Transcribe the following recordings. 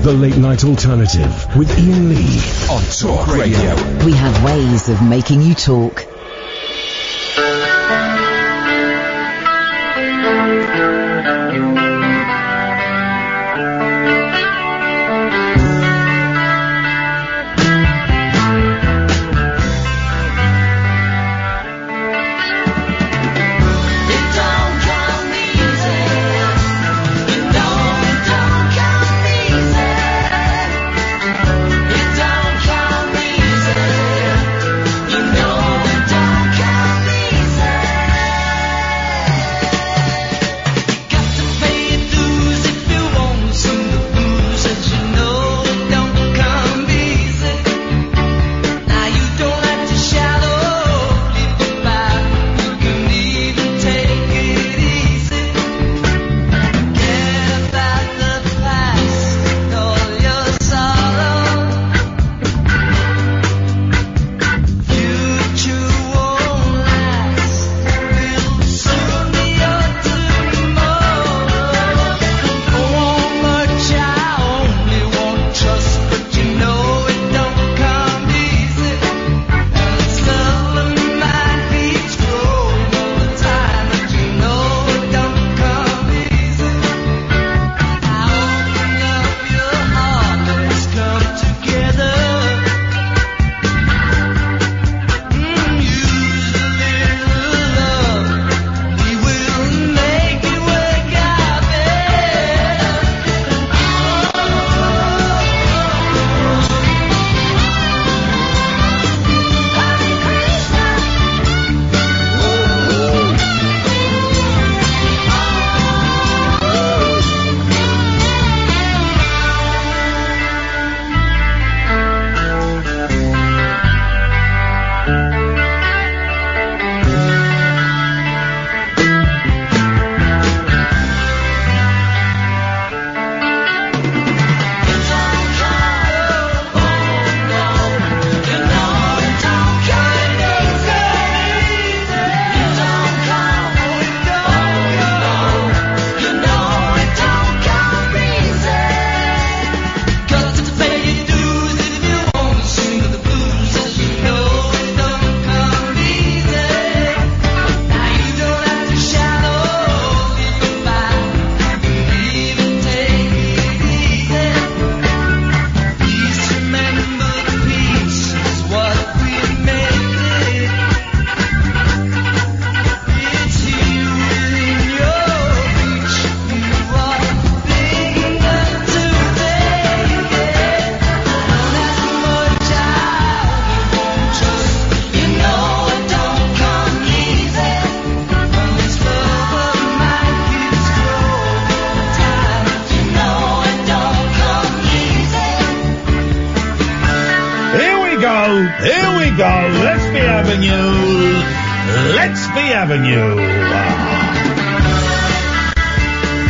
The Late Night Alternative with Iain Lee on Talk Radio. We have ways of making you talk.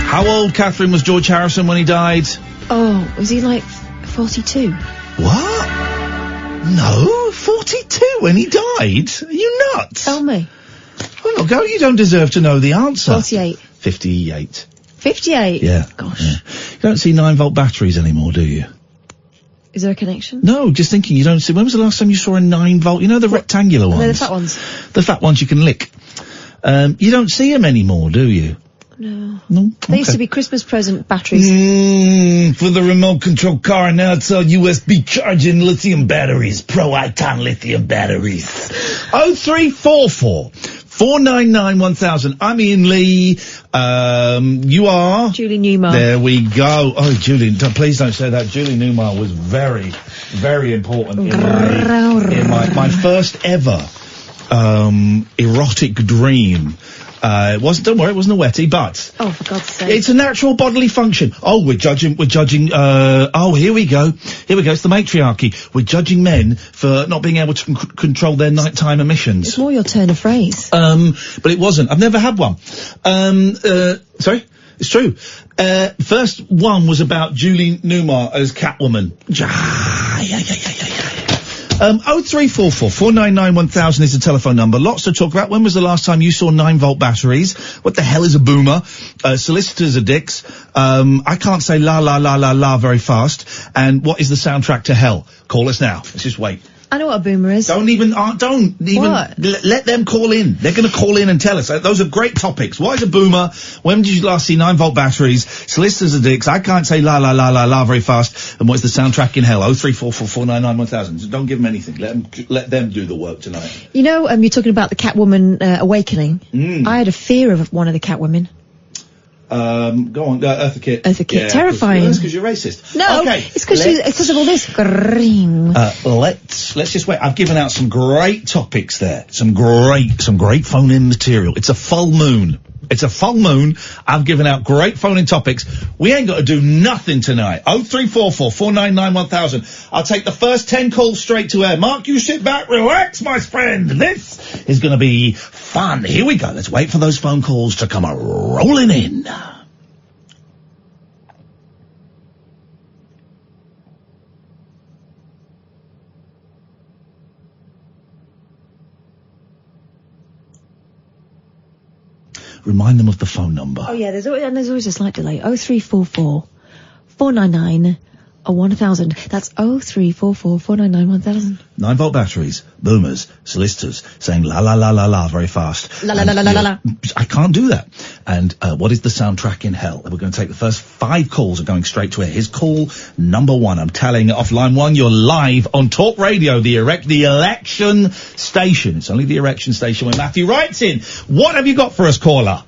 How old, Katherine, was George Harrison when he died? Oh, was he like 42? What? No, 42 when he died? Are you nuts? Tell me. Well, look, you don't deserve to know the answer. 48. 58. 58? Yeah. Gosh. Yeah. You don't see 9-volt batteries anymore, do you? Is there a connection? No, just thinking, you don't see... When was the last time you saw a 9-volt? You know, the rectangular ones? No, the fat ones. The fat ones you can lick. You don't see them anymore, do you? No. No? They used to be Christmas present batteries. For the remote control car, now it's all USB charging lithium batteries. Pro-Iton lithium batteries. 0344 499 1000. I'm Iain Lee. You are? Julie Newmar. There we go. Oh, Julie, please don't say that. Julie Newmar was very, very important in my first ever erotic dream. Don't worry, it wasn't a wetty, but... Oh, for God's sake. It's a natural bodily function. Oh, we're judging, here we go. It's the matriarchy. We're judging men for not being able to control their nighttime emissions. It's more your turn of phrase. But it wasn't. I've never had one. Sorry? It's true. First one was about Julie Newmar as Catwoman. 0344 499 1000 is the telephone number. Lots to talk about. When was the last time you saw 9-volt batteries? What the hell is a boomer? Solicitors are dicks. I can't say la la la la la very fast. And what is the soundtrack to hell? Call us now. Let's just wait. I know what a boomer is. Don't even let them call in. They're going to call in and tell us. Those are great topics. What is a boomer? When did you last see 9-volt batteries? Solicitors are dicks. I can't say la la la la la very fast. And what is the soundtrack in hell? 0344 499 1000. So don't give them anything. Let them do the work tonight. You know, you're talking about the Catwoman awakening. I had a fear of one of the Catwomen. Go on, Eartha Kitt. Eartha Kitt, Yeah, terrifying. That's because you're racist. No, okay, it's because of all this. Green. Let's just wait. I've given out some great topics there. Some great phone-in material. It's a full moon. I've given out great phone-in topics. We ain't got to do nothing tonight. 0344 499 1000. I'll take the first 10 calls straight to air. Mark, you sit back, relax, my friend. This is going to be fun. Here we go. Let's wait for those phone calls to come rolling in. Remind them of the phone number. Oh yeah, there's always a slight delay. 0344 499 1000. That's 0344 499 1000. 9-volt batteries, boomers, solicitors, saying la la la la la very fast. La la la la la la. I can't do that. And what is the soundtrack in hell? We're going to take the first 5 calls are going straight to air. Here's call number 1. I'm telling off line 1. You're live on Talk Radio, the election station. It's only the erection station when Matthew writes in. What have you got for us, caller?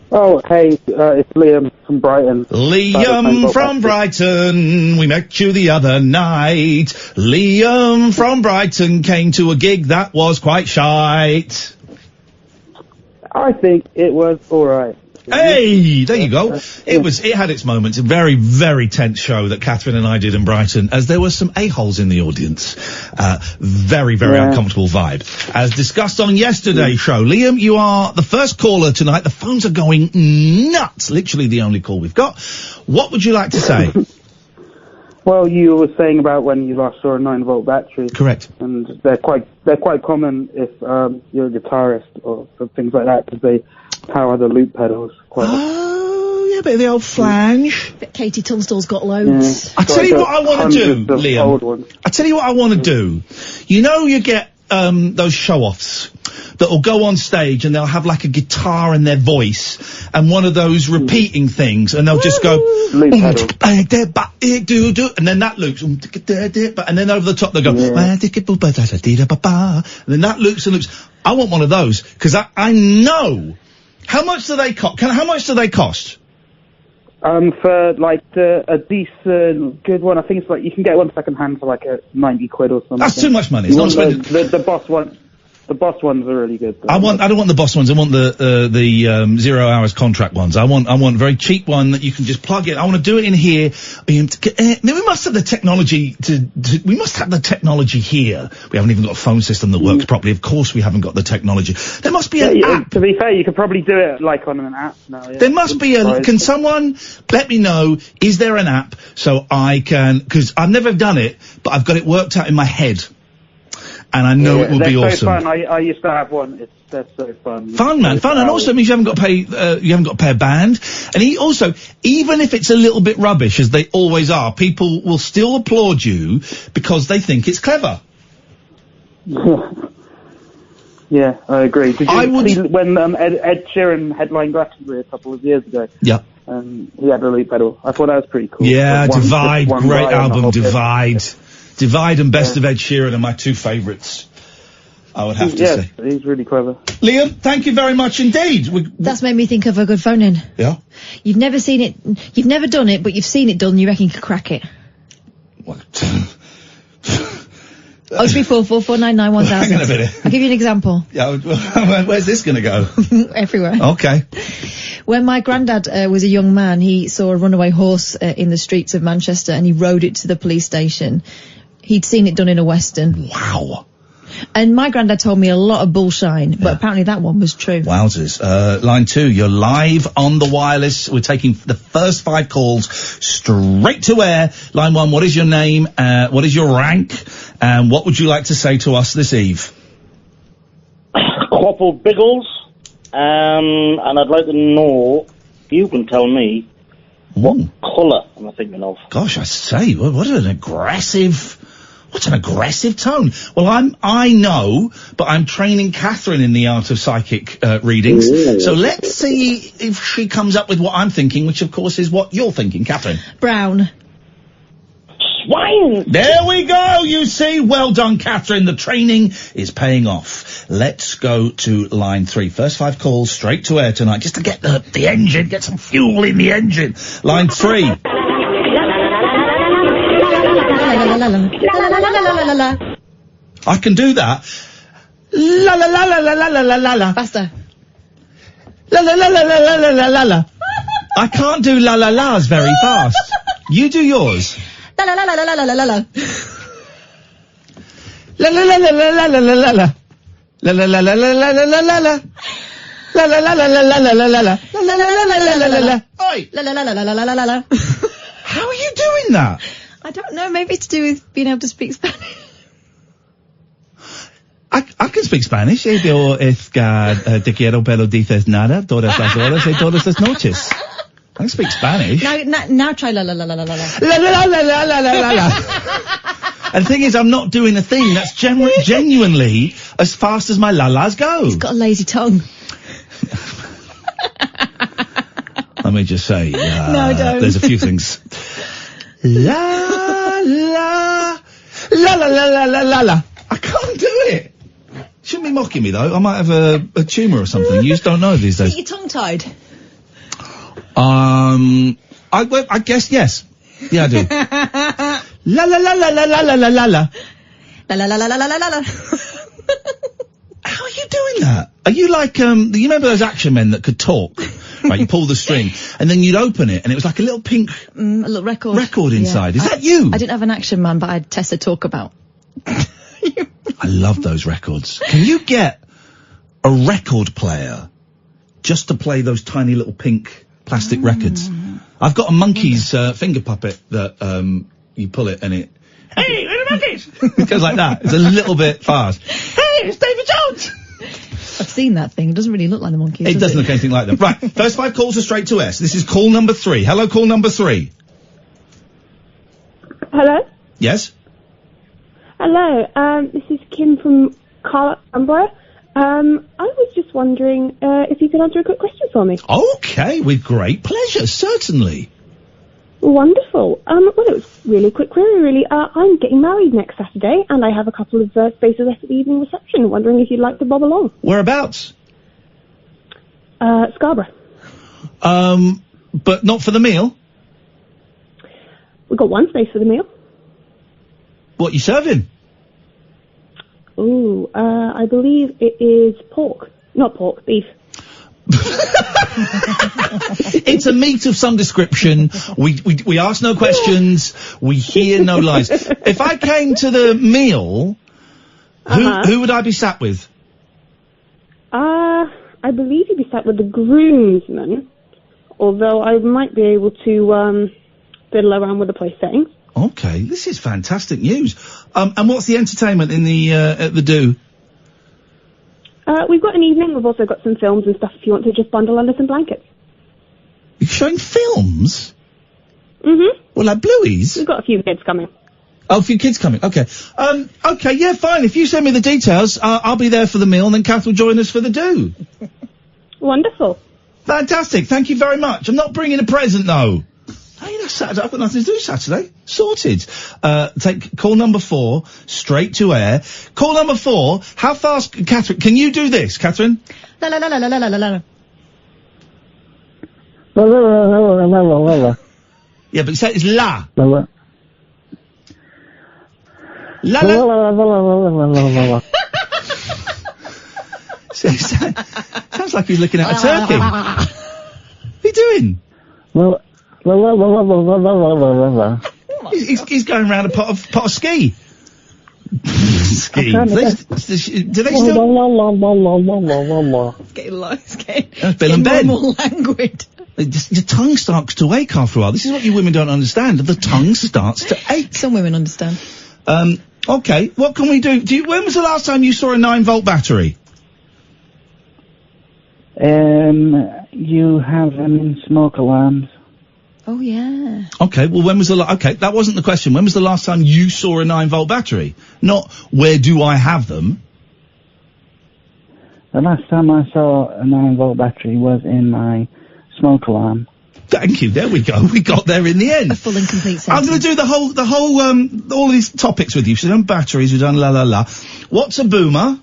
Oh, hey, it's Liam from Brighton. Liam from Brighton, we met you the other night. Liam from Brighton came to a gig that was quite shite. I think it was alright. Hey, there you go. It had its moments. A very, very tense show that Katherine and I did in Brighton, as there were some a-holes in the audience. Very, very uncomfortable vibe. As discussed on yesterday's show, Liam, you are the first caller tonight. The phones are going nuts. Literally the only call we've got. What would you like to say? Well, you were saying about when you last saw a 9-volt battery. Correct. And they're quite common if you're a guitarist or things like that, because they power the loop pedals quite often. Oh, yeah, a bit of the old flange. But Katie Tunstall's got loads. I tell you what I want to do, Liam. I tell you what I want to do. You know, you get those show-offs that will go on stage and they'll have like a guitar in their voice and one of those repeating things, and they'll just go loop pedal. And then that loops, and then over the top they go, and then that loops and loops. I want one of those because I know. How much do they cost? How much do they cost? For like a decent, good one, I think it's like you can get one second hand for like a 90 quid or something. That's too much money. It's not the Boss one. The Boss ones are really good. I don't want the Boss ones. I want the 0 hours contract ones. I want a very cheap one that you can just plug in. I want to do it in here. We must have the technology we must have the technology here. We haven't even got a phone system that works properly. Of course we haven't got the technology. There must be an app. To be fair, you could probably do it like on an app now. Yeah. There must be can someone let me know, is there an app so I can, because I've never done it, but I've got it worked out in my head. And I know it will be awesome. So fun. I used to have one. They're so fun. Fun, man, fun, and also means you haven't got to pay a band. And even if it's a little bit rubbish, as they always are, people will still applaud you because they think it's clever. Yeah, I agree. Did you see when Ed Sheeran headlined Glastonbury a couple of years ago? Yeah. He had a loop pedal. I thought that was pretty cool. Yeah, Divide, great album, Divide. Divide and Best of Ed Sheeran are my 2 favourites, I would have to say. Yeah, he's really clever. Liam, thank you very much indeed. That's made me think of a good phone-in. Yeah? You've never seen it, you've never done it, but you've seen it done, you reckon you could crack it. What? 0344 499 1000. Hang on a minute. I'll give you an example. Yeah, where's this going to go? Everywhere. Okay. When my granddad was a young man, he saw a runaway horse in the streets of Manchester and he rode it to the police station. He'd seen it done in a Western. Wow. And my granddad told me a lot of bullshine, but apparently that one was true. Wowzers. Line 2, you're live on the wireless. We're taking the first 5 calls straight to air. Line 1, what is your name? What is your rank? And what would you like to say to us this eve? Quaffle Biggles, and I'd like to know if you can tell me what colour am I thinking of. Gosh, I say, what an aggressive tone. Well, I know, but I'm training Katherine in the art of psychic readings. Ooh. So let's see if she comes up with what I'm thinking, which of course is what you're thinking, Katherine. Brown. Swine! There we go, you see. Well done, Katherine. The training is paying off. Let's go to line 3. First 5 calls straight to air tonight, just to get the engine, get some fuel in the engine. Line 3. I can do that. La la la la la la la la la la. Faster. La la la la la la la la la la. I can't do la la la's very fast. You do yours. La la la la la la la la la. La la la la la la la la la la. La la la la la la la la la la. La la la la la la la la la la. La la la la la la la la. Oi. La la la la la la la la la. How are you doing that? I don't know, maybe it's to do with being able to speak Spanish. I can speak Spanish. Yo te quiero pero dices nada todas las horas y todas las noches. I can speak Spanish. Now try la la la la la la la. La la la la la la la la. And the thing is, I'm not doing a thing. That's genuinely as fast as my la-las go. He's got a lazy tongue. Let me just say, no, don't. There's a few things. La la la la la la la la la. I can't do it. Shouldn't be mocking me though. I might have a tumour or something. You just don't know these days. You're tongue-tied. I guess yes. Yeah, I do. La la la la la la la la la la. La la la la la la la la. How are you doing that? Are you like you remember those action men that could talk? Right, you pull the string and then you'd open it and it was like a little pink a little record inside. Is that you? I didn't have an action man, but I had Tessa Talk About. I love those records. Can you get a record player just to play those tiny little pink plastic records? I've got a monkey's finger puppet that you pull it and it. Hey, where are the monkeys? It goes like that. It's a little bit fast. Hey, it's David Jones. I've seen that thing. It doesn't really look like the monkeys. It doesn't look anything like them. Right. First 5 calls are straight to S. This is call number 3. Hello, call number 3. Hello? Yes? Hello, this is Kim from Canberra. I was just wondering if you could answer a quick question for me. Okay, with great pleasure, certainly. Wonderful. Well, it was really quick query, really. I'm getting married next Saturday, and I have a couple of spaces left at the evening reception. Wondering if you'd like to bob along. Whereabouts? Scarborough. But not for the meal? We've got one space for the meal. What you serving? Ooh, I believe it is pork. Not pork, beef. It's a meat of some description. We ask no questions. We hear no lies. If I came to the meal, who would I be sat with? I believe you'd be sat with the groomsmen, although I might be able to fiddle around with the place settings. Okay, this is fantastic news. And what's the entertainment in the at the do? We've got an evening. We've also got some films and stuff if you want to just bundle under some blankets. You're showing films? Mm-hmm. Well, like Blueies? We've got a few kids coming. Oh, a few kids coming. Okay. Okay, yeah, fine. If you send me the details, I'll be there for the meal and then Kath will join us for the do. Wonderful. Fantastic. Thank you very much. I'm not bringing a present, though. Hey, that's Saturday. I've got nothing to do Saturday. Sorted. Take call number 4, straight to air. Call number 4, how fast, Katherine, can you do this, Katherine? La la la la la la la la la. Yeah, but it's la. La la. Sounds like he's looking at a turkey. What are you doing? He's going around a pot of ski. Ski. Do they still? It's getting low. It's getting Bill and Ben. more languid. The tongue starts to ache after a while. This is what you women don't understand. The tongue starts to ache. Some women understand. Okay, what can we do? When was the last time you saw a 9-volt battery? You have smoke alarms. Oh, yeah. Okay, well, when was okay, that wasn't the question. When was the last time you saw a 9-volt battery? Not, where do I have them? The last time I saw a 9-volt battery was in my smoke alarm. Thank you, there we go. We got there in the end. A full and complete sentence. I'm going to do all these topics with you. So we've done batteries, we've done la. What's a boomer?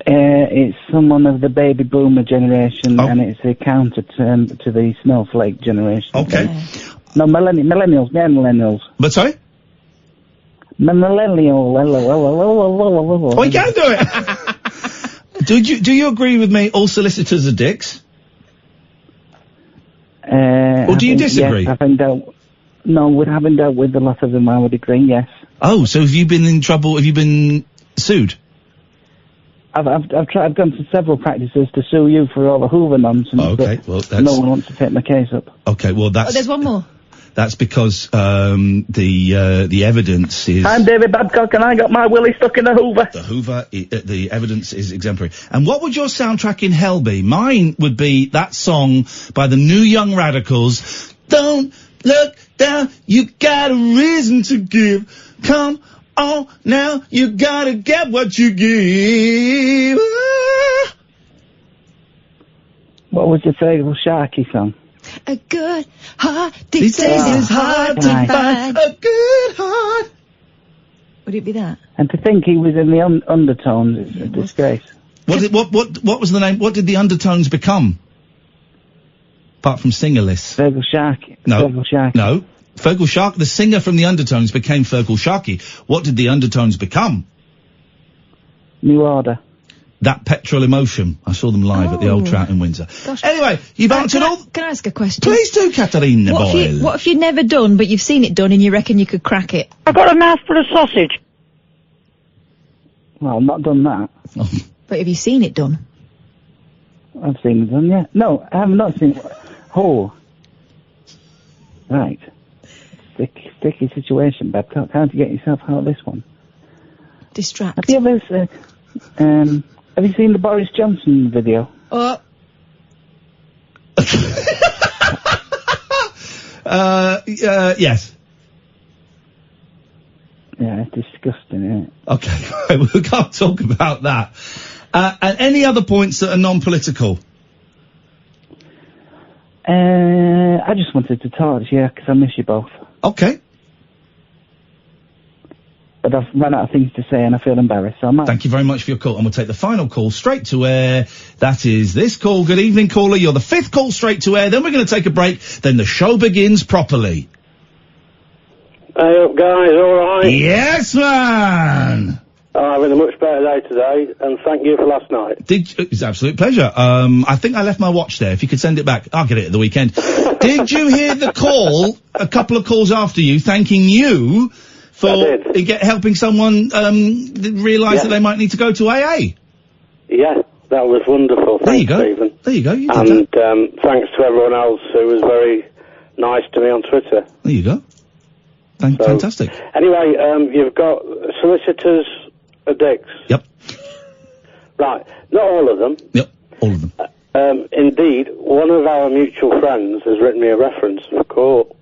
It's someone of the baby boomer generation, and it's a counter term to the snowflake generation. Okay. No, millennials. But sorry? Millennial. Oh, you can do it! Do you agree with me, all solicitors are dicks? Or do you disagree? Yes, having dealt with a lot of them, I would agree, yes. Oh, so have you been in trouble, have you been sued? I've gone to several practices to sue you for all the Hoover nonsense. Okay, well, that's... No one wants to take my case up. Okay, well, that's... Oh, there's one more. That's because, the evidence is... I'm David Babcock and I got my willy stuck in a Hoover. The evidence is exemplary. And what would your soundtrack in hell be? Mine would be that song by the New Young Radicals. Don't look down, you got a reason to give. Come on now, you gotta get what you give. What was your favourite Sharky song? A good heart, these days is hard to find. A good heart. Would it be that? And to think he was in the undertones is a disgrace. What was the name? What did the undertones become? Apart from singerless. Fergal Sharky. No. Fergal Sharky. No. Fergal Sharky, the singer from the Undertones became Fergal Sharky. What did the Undertones become? New Order. That Petrol Emotion. I saw them live at the Old Trout in Windsor. Gosh. Anyway, you've answered all... Can I ask a question? Please do, Katherine Boyle. What if you've never done, but you've seen it done and you reckon you could crack it? I've got a mouthful of sausage. Well, I've not done that. But have you seen it done? I've seen it done, yeah. No, I have not seen it. Oh. Right. Sticky situation, Babcock. How to get yourself out of this one? Distract. Have you ever... have you seen the Boris Johnson video? Oh. Yes. Yeah, it's disgusting, isn't it? Okay, we can't talk about that. And any other points that are non-political? I just wanted to talk to you because I miss you both. Okay. But I've run out of things to say and I feel embarrassed, so I might... Thank you very much for your call, and we'll take the final call straight to air. That is this call. Good evening, caller. You're the 5th call straight to air. Then we're going to take a break. Then the show begins properly. Hey up, guys. All right? Yes, man. I'm having a much better day today, and thank you for last night. It's an absolute pleasure. I think I left my watch there. If you could send it back, I'll get it at the weekend. Did you hear the call, a couple of calls after you, thanking you for helping someone realise that they might need to go to AA? Yeah, that was wonderful. There you go. Stephen. There you go. You did and that. Thanks to everyone else who was very nice to me on Twitter. There you go. Fantastic. Anyway, you've got solicitors are dicks. Yep. Right. Not all of them. Yep. All of them. Indeed, one of our mutual friends has written me a reference for court.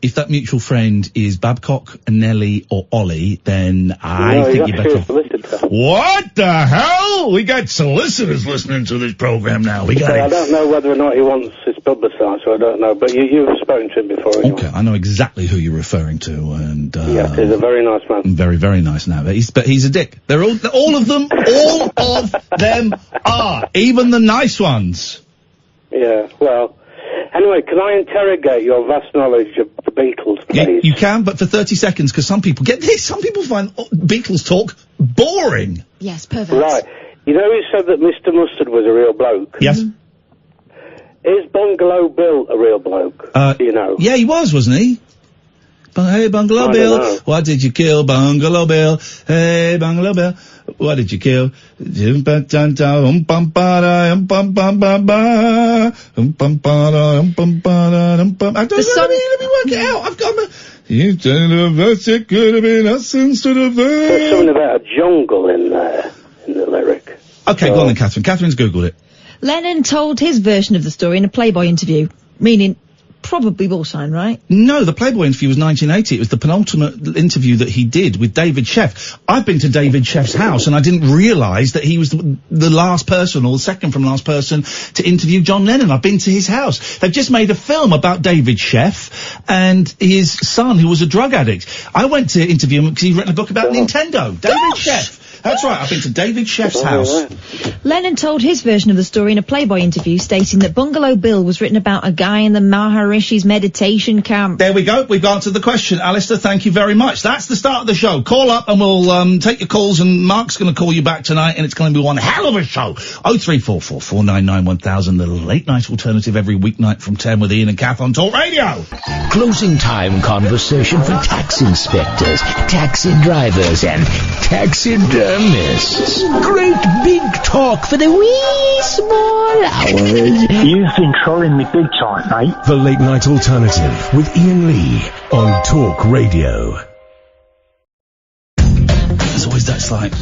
If that mutual friend is Babcock, Nelly, or Ollie, then I think you better... What the hell? We got solicitors listening to this program now. I don't know whether or not he wants his publicised, so I don't know. But you've spoken to him before, anyway. Okay, I know exactly who you're referring to, and yeah, he's a very nice man. Very, very nice now. But he's a dick. They're all of them are, even the nice ones. Yeah, well... Anyway, can I interrogate your vast knowledge of the Beatles, please? You can, but for 30 seconds, because some people find Beatles talk boring. Yes, perfect. Right. You know, you said that Mr. Mustard was a real bloke? Yes. Is Bungalow Bill a real bloke? Do you know? Yeah, he was, wasn't he? Hey, Bungalow Bill, why did you kill Bungalow Bill? Hey, Bungalow Bill, why did you kill? bum. Let me work it out. I've got you turned a verse, it could have been us instead of verse. There's something about a jungle in there, in the lyric. Okay, go on then, Catherine. Catherine's Googled it. Lennon told his version of the story in a Playboy interview, meaning probably bullshine, right? No, the Playboy interview was 1980. It was the penultimate interview that he did with David Sheff. I've been to David Sheff's house, and I didn't realise that he was the last person, or the second from last person, to interview John Lennon. I've been to his house. They've just made a film about David Sheff and his son, who was a drug addict. I went to interview him because he'd written a book about Nintendo. David Sheff. That's right, I've been to David Sheff's house. Lennon told his version of the story in a Playboy interview, stating that Bungalow Bill was written about a guy in the Maharishi's meditation camp. There we go. We've answered the question. Alistair, thank you very much. That's the start of the show. Call up and we'll take your calls, and Mark's going to call you back tonight, and it's going to be one hell of a show. 0344 499 1000, the late night alternative every weeknight from 10 with Iain and Kath on Talk Radio. Closing time conversation for tax inspectors, taxi drivers, and taxidermists. Great big talk for the wee small hours. You've been trolling me big time, mate. The late night alternative with Iain Lee on Talk Radio. There's always that slight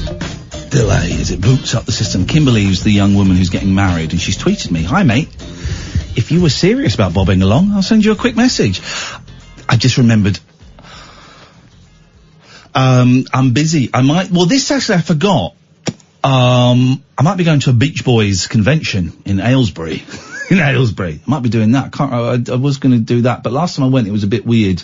delay as it boots up the system. Kimberly is the young woman who's getting married, and she's tweeted me, "Hi mate, if you were serious about bobbing along, I'll send you a quick message." I just remembered, I'm busy. This actually I forgot. I might be going to a Beach Boys convention in Aylesbury. I might be doing that. I was going to do that, but last time I went, it was a bit weird.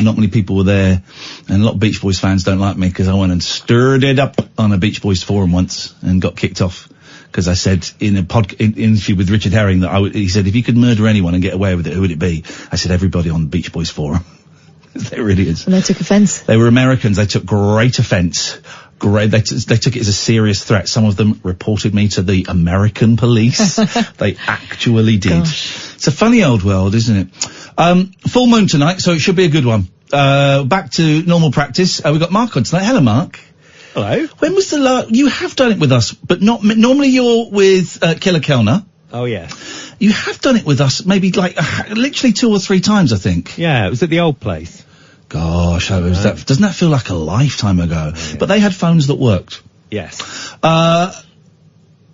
Not many people were there, and a lot of Beach Boys fans don't like me because I went and stirred it up on a Beach Boys forum once and got kicked off because I said in a interview with Richard Herring that he said, if you could murder anyone and get away with it, who would it be? I said, everybody on the Beach Boys forum. They're idiots. And they took offence. They were Americans. They took great offence. They took it as a serious threat. Some of them reported me to the American police. They actually did. Gosh. It's a funny old world, isn't it? Full moon tonight, so it should be a good one. Back to normal practice. We've got Mark on tonight. Hello, Mark. Hello. When was the last... You have done it with us, but not... Normally you're with Killer Kellner. Oh, yeah. You have done it with us maybe like literally 2 or 3 times, I think. Yeah, it was at the old place. Gosh, doesn't that feel like a lifetime ago? Yeah. But they had phones that worked. Yes.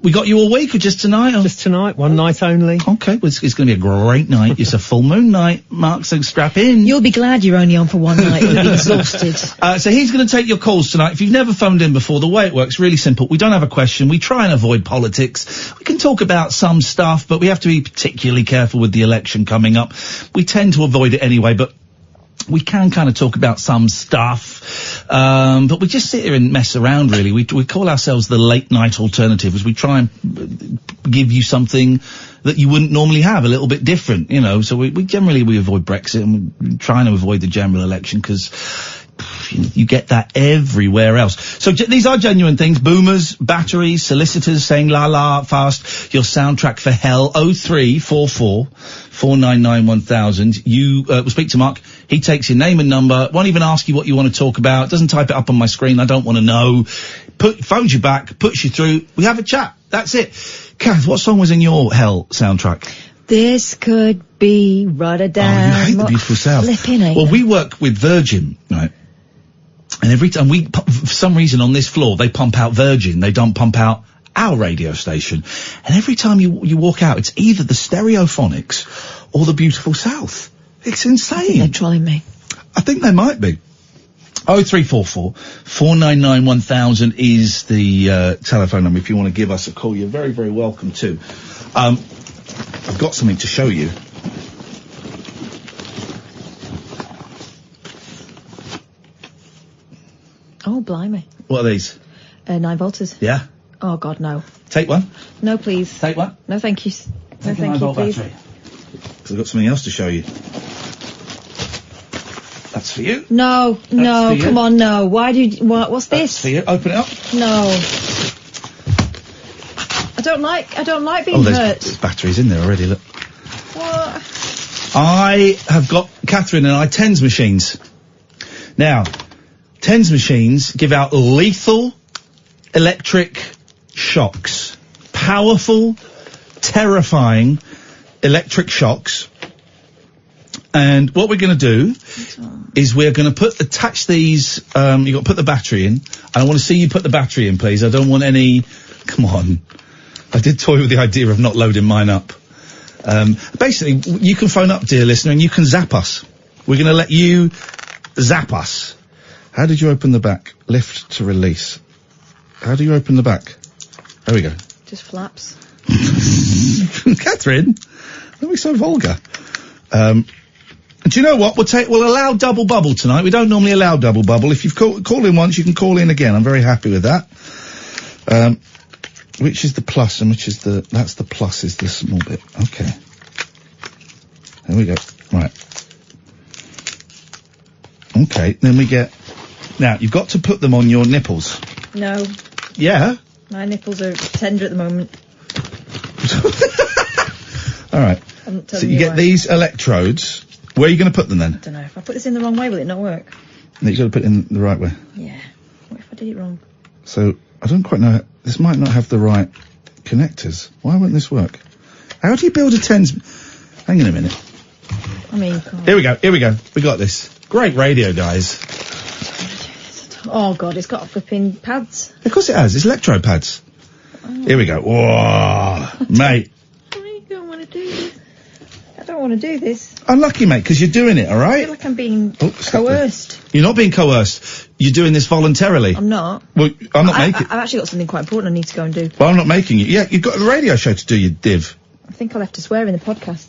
We got you all week or just tonight? Or? Just tonight, one night only. Okay, well, it's going to be a great night. It's a full moon night, Mark, so strap in. You'll be glad you're only on for one night. You'll be exhausted. So he's going to take your calls tonight. If you've never phoned in before, the way it works, really simple. We don't have a question. We try and avoid politics. We can talk about some stuff, but we have to be particularly careful with the election coming up. We tend to avoid it anyway, but we can kind of talk about some stuff, but we just sit here and mess around, really. We call ourselves the late night alternative, as we try and give you something that you wouldn't normally have, a little bit different, you know. So we generally avoid Brexit, and we're trying to avoid the general election because you get that everywhere else. So these are genuine things. Boomers, batteries, solicitors saying la la fast, your soundtrack for hell. 0344 499 1000. You will speak to Mark. He takes your name and number, won't even ask you what you want to talk about, doesn't type it up on my screen, I don't want to know. Phones you back, puts you through, we have a chat. That's it. Kath, what song was in your hell soundtrack? This could be Rotterdam. Oh, you hate the beautiful South. Well, we work with Virgin, right? And every time for some reason on this floor, they pump out Virgin, they don't pump out our radio station. And every time you walk out, it's either the Stereophonics or the beautiful South. It's insane. They're trolling me. I think they might be. 0344 499 1000 is the telephone number if you want to give us a call. You're very, very welcome to. I've got something to show you. Oh, blimey. What are these? 9 volters. Yeah? Oh, God, no. Take one. No, please. Take one. No, thank you. No, Take thank you, please. Battery. Because I've got something else to show you. That's for you. No, no, come on, no. Why do you... What's this? That's for you. Open it up. No. I don't like being hurt. There's batteries in there already, look. What? I have got, Katherine and I, TENS machines. Now, TENS machines give out lethal electric shocks. Powerful, terrifying electric shocks. And what we're going to do is we're going to attach these, you've got to put the battery in. And I want to see you put the battery in, please. I don't want any, come on. I did toy with the idea of not loading mine up. Basically, you can phone up, dear listener, and you can zap us. We're going to let you zap us. How did you open the back? Lift to release. How do you open the back? There we go. Just flaps. Katherine, don't be so vulgar. Do you know what? We'll allow double bubble tonight. We don't normally allow double bubble. If you've called in once, you can call in again. I'm very happy with that. Which is the plus and which is that's the plus is the small bit. Okay. There we go. Right. Okay, then we get, now you've got to put them on your nipples. No. Yeah? My nipples are tender at the moment. Alright. So you get these electrodes. Where are you going to put them then? I don't know. If I put this in the wrong way, will it not work? No, you've got to put it in the right way. Yeah. What if I did it wrong? So, I don't quite know, this might not have the right connectors. Why won't this work? How do you build a tens? Hang on a minute. I mean, Here we go. We got this. Great radio, guys. Oh, God, it's got flipping pads. Of course it has. It's electro pads. Oh. Here we go. Whoa, mate. I don't want to do this. I don't want to do this. Unlucky, mate, because you're doing it, all right? I feel like I'm being coerced. You're not being coerced. You're doing this voluntarily. I'm not. Well, I'm not making... I've actually got something quite important I need to go and do. Well, I'm not making you. Yeah, you've got a radio show to do, you div. I think I'll have to swear in the podcast.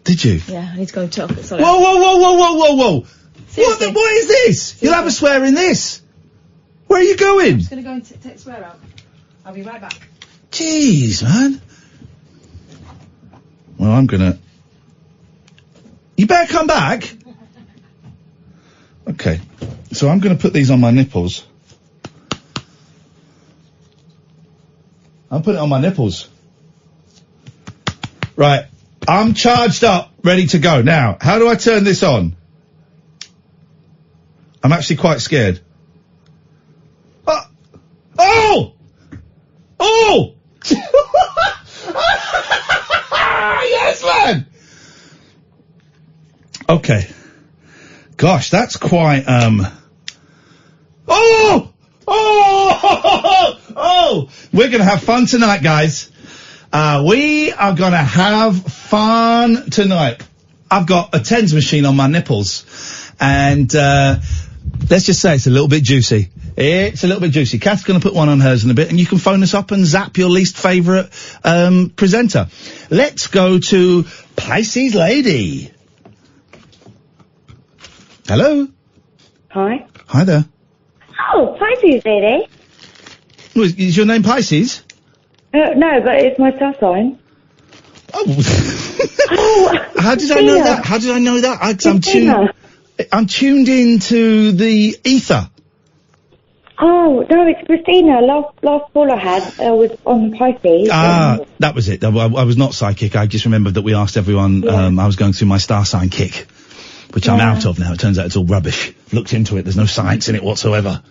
Did you? Yeah, I need to go and talk. Sorry. Whoa! What is this? Seriously? You'll have a swear in this. Where are you going? I'm just going to go and take the swear out. I'll be right back. Jeez, man. Well, I'm gonna... You better come back. Okay. So I'm gonna put these on my nipples. I'll put it on my nipples. Right. I'm charged up, ready to go. Now, how do I turn this on? I'm actually quite scared. Oh! Yes, man! Okay. Gosh, that's quite, We're gonna have fun tonight, guys. We are gonna have fun tonight. I've got a tens machine on my nipples, and, let's just say it's a little bit juicy. It's a little bit juicy. Kath's going to put one on hers in a bit, and you can phone us up and zap your least favourite presenter. Let's go to Pisces Lady. Hello. Hi. Hi there. Oh, Pisces Lady. Is your name Pisces? No, but it's my star sign. Oh. How did I know that? How did I know that? I'm tuned into the ether. Oh, no, it's Christina. Last call I had was on Pisces. That was it. I was not psychic. I just remembered that we asked everyone, I was going through my star sign kick, which I'm out of now. It turns out it's all rubbish. Looked into it. There's no science in it whatsoever.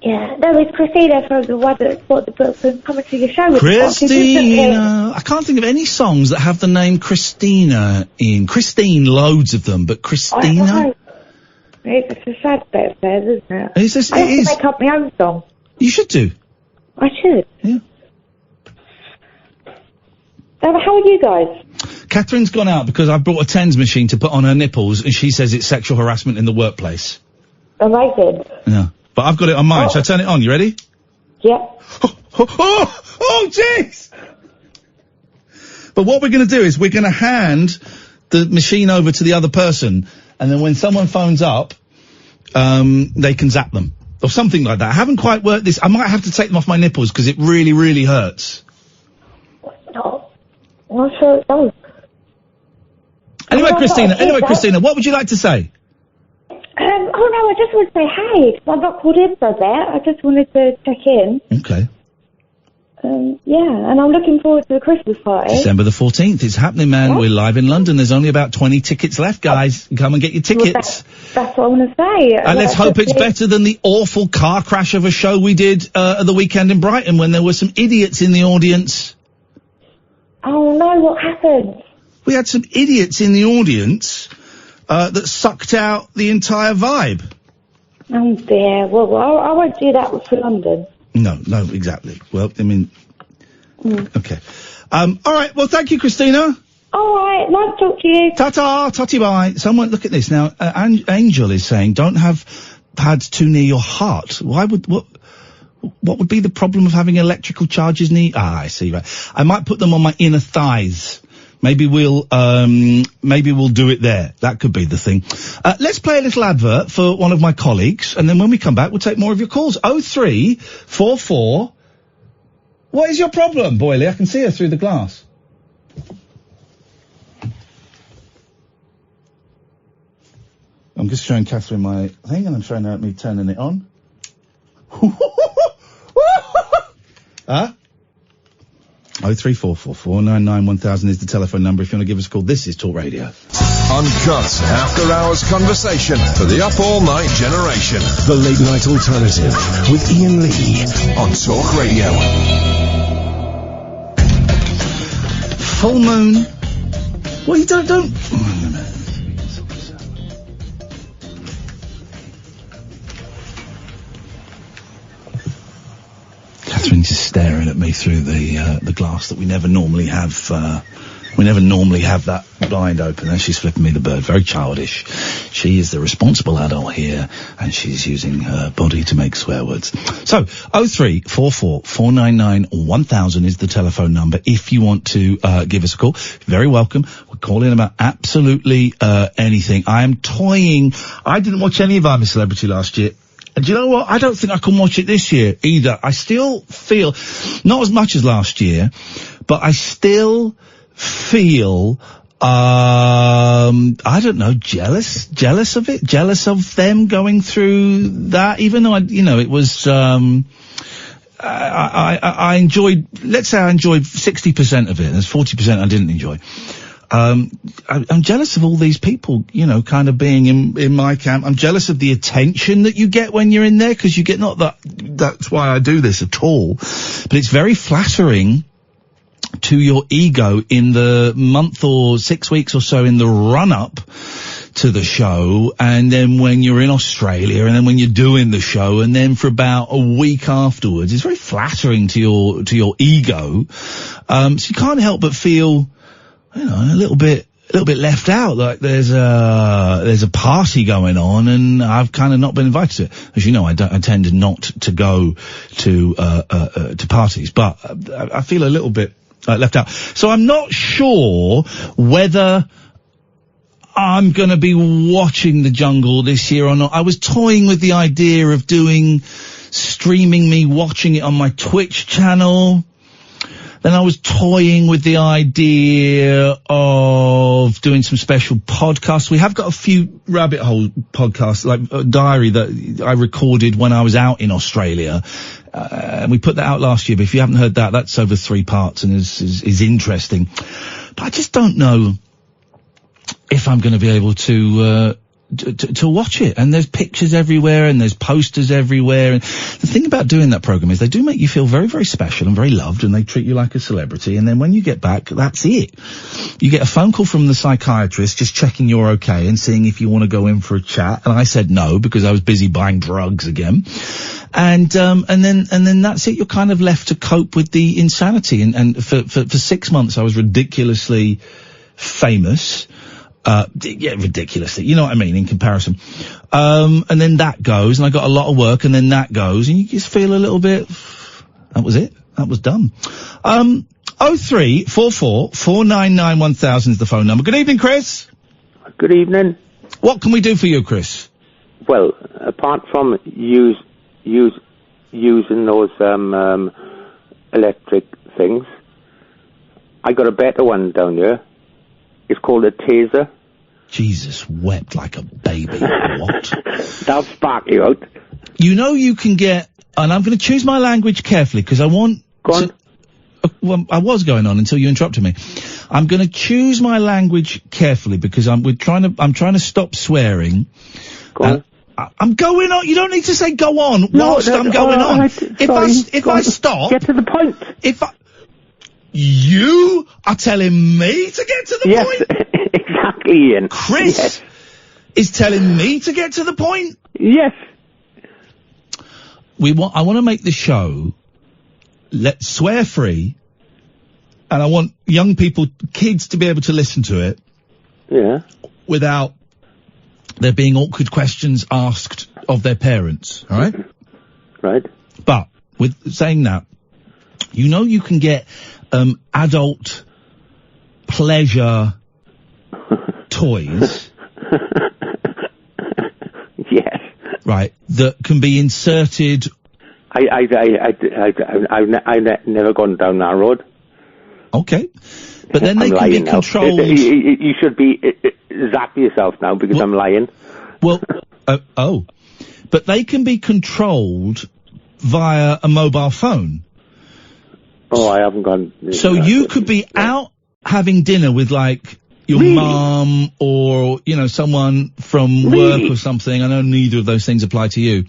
Yeah, no, it's Christina from the one that bought the book and coming to your show. Christina. I can't think of any songs that have the name Christina in. Christine, loads of them, but Christina? It's a sad bit of theirs, isn't it? It is. I have to make up my own song. You should do. I should. Yeah. How are you guys? Catherine's gone out because I brought a tens machine to put on her nipples, and she says it's sexual harassment in the workplace. Amazing. Yeah. But I've got it on mine. Shall I turn it on? You ready? Yeah. Oh, jeez! But what we're going to do is we're going to hand the machine over to the other person, and then when someone phones up, they can zap them. Or something like that. I haven't quite worked this. I might have to take them off my nipples because it really, really hurts. No. I'm not sure it does. Anyway, Christina, what would you like to say? Oh no, I just want to say hey. I'm not called in for that. I just wanted to check in. Okay. Yeah, and I'm looking forward to the Christmas party. December the 14th. It's happening, man. Yeah. We're live in London. There's only about 20 tickets left, guys. Come and get your tickets. Well, that's what I want to say. And let's hope it's better than the awful car crash of a show we did at the weekend in Brighton when there were some idiots in the audience. Oh no, what happened? We had some idiots in the audience that sucked out the entire vibe. Oh dear. Well, I won't do that for London. No, exactly. Well, I mean, okay. All right. Well, thank you, Christina. All right. Nice to talk to you. Ta-ta, tutty bye. Someone, look at this now. Angel is saying, don't have pads too near your heart. What would be the problem of having electrical charges near? I see, right. I might put them on my inner thighs. Maybe we'll do it there. That could be the thing. Let's play a little advert for one of my colleagues, and then when we come back, we'll take more of your calls. 0344. What is your problem, Boyley? I can see her through the glass. I'm just showing Katherine my thing, and I'm showing her me turning it on. Huh? 03444991000 is the telephone number if you want to give us a call. This is Talk Radio. Uncut after-hours conversation for the up-all-night generation. The Late Night Alternative with Iain Lee on Talk Radio. Full moon. Well, you don't. Catherine's just staring at me through the glass that we never normally have. We never normally have that blind open, and she's flipping me the bird. Very childish. She is the responsible adult here, and she's using her body to make swear words. So, 03444991000 is the telephone number if you want to give us a call. Very welcome. We'll call in about absolutely anything. I am toying. I didn't watch any of I'm a Celebrity last year. And do you know what? I don't think I can watch it this year either. I still feel, not as much as last year, but I still feel, I don't know, jealous of it, jealous of them going through that, even though it was, I enjoyed, let's say I enjoyed 60% of it, and there's 40% I didn't enjoy. I'm jealous of all these people, kind of being in my camp. I'm jealous of the attention that you get when you're in there, because you get that's why I do this at all, but it's very flattering to your ego in the month or 6 weeks or so in the run-up to the show, and then when you're in Australia, and then when you're doing the show, and then for about a week afterwards. It's very flattering to your ego. So you can't help but feel, a little bit left out, like there's a party going on, and I've kind of not been invited to it. As you know, I tend not to go to parties, but I feel a little bit left out. So I'm not sure whether I'm going to be watching The Jungle this year or not. I was toying with the idea of streaming me watching it on my Twitch channel. Then I was toying with the idea of doing some special podcasts. We have got a few rabbit hole podcasts, like a diary that I recorded when I was out in Australia. And we put that out last year, but if you haven't heard that, that's over 3 parts and is interesting. But I just don't know if I'm going to be able to watch it. And there's pictures everywhere, and there's posters everywhere. And the thing about doing that program is they do make you feel very, very special and very loved, and they treat you like a celebrity. And then when you get back, that's it. You get a phone call from the psychiatrist just checking you're okay and seeing if you want to go in for a chat. And I said no, because I was busy buying drugs again. And then that's it. You're kind of left to cope with the insanity. And for 6 months I was ridiculously famous. Ridiculously, you know what I mean, in comparison. And then that goes, and I got a lot of work, and then that goes, and you just feel a little bit, that was it. That was done. 03444991000 is the phone number. Good evening, Chris. Good evening. What can we do for you, Chris? Well, apart from using those, electric things, I got a better one down here. It's called a taser. Jesus wept like a baby. What? That'll spark you out. You can get, and I'm going to choose my language carefully, because I want... Go on. Well, I was going on until you interrupted me. I'm going to choose my language carefully, because I'm trying to stop swearing. Go on. I'm going on. You don't need to say go on whilst I'm going on. If I stop... Get to the point. You are telling me to get to the point? Exactly, Ian. Chris, yes. is telling me to get to the point? Yes. I want to make the show swear free, and I want young people, kids, to be able to listen to it. Yeah. Without there being awkward questions asked of their parents. All right. Right. But with saying that, you can get adult pleasure toys. Yes. Right, that can be inserted. I've never gone down that road. Okay, but then they can be controlled. You should be zap yourself now because I'm lying. Well, but they can be controlled via a mobile phone. Oh, I haven't gone. So you could be out having dinner with like your mum or, someone from work or something. I know neither of those things apply to you.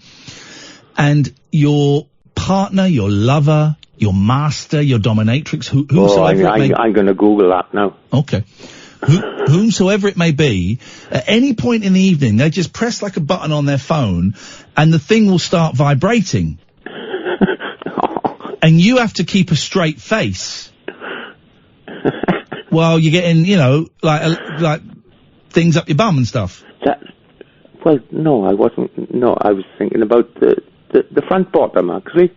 And your partner, your lover, your master, your dominatrix, whosoever it may be. I'm going to Google that now. Okay. Whomsoever it may be, at any point in the evening, they just press like a button on their phone and the thing will start vibrating. And you have to keep a straight face. While you're getting, like things up your bum and stuff. Well, no, I wasn't. No, I was thinking about the front bottom, actually.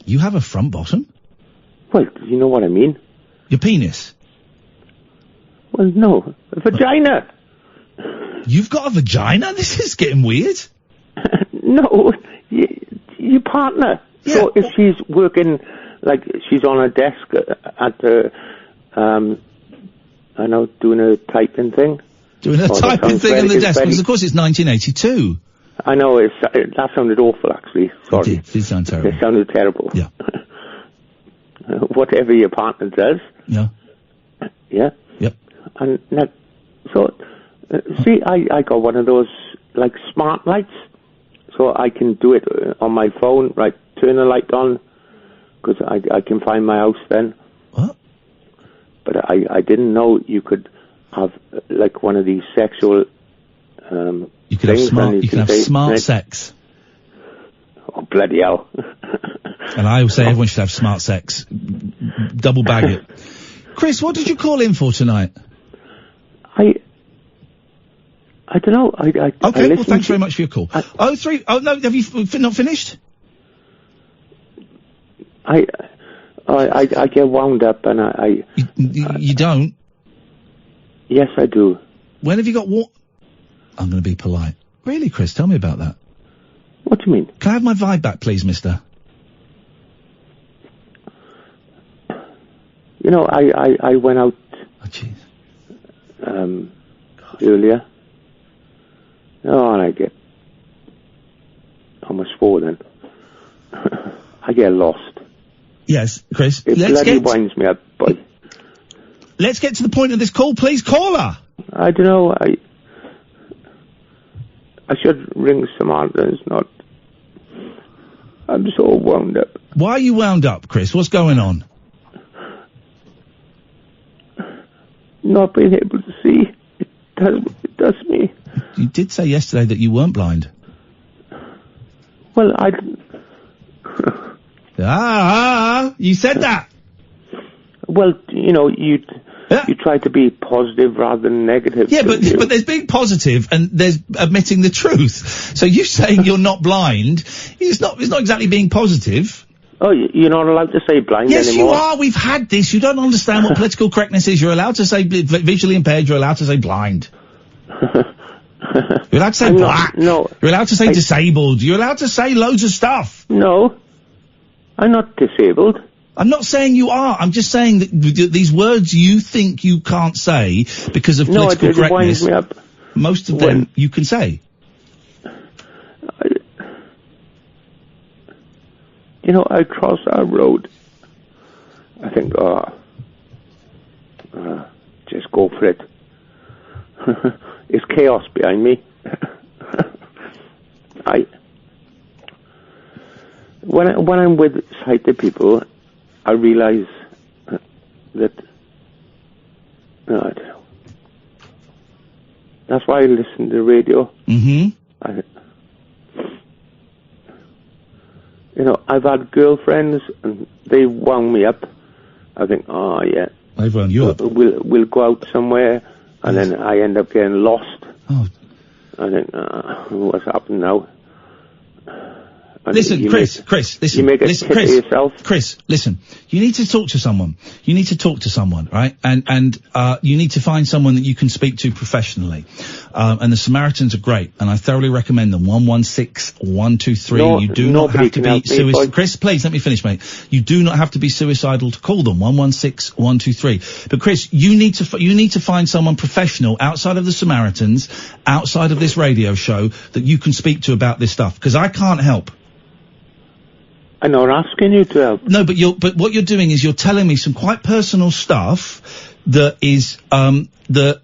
You have a front bottom? Well, you know what I mean. Your penis? Well, no, a vagina. You've got a vagina? This is getting weird. No, your partner. Yeah. So if she's working... Like, she's on her desk at the, I know, doing a typing thing. Doing a typing thing on the desk, because of course it's 1982. I know, that sounded awful, actually. Sorry. It did sound terrible. It sounded terrible. Yeah. Whatever your partner does. Yeah. Yeah? Yep. And, see, I got one of those, like, smart lights. So I can do it on my phone, right, turn the light on. Because I can find my house then. What? But I didn't know you could have like one of these sexual you could have smart sex. Oh, bloody hell. And I say everyone should have smart sex. Double bag it. Chris, what did you call in for tonight? I don't know. Okay, well, thanks very much for your call. No, have you not finished? I get wound up and You don't? Yes, I do. When have you got what? I'm going to be polite. Really, Chris? Tell me about that. What do you mean? Can I have my vibe back, please, mister? I went out... Oh, jeez. Earlier. Oh, and I get... almost 4 then. I get lost. Yes, Chris. It bloody winds me up, boy. Let's get to the point of this call, please. Caller! I don't know. I should ring some others, not... I'm so wound up. Why are you wound up, Chris? What's going on? Not being able to see. It does me. You did say yesterday that you weren't blind. Well, you said that. Well, you try to be positive rather than negative. Yeah, but there's being positive and there's admitting the truth. So you saying you're not blind, it's not exactly being positive. Oh, you're not allowed to say blind anymore? Yes, you are. We've had this. You don't understand what political correctness is. You're allowed to say visually impaired. You're allowed to say blind. You're allowed to say black. No. You're allowed to say disabled. You're allowed to say loads of stuff. No. I'm not disabled. I'm not saying you are. I'm just saying that these words you think you can't say because of political correctness. It winds me up. Most of them you can say. I cross our road. I think, just go for it. It's chaos behind me. When I'm with sighted people, I realize that I don't know. That's why I listen to the radio. Mm-hmm. You know, I've had girlfriends and they wound me up. I think, oh yeah, they've wound you up. We'll go out somewhere, and then I end up getting lost. Oh. I think, what's happened now? And listen, Chris, listen. You make a listen, kid Chris, of yourself. Chris, listen. You need to talk to someone. You need to talk to someone, right? And you need to find someone that you can speak to professionally. And the Samaritans are great, and I thoroughly recommend them. 116-123. No, you do not have to be suicidal. Chris, please let me finish, mate. You do not have to be suicidal to call them. 116-123. But Chris, you need to find someone professional outside of the Samaritans, outside of this radio show, that you can speak to about this stuff. Because I can't help. I'm not asking you to help. No, but what you're doing is you're telling me some quite personal stuff that that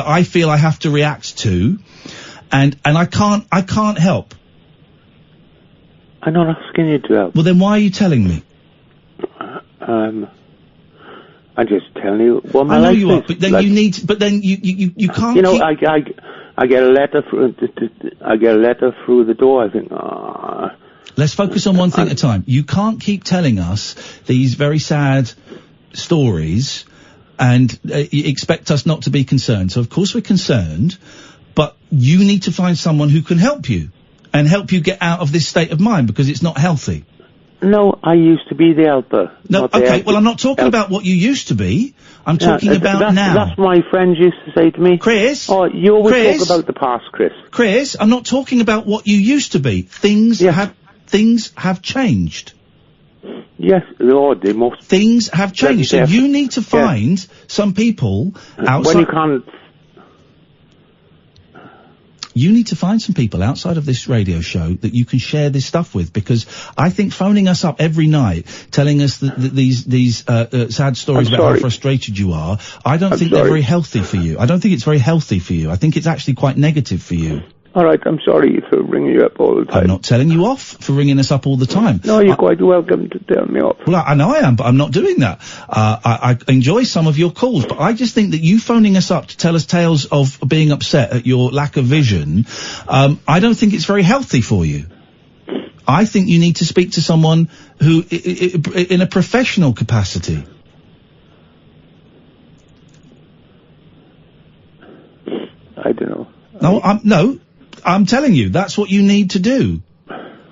I feel I have to react to, and I can't help. I'm not asking you to help. Well, then why are you telling me? I'm just telling you what my I know life you are, is. but then Like, you need. But then you can't. You know, keep... I get a letter through. I get a letter through the door. I think, Let's focus on one thing at a time. You can't keep telling us these very sad stories and you expect us not to be concerned. So of course we're concerned, but you need to find someone who can help you and help you get out of this state of mind because it's not healthy. No, I used to be the helper. No, okay, well I'm not talking about what you used to be. I'm talking about now. That's my friends used to say to me. Chris? Oh, you always talk about the past, Chris. Chris, I'm not talking about what you used to be. Things have changed. Yes, Lord, they must. Things have changed. So you need to find some people outside. When you can't. You need to find some people outside of this radio show that you can share this stuff with, because I think phoning us up every night, telling us that these sad stories about how frustrated you are, I don't think they're very healthy for you. I don't think it's very healthy for you. I think it's actually quite negative for you. All right, I'm sorry for ringing you up all the time. I'm not telling you off for ringing us up all the time. No, you're quite welcome to tell me off. Well, I know I am, but I'm not doing that. I enjoy some of your calls, but I just think that you phoning us up to tell us tales of being upset at your lack of vision, I don't think it's very healthy for you. I think you need to speak to someone who, in a professional capacity. I don't know. I'm telling you, that's what you need to do.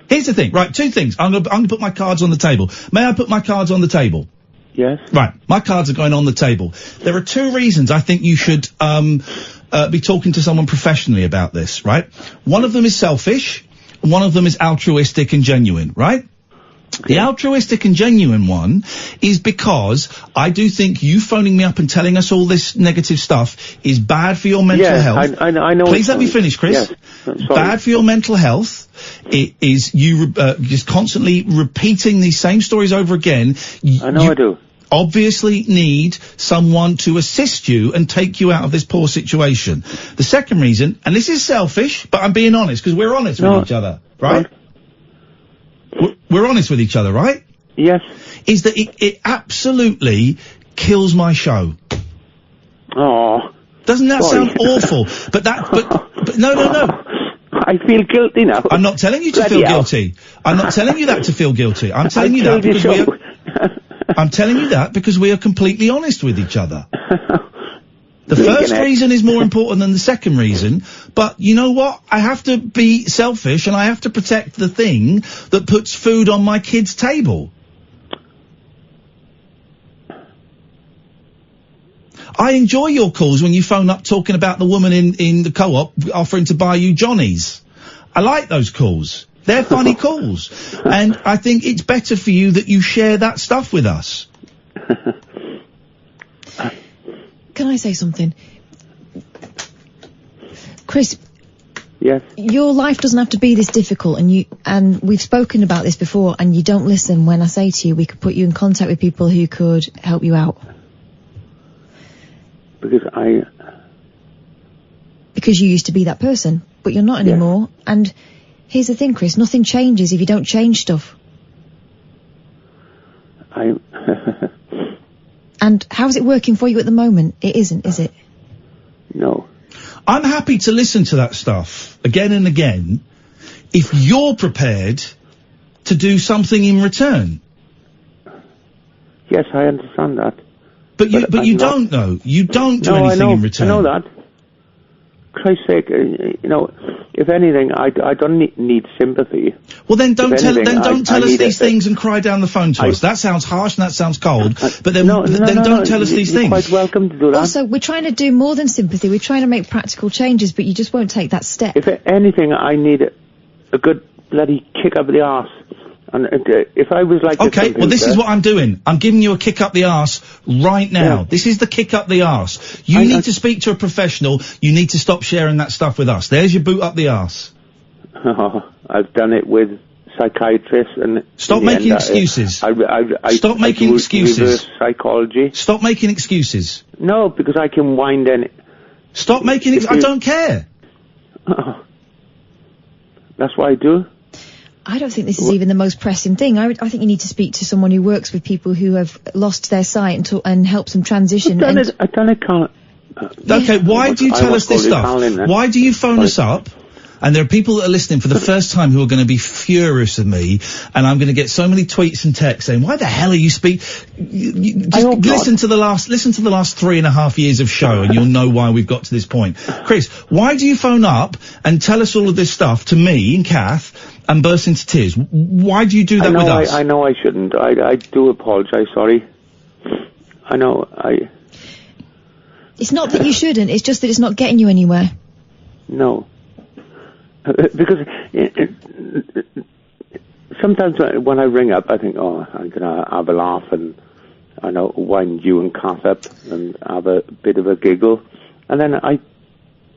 Here's the thing, right, two things. I'm gonna put my cards on the table. May I put my cards on the table? Yes. Right, my cards are going on the table. There are two reasons I think you should, be talking to someone professionally about this, right? One of them is selfish, and one of them is altruistic and genuine, right? The altruistic and genuine one is because I do think you phoning me up and telling us all this negative stuff is bad for your mental health. I know. Please let me finish, Chris. Yes. Bad for your mental health. It is you just constantly repeating these same stories over again. I know I do. Obviously need someone to assist you and take you out of this poor situation. The second reason, and this is selfish, but I'm being honest because we're honest with each other, right? We're honest with each other, right? Yes. Is that it absolutely kills my show. Oh. Doesn't that sound awful? But no. I feel guilty now. I'm not telling you to feel guilty. I'm not telling you that to feel guilty. I'm telling you that because I'm telling you that because we are completely honest with each other. The first reason is more important than the second reason, but you know what? I have to be selfish and I have to protect the thing that puts food on my kid's table. I enjoy your calls when you phone up talking about the woman in the co-op offering to buy you Johnnies. I like those calls. They're funny calls. And I think it's better for you that you share that stuff with us. Can I say something? Chris. Yes. Your life doesn't have to be this difficult, and we've spoken about this before, and you don't listen when I say to you we could put you in contact with people who could help you out. Because you used to be that person, but you're not anymore. And here's the thing, Chris, nothing changes if you don't change stuff. And how's it working for you at the moment? It isn't, is it? No. I'm happy to listen to that stuff again and again if you're prepared to do something in return. Yes, I understand that. But you don't know. You don't do anything in return. I know that. Christ's sake, if anything, I don't need sympathy. Well, then don't tell us these things and cry down the phone to us. That sounds harsh and that sounds cold. But then don't tell us these things. You're quite welcome to do that. Also, we're trying to do more than sympathy. We're trying to make practical changes, but you just won't take that step. If anything, I need a good bloody kick up the arse. And if I was like okay, well, this is what I'm doing. I'm giving you a kick up the arse right now. Yeah. This is the kick up the arse. You need to speak to a professional. You need to stop sharing that stuff with us. There's your boot up the arse. I've done it with psychiatrists and... Stop making excuses. Stop making excuses. Reverse psychology. Stop making excuses. No, because I can wind in... Stop making I don't care. That's what I do. I don't think this is even the most pressing thing. I think you need to speak to someone who works with people who have lost their sight and helps them transition. I've done it, Carl. Okay, why do you tell us this stuff? Why do you phone us up? And there are people that are listening for the first time who are going to be furious with me, and I'm going to get so many tweets and texts saying, "Why the hell are you listen to the last 3.5 years of show, and you'll know why we've got to this point." Chris, why do you phone up and tell us all of this stuff to me and Kath and burst into tears? Why do you do that with us? I know I shouldn't. I do apologise. Sorry. I know. It's not that you shouldn't. It's just that it's not getting you anywhere. No. Because sometimes when I ring up, I think, oh, I'm going to have a laugh and I know wind you and Kath up and have a bit of a giggle, and then I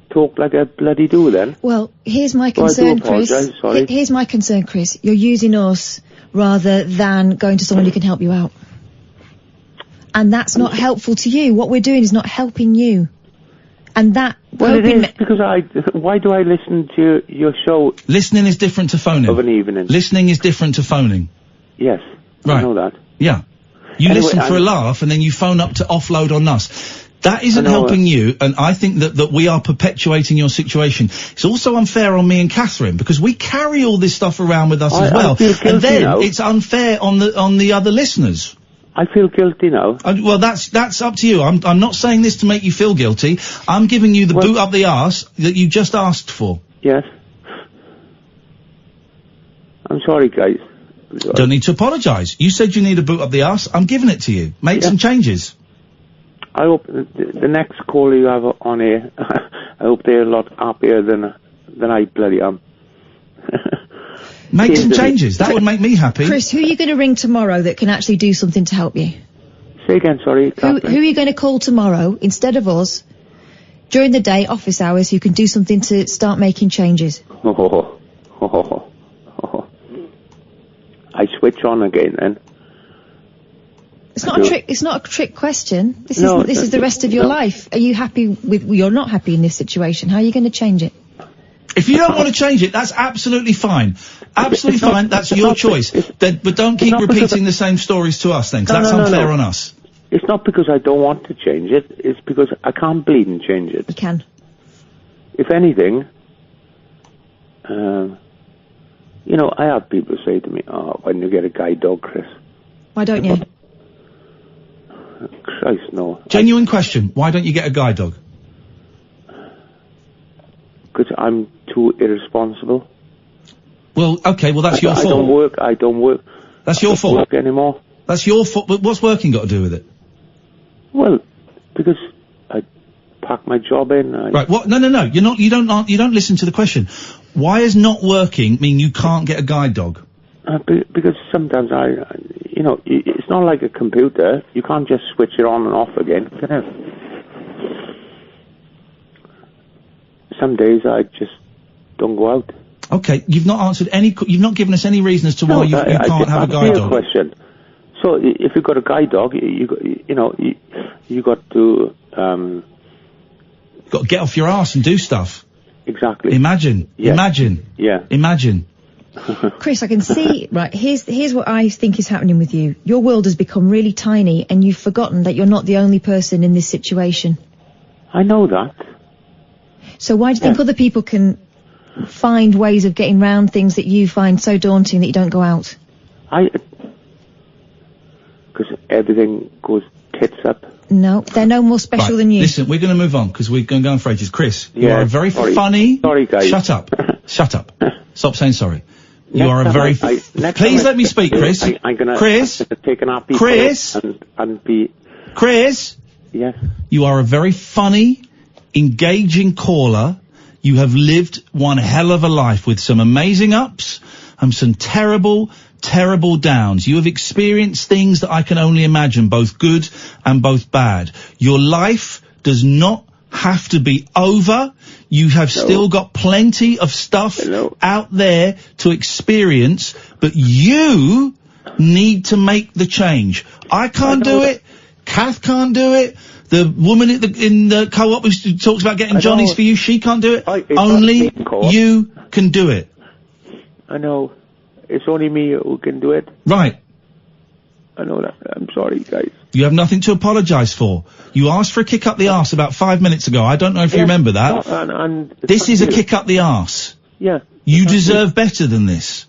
talk like a bloody do then. Well, here's my concern, Chris. Sorry. Here's my concern, Chris. You're using us rather than going to someone who can help you out. And that's not helpful to you. What we're doing is not helping you. And that... Well, it is, because why do I listen to your show? Listening is different to phoning. Of an evening. Listening is different to phoning. Yes. Right. I know that. Yeah. You listen for a laugh and then you phone up to offload on us. That isn't helping you, and I think that we are perpetuating your situation. It's also unfair on me and Katherine, because we carry all this stuff around with us as well. And then it's unfair on the other listeners. I feel guilty now. Well, that's up to you. I'm not saying this to make you feel guilty. I'm giving you the boot up the arse that you just asked for. Yes. I'm sorry, guys. Don't need to apologise. You said you need a boot up the arse. I'm giving it to you. Make some changes. I hope the next caller you have on here, I hope they're a lot happier than I bloody am. Make some changes. That would make me happy. Chris, who are you going to ring tomorrow that can actually do something to help you? Say again, sorry. Who are you going to call tomorrow, instead of us, during the day, office hours, who can do something to start making changes? I switch on again then. It's not a trick. It's not a trick question. This is the rest of your life. Are you happy with? You're not happy in this situation. How are you going to change it? If you don't want to change it, that's absolutely fine. Absolutely fine. That's your choice. But don't keep repeating the same stories to us then, because that's unfair on us. It's not because I don't want to change it. It's because I can't bleed and change it. You can. If anything, I have people say to me, "Oh, why don't you get a guide dog, Chris?" Why don't you? Christ, no. Genuine question. Why don't you get a guide dog? Because I'm too irresponsible. Well, okay, well that's your fault. I don't work. That's your fault. I don't work anymore. That's your fault. But what's working got to do with it? Well, because I pack my job in. Right. What? No. You don't listen to the question. Why is not working mean you can't get a guide dog? Because sometimes it's not like a computer. You can't just switch it on and off again. Some days I just don't go out. Okay, you've not given us any reason as to why you can't have a guide dog. Question. So if you've got a guide dog, you got to got to get off your arse and do stuff. Exactly. Imagine. Yes. Imagine. Yeah. Imagine. Chris, I can see, right, here's what I think is happening with you. Your world has become really tiny and you've forgotten that you're not the only person in this situation. I know that. So why do you think other people can find ways of getting round things that you find so daunting that you don't go out? Because everything goes tits up. No, they're no more special than you. Listen, we're going to move on because we're going to go on for ages. Chris, you Yeah, are a very sorry. funny... Sorry, guys. Shut up. Shut up. Stop saying sorry. You Next are a time very... next Please time let me speak, Chris. I'm gonna Chris? have to take an happy Chris? and be... Chris? Yes. You are a very funny, engaging caller. You have lived one hell of a life with some amazing ups and some terrible, terrible downs. You have experienced things that I can only imagine, both good and both bad. Your life does not have to be over. You have still got plenty of stuff out there to experience, but you need to make the change. I can't do it. Kath can't do it. The woman in the co-op who talks about getting Johnnies for you, she can't do it. Only you can do it. I know. It's only me who can do it. Right. I know that. I'm sorry, guys. You have nothing to apologise for. You asked for a kick up the arse about 5 minutes ago. I don't know if you remember that. And This is a kick up the arse. Yeah. You deserve better than this.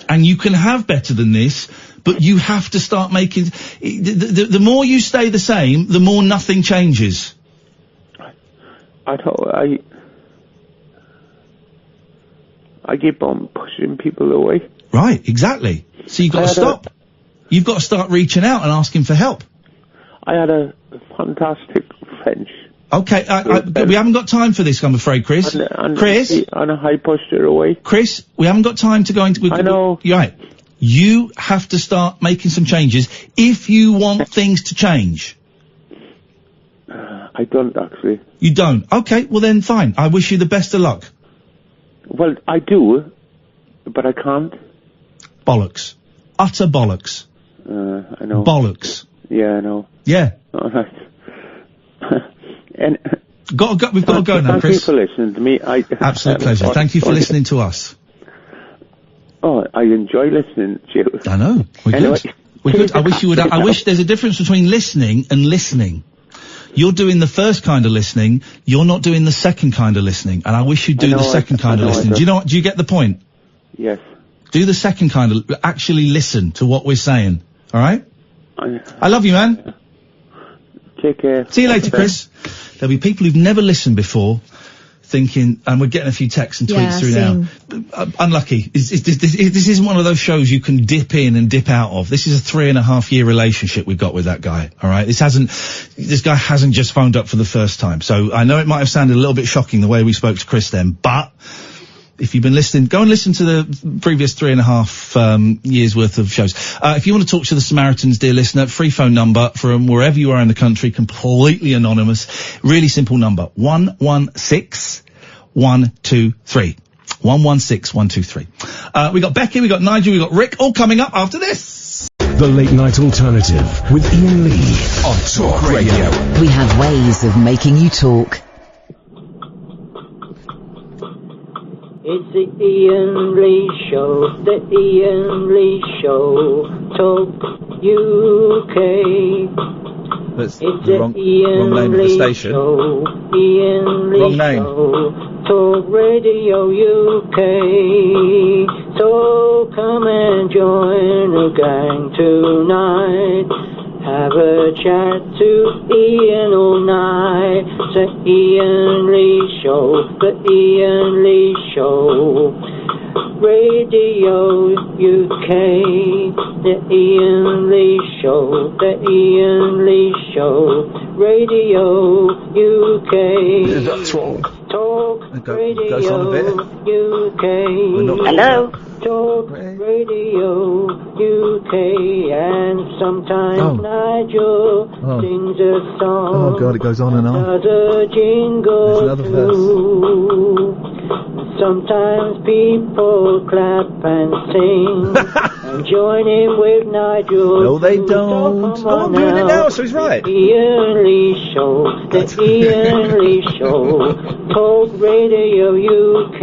And you can have better than this, but you have to start making... The more you stay the same, the more nothing changes. I keep on pushing people away. Right, exactly. So you've got to stop. You've got to start reaching out and asking for help. I had a fantastic French. Okay, we haven't got time for this, I'm afraid, Chris. Chris? And I pushed her away. Chris, we haven't got time to go into... I know. You're right. You have to start making some changes if you want things to change. I don't, actually. You don't? Okay, well then, fine. I wish you the best of luck. Well, I do, but I can't. Bollocks. Utter bollocks. I know. Bollocks. Yeah, I know. Yeah. All right. And we've got to go now, Chris. Thank you for listening to me. Absolute pleasure. Thank you for listening to us. Oh, I enjoy listening to you. I know. We're good. We're good. I wish you would. I wish there's a difference between listening and listening. You're doing the first kind of listening. You're not doing the second kind of listening. And I wish you'd do the second kind of listening. Do you know what? Do you get the point? Yes. Do the second kind of... Actually listen to what we're saying. All right? I love you, man. Take care. See you later, Chris. There'll be people who've never listened before thinking, and we're getting a few texts and tweets through now. Unlucky. This isn't one of those shows you can dip in and dip out of. This is a 3.5 year relationship we've got with that guy. All right. This guy hasn't just phoned up for the first time. So I know it might have sounded a little bit shocking the way we spoke to Chris then, but if you've been listening, go and listen to the previous 3.5 years worth of shows. If you want to talk to the Samaritans, dear listener, free phone number from wherever you are in the country, completely anonymous. Really simple number, 116-123. 116-123. We got Becky, we got Nigel, we got Rick, all coming up after this. The Late Night Alternative with Iain Lee on Talk Radio. We have ways of making you talk. It's the Iain Lee Show, the Iain Lee Show, Talk UK. That's it's the wrong name of the station. Show, Iain Lee Wrong name. Show, Talk Radio UK. So come and join the gang tonight. Have a chat to Iain all night. The Iain Lee Show, the Iain Lee Show. Radio UK, the Iain Lee Show, the Iain Lee Show. Radio UK. That's wrong. Talk Radio goes on a bit. UK. Hello? Talk Radio UK, and sometimes Nigel sings a song. Oh God, it goes on and on. Does a jingle. There's another verse. Sometimes people clap and sing and join in with Nigel. No, they don't. So I'm doing it now, so he's right. The Iain Lee Show, the Iain Lee Show, Talk Radio UK.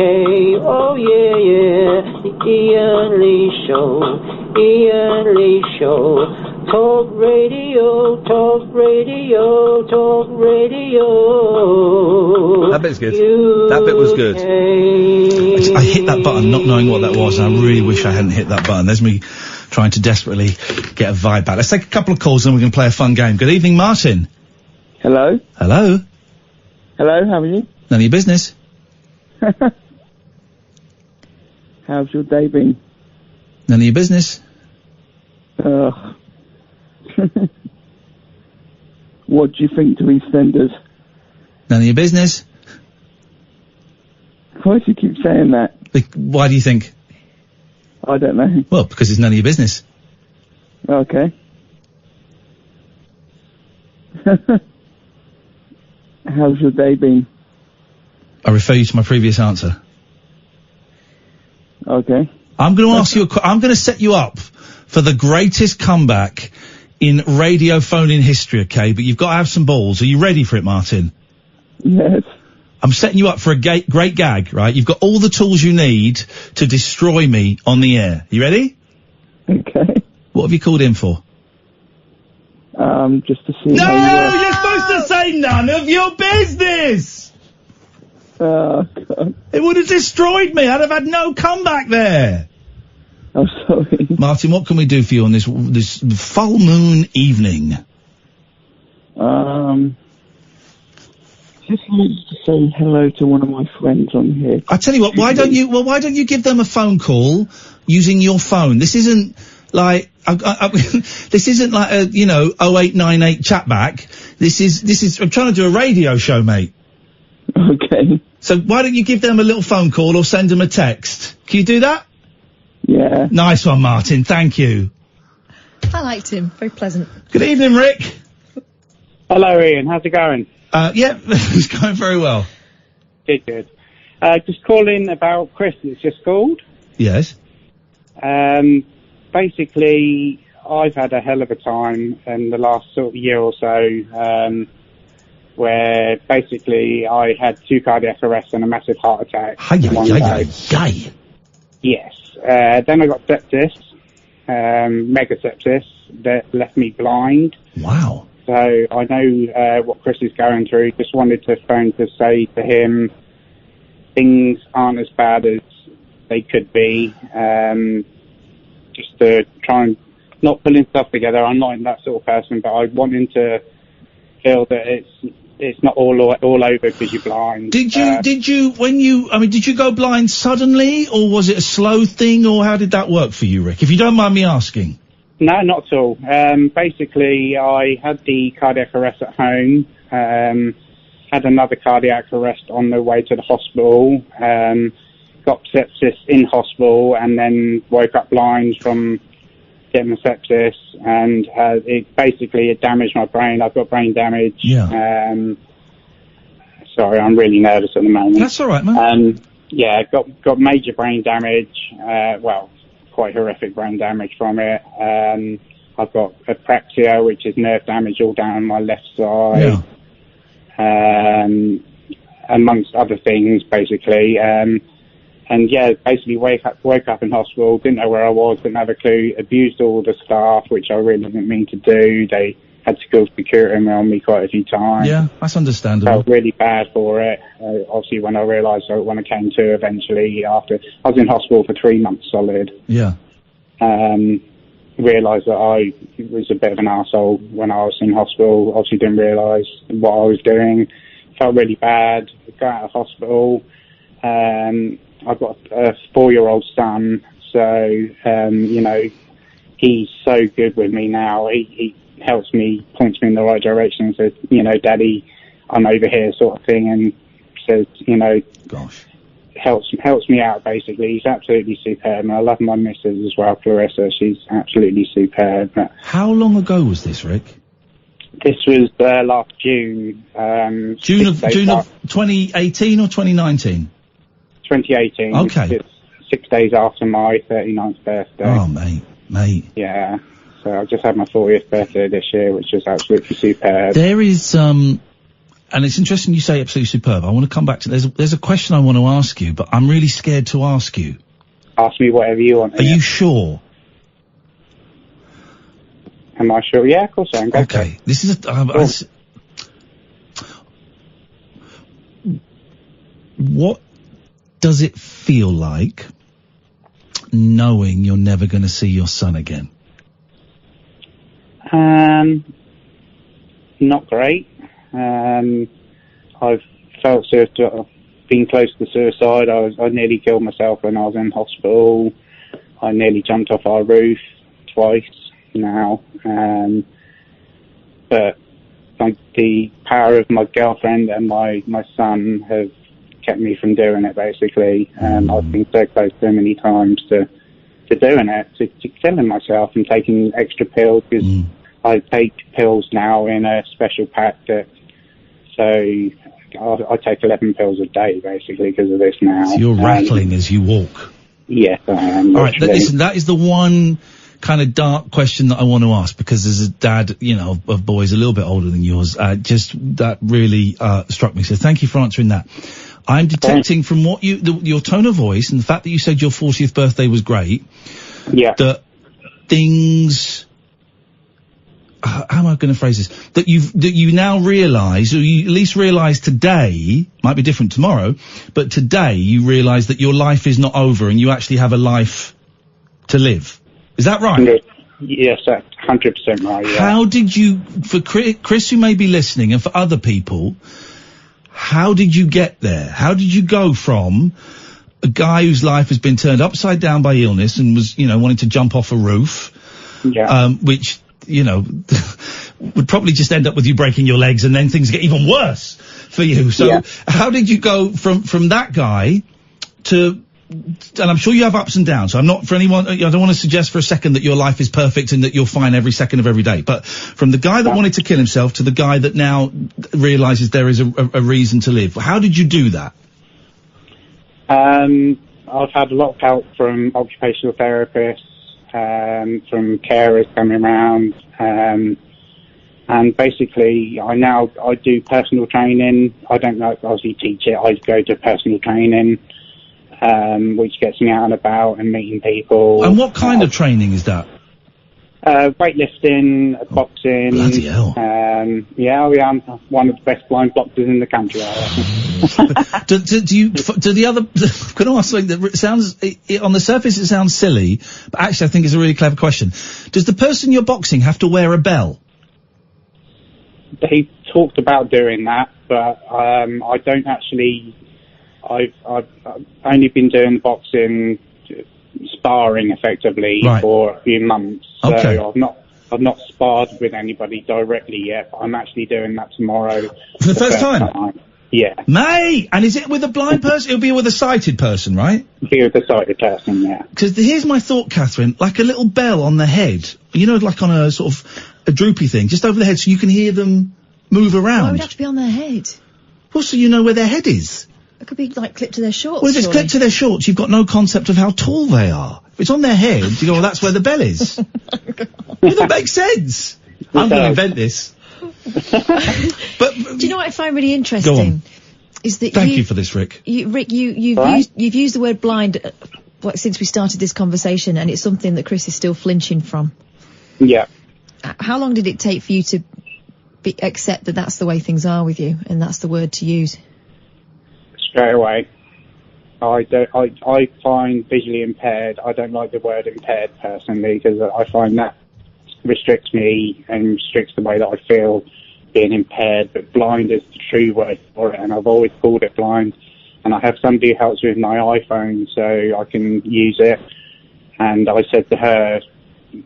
Oh yeah, the Iain Lee Show, Iain Lee Show, Talk radio, talk radio, talk radio. That bit's good. That bit was good. I hit that button not knowing what that was, and I really wish I hadn't hit that button. There's me trying to desperately get a vibe back. Let's take a couple of calls and we're going to play a fun game. Good evening, Martin. Hello? Hello? Hello, how are you? None of your business. How's your day been? None of your business. Ugh. What do you think to EastEnders? None of your business. Why do you keep saying that? Why do you think? I don't know. Well, because it's none of your business. Okay. How's your day been? I refer you to my previous answer. Okay. I'm going to ask you I'm going to set you up for the greatest comeback in radio phone-in history, okay? But you've got to have some balls. Are you ready for it, Martin? Yes. I'm setting you up for a great gag, right? You've got all the tools you need to destroy me on the air. You ready? Okay. What have you called in for? Just to see No, how you are. you're supposed to say none of your business! Oh, God. It would have destroyed me. I'd have had no comeback there. I'm sorry. Martin, what can we do for you on this full moon evening? Just wanted to say hello to one of my friends on here. I tell you what, why don't you give them a phone call using your phone? This isn't like, this isn't like a, 0898 chatback. This is, I'm trying to do a radio show, mate. Okay. So why don't you give them a little phone call or send them a text? Can you do that? Yeah. Nice one, Martin. Thank you. I liked him. Very pleasant. Good evening, Rick. Hello, Ian. How's it going? Yeah, it's going very well. Good. Just calling about Chris that's just called. Yes. Basically, I've had a hell of a time in the last sort of year or so, where basically I had 2 cardiac arrests and a massive heart attack. Yes. Then I got sepsis, mega sepsis, that left me blind. Wow. So I know what Chris is going through. Just wanted to phone to say to him, things aren't as bad as they could be. Just to try and not pulling stuff together. I'm not that sort of person, but I want him to feel that it's not all over because you're blind. Did you go blind suddenly, or was it a slow thing, or how did that work for you, Rick? If you don't mind me asking. No, not at all. Basically, I had the cardiac arrest at home, had another cardiac arrest on the way to the hospital, got sepsis in hospital, and then woke up blind from getting the sepsis, and it damaged my brain. I've got brain damage. Yeah. Sorry, I'm really nervous at the moment. That's all right, man. Yeah, got major brain damage. Quite horrific brain damage from it. I've got apraxia, which is nerve damage all down my left side. Yeah. Amongst other things, basically. Basically woke up in hospital, didn't know where I was, didn't have a clue, abused all the staff, which I really didn't mean to do. They had to call security on me quite a few times. Yeah, that's understandable. Felt really bad for it. Obviously, when I realised, when I came to eventually, after I was in hospital for 3 months solid. Yeah. Realised that I was a bit of an arsehole when I was in hospital. Obviously, didn't realise what I was doing. Felt really bad. Got out of hospital. I've got a 4-year-old son, so he's so good with me now. He helps me, points me in the right direction, and says, Daddy, I'm over here, sort of thing, and says, helps me out, basically. He's absolutely superb, and I love my missus as well, Clarissa. She's absolutely superb. How long ago was this, Rick? This was last June. June of 2018 or 2019? 2018. Okay. It's 6 days after my 39th birthday. Oh, mate. Yeah. So I just had my 40th birthday this year, which was absolutely superb. There is, and it's interesting you say absolutely superb. I want to come back to, there's a question I want to ask you, but I'm really scared to ask you. Ask me whatever you want. Are you sure? Am I sure? Yeah, of course I am. Go for Okay, it. this is what does it feel like knowing you're never going to see your son again? Not great. I've felt been close to suicide. I nearly killed myself when I was in hospital. I nearly jumped off our roof twice now. But like the power of my girlfriend and my son have kept me from doing it, basically. I've been so close so many times to doing it, to killing myself and taking extra pills, because I take pills now in a special pack so I take 11 pills a day, basically, because of this now. So you're rattling as you walk. Yes, I am. All right, listen, that is the one kind of dark question that I want to ask, because as a dad, of boys a little bit older than yours, just that really struck me. So thank you for answering that. I'm detecting from what your tone of voice and the fact that you said your 40th birthday was great. Yeah. That things. How am I going to phrase this? That you now realise, or you at least realise today, might be different tomorrow, but today you realise that your life is not over and you actually have a life to live. Is that right? Yes, that's 100% right. Yeah. How did you, for Chris who may be listening, and for other people, how did you get there? How did you go from a guy whose life has been turned upside down by illness and was, wanting to jump off a roof, which, would probably just end up with you breaking your legs, and then things get even worse for you. So how did you go from that guy to, and I'm sure you have ups and downs, so I'm not, for anyone, I don't want to suggest for a second that your life is perfect and that you're fine every second of every day, but from the guy that wanted to kill himself to the guy that now realises there is a reason to live, how did you do that? I've had a lot of help from occupational therapists, from carers coming around, and basically I do personal training. I don't obviously teach it, I go to personal training, which gets me out and about and meeting people. And what kind of training is that? Weightlifting, boxing. Bloody hell. I'm one of the best blind boxers in the country, I reckon. do the other, I'm going to ask something that sounds, on the surface it sounds silly, but actually I think it's a really clever question. Does the person you're boxing have to wear a bell? They talked about doing that, but I don't actually. I've only been doing boxing, sparring effectively for a few months. So I've not sparred with anybody directly yet, but I'm actually doing that tomorrow. For the first time? Yeah. Mate! And is it with a blind person? It'll be with a sighted person, right? Be with a sighted person, yeah. Because here's my thought, Katherine, like a little bell on the head, like on a sort of a droopy thing, just over the head, so you can hear them move around. Why would it have to be on their head? Well, so you know where their head is. It could be like clipped to their shorts. Well, if it's clipped to their shorts, you've got no concept of how tall they are. If it's on their head, you go, well, that's where the bell is. Well, that makes sense. I'm going to invent this. But do you know what I find really interesting? Go on. Is that Thank you for this, Rick. You've used the word blind since we started this conversation, and it's something that Chris is still flinching from. Yeah. How long did it take for you to accept that that's the way things are with you, and that's the word to use? Straight away. I find visually impaired. I don't like the word impaired personally, because I find that restricts me and restricts the way that I feel being impaired. But blind is the true word for it, and I've always called it blind. And I have somebody who helps with my iPhone, so I can use it. And I said to her,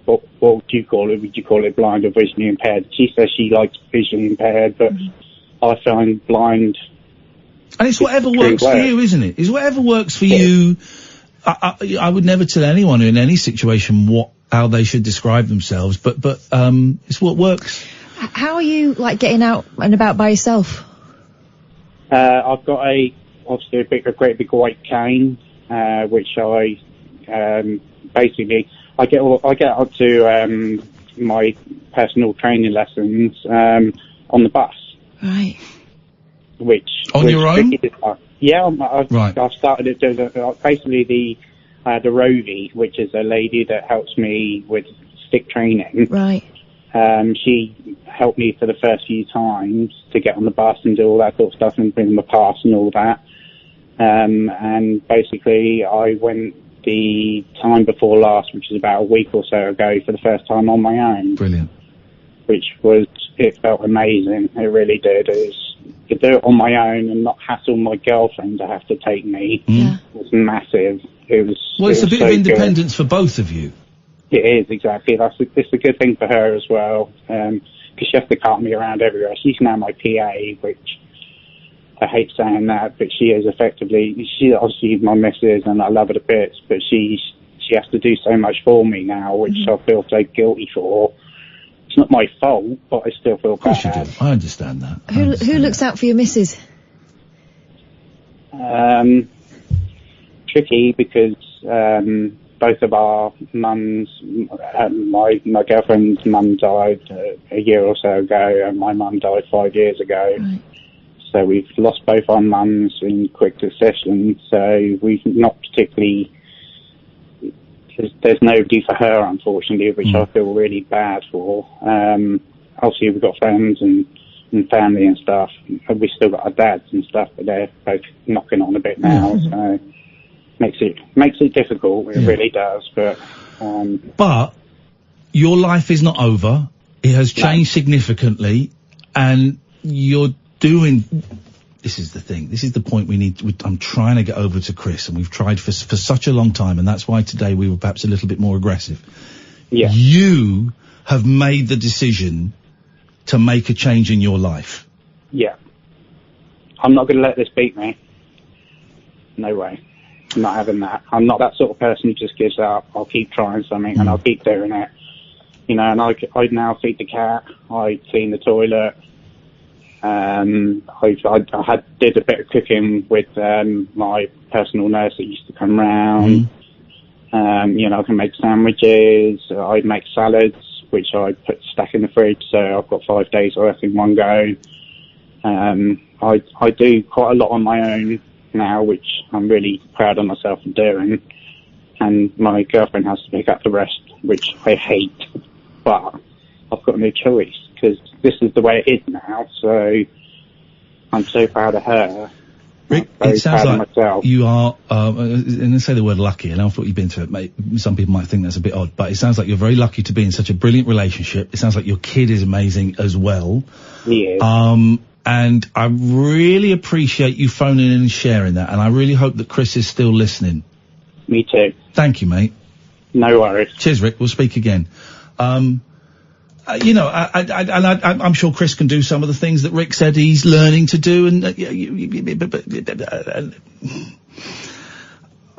what would you call it? Would you call it blind or visually impaired? She says she likes visually impaired, but I find blind. And it's whatever works for you, isn't it? It's whatever works for you. I would never tell anyone in any situation how they should describe themselves, but it's what works. How are you, getting out and about by yourself? I've got obviously a great big white cane, which I basically I get up to my personal training lessons on the bus. Right. On your own? Yeah, I've started it doing basically the Rovi, which is a lady that helps me with stick training. Right. She helped me for the first few times to get on the bus and do all that sort of stuff and bring them a pass and all that. And basically I went the time before last, which is about a week or so ago, for the first time on my own. Brilliant. It felt amazing. It really did. To do it on my own and not hassle my girlfriend to have to take me was massive. Well, it's a bit of independence for both of you. It is, exactly. It's a good thing for her as well, because she has to cart me around everywhere. She's now my PA, which I hate saying that, but she is effectively, she's obviously my missus and I love her to bits, but she has to do so much for me now, which I feel so guilty for. It's not my fault, but I still feel bad. Of course you do. I understand that. Who looks out for your missus? Tricky, because both of our mums, my girlfriend's mum died a year or so ago, and my mum died 5 years ago. Right. So we've lost both our mums in quick succession, so we've not particularly... There's nobody for her, unfortunately, which I feel really bad for. Obviously, we've got friends and family and stuff. And we've still got our dads and stuff, but they're both knocking on a bit now. So makes it difficult. It really does. But your life is not over. It has changed significantly, and you're doing. This is the thing. This is the point I'm trying to get over to Chris, and we've tried for such a long time, and that's why today we were perhaps a little bit more aggressive. Yeah. You have made the decision to make a change in your life. Yeah. I'm not going to let this beat me. No way. I'm not having that. I'm not that sort of person who just gives up. I'll keep trying something, and I'll keep doing it. You know, and I now feed the cat. I clean the toilet. I did a bit of cooking with my personal nurse that used to come round. You know, I can make sandwiches. I make salads, which I stack in the fridge, so I've got 5 days worth in one go. I do quite a lot on my own now, which I'm really proud of myself for doing. And my girlfriend has to pick up the rest, which I hate, but I've got no choice, because this is the way it is now, so I'm so proud of her. Rick, it sounds like you are, and I say the word lucky, and after what you've been through, some people might think that's a bit odd, but it sounds like you're very lucky to be in such a brilliant relationship. It sounds like your kid is amazing as well. He is. And I really appreciate you phoning in and sharing that, and I really hope that Chris is still listening. Me too. Thank you, mate. No worries. Cheers, Rick. We'll speak again. You know, I'm sure Chris can do some of the things that Rick said he's learning to do, and I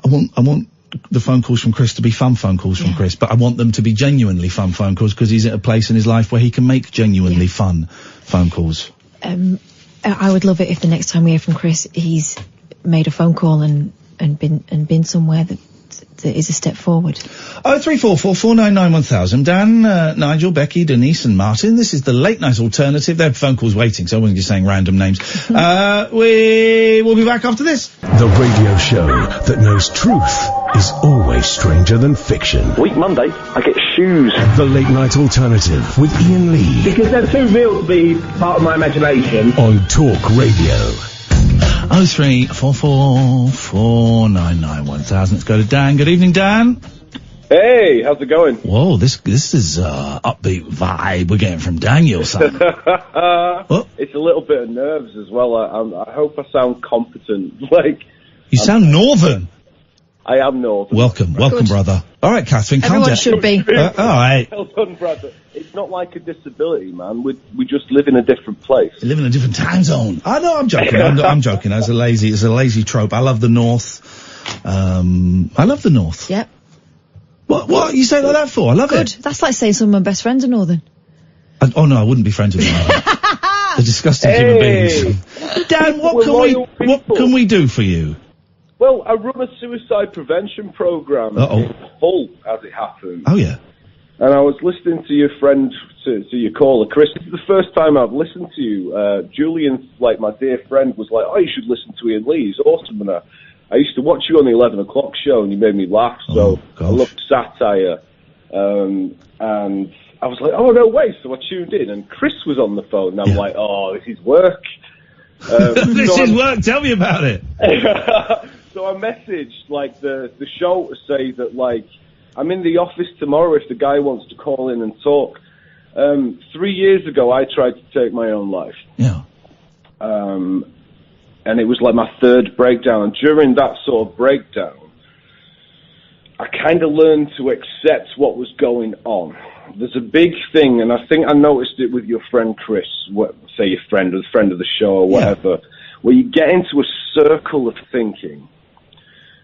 want the phone calls from Chris to be fun phone calls from Chris, but I want them to be genuinely fun phone calls, because he's at a place in his life where he can make genuinely fun phone calls. I would love it if the next time we hear from Chris, he's made a phone call and been somewhere that is a step forward. 0344 499 1000. Dan, Nigel, Becky, Denise and Martin. This is the late night alternative. They have phone calls waiting, so I wasn't just saying random names. We will be back after this. The radio show that knows truth is always stranger than fiction. Week Monday, I get shoes. The late night alternative with Iain Lee. Because they're too real to be part of my imagination. On Talk Radio. 0344 499 1000. Let's go to Dan. Good evening, Dan. Hey, how's it going? Whoa, this is upbeat vibe we're getting from Daniel, son. It's a little bit of nerves as well. I hope I sound competent. Like, you sound northern. I am northern. Welcome, brother. All right, Katherine, calm down. Everyone should be. All right. Well done, brother. It's not like a disability, man. We just live in a different place. You live in a different time zone. I know, I'm joking. I'm joking. It's a lazy trope. I love the North. Yep. What you say like that for? I love it. Good. That's like saying some of my best friends are northern. Oh no, I wouldn't be friends with them. They're disgusting human beings. Dan, what can we do for you? Well, I run a suicide prevention program in Hull, as it happens. Oh, yeah. And I was listening to your friend, to your caller, Chris. This is the first time I've listened to you. Julian, like my dear friend, was like, oh, you should listen to Iain Lee. He's awesome. And I used to watch you on the 11 o'clock show, and you made me laugh. So I loved satire. And I was like, oh, no way. So I tuned in, and Chris was on the phone, and I'm like, oh, this is work. This is work. Tell me about it. So I messaged, like, the show to say that, like, I'm in the office tomorrow if the guy wants to call in and talk. 3 years ago, I tried to take my own life. Yeah. And it was like my third breakdown. And during that sort of breakdown, I kind of learned to accept what was going on. There's a big thing, and I think I noticed it with your friend Chris, say your friend or the friend of the show or whatever, where you get into a circle of thinking.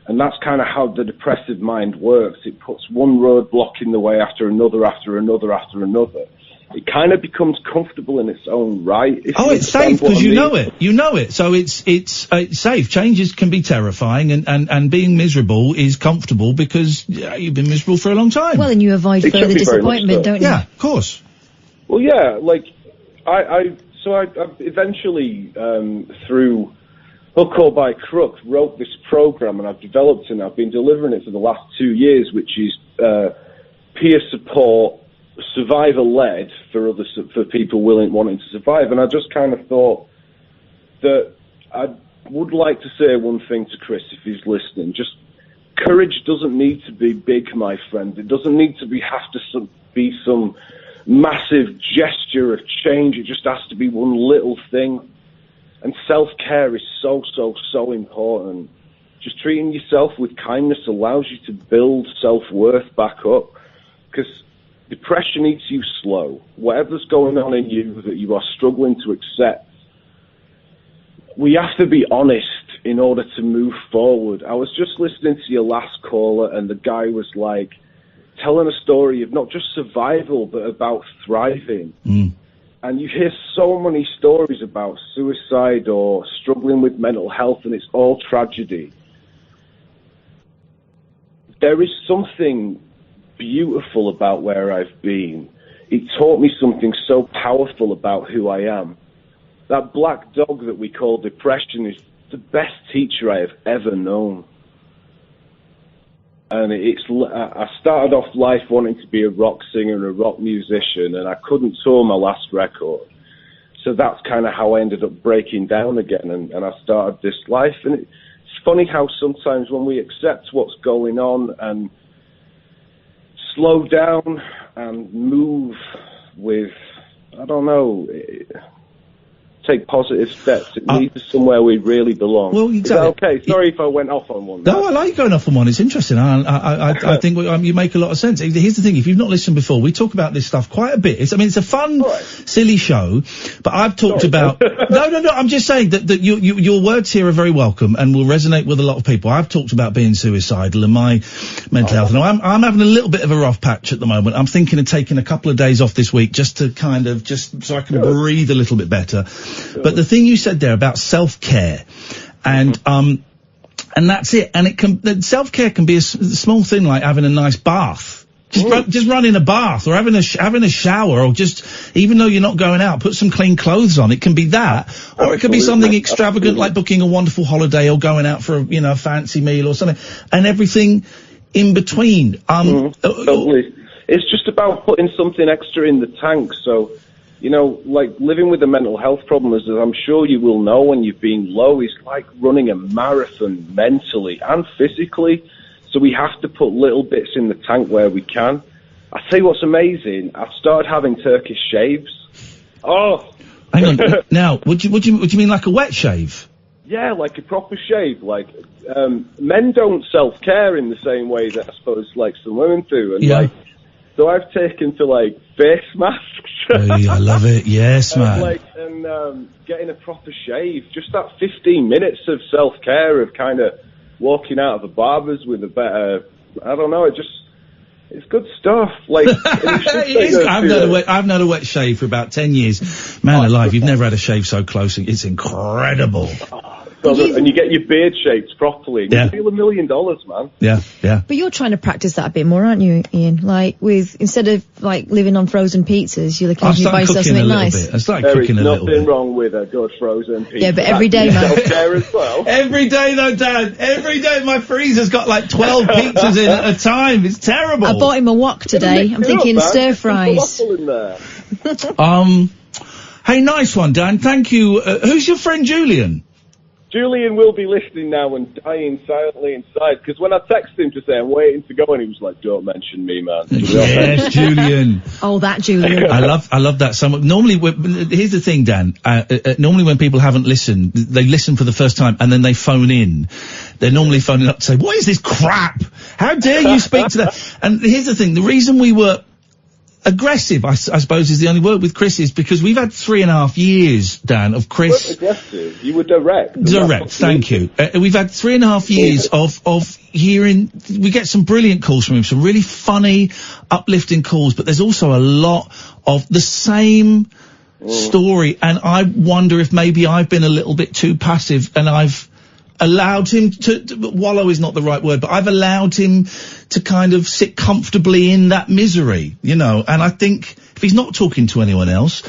And that's kind of how the depressive mind works. It puts one roadblock in the way after another, after another, after another. It kind of becomes comfortable in its own right. It's safe because you know it. You know it. So it's safe. Changes can be terrifying, and being miserable is comfortable because you've been miserable for a long time. Well, and you avoid further disappointment, don't you? Yeah, of course. Well, yeah, like, I eventually, through hook or by crook, wrote this program, and I've developed it, and I've been delivering it for the last 2 years, which is peer support, survivor-led for people wanting to survive. And I just kind of thought that I would like to say one thing to Chris if he's listening. Just courage doesn't need to be big, my friend. It doesn't need to be some massive gesture of change. It just has to be one little thing. And self-care is so, so, so important. Just treating yourself with kindness allows you to build self-worth back up. Because depression eats you slow. Whatever's going on in you that you are struggling to accept, we have to be honest in order to move forward. I was just listening to your last caller, and the guy was like telling a story of not just survival, but about thriving. And you hear so many stories about suicide or struggling with mental health, and it's all tragedy. There is something beautiful about where I've been. It taught me something so powerful about who I am. That black dog that we call depression is the best teacher I have ever known. And I started off life wanting to be a rock singer and a rock musician, and I couldn't tour my last record. So that's kind of how I ended up breaking down again, and I started this life. And it's funny how sometimes when we accept what's going on and slow down and move with, I don't know, take positive steps, it leads us somewhere we really belong. Well, exactly. Is that okay? Sorry if I went off on one. No, I like going off on one. It's interesting. I think you make a lot of sense. Here's the thing. If you've not listened before, we talk about this stuff quite a bit. It's a fun, silly show, but I've talked about... No, I'm just saying that your words here are very welcome and will resonate with a lot of people. I've talked about being suicidal and my mental health. Now, I'm having a little bit of a rough patch at the moment. I'm thinking of taking a couple of days off this week just to kind of, just so I can breathe a little bit better. But the thing you said there about self-care, and that's it. And self-care can be a small thing like having a nice bath. Just run in a bath, or having a shower, or just, even though you're not going out, put some clean clothes on. It can be that, or it could be something extravagant like booking a wonderful holiday or going out for a fancy meal or something, and everything in between. Totally. It's just about putting something extra in the tank. So, like living with a mental health problem, as I'm sure you will know when you've been low, is like running a marathon mentally and physically. So we have to put little bits in the tank where we can. I tell you what's amazing. I've started having Turkish shaves. Oh, hang on. Now, what do you mean, like a wet shave? Yeah, like a proper shave. Like men don't self-care in the same way that I suppose like some women do, and so I've taken to face masks. I love it. Yes, man. And getting a proper shave. Just that 15 minutes of self-care, of kind of walking out of a barber's with a better, I don't know, it's good stuff. I've had a wet shave for about 10 years. Man alive, you've never had a shave so close. It's incredible. So good. And you get your beard shaped properly. And you feel $1 million, man. Yeah. But you're trying to practice that a bit more, aren't you, Ian? Like, instead of, like, living on frozen pizzas, you'll occasionally buy yourself something nice. I started cooking a little bit. There's nothing wrong with a good frozen pizza. Yeah, but every day, man. Self-care as well. Every day, though, Dad. Every day my freezer's got, like, 12 pizzas in at a time. It's terrible. I bought him a wok today. I'm thinking stir fries. In there. Hey, nice one, Dan. Thank you. Who's your friend Julian? Julian will be listening now and dying silently inside, because when I texted him to say I'm waiting to go, and he was like, don't mention me, man. Yes, Julian. Oh, that Julian. I love that so much. Normally, here's the thing, Dan. Normally when people haven't listened, they listen for the first time and then they phone in. They're normally phoning up to say, what is this crap? How dare you speak to that? And here's the thing. The reason we were aggressive, I suppose, is the only word with Chris, is because we've had 3.5 years, Dan, of Chris. You weren't aggressive. You were direct. Direct, thank you. We've had 3.5 years of hearing, we get some brilliant calls from him, some really funny, uplifting calls, but there's also a lot of the same story, and I wonder if maybe I've been a little bit too passive, and I've allowed him to wallow is not the right word, but I've allowed him to kind of sit comfortably in that misery, you know, and I think if he's not talking to anyone else,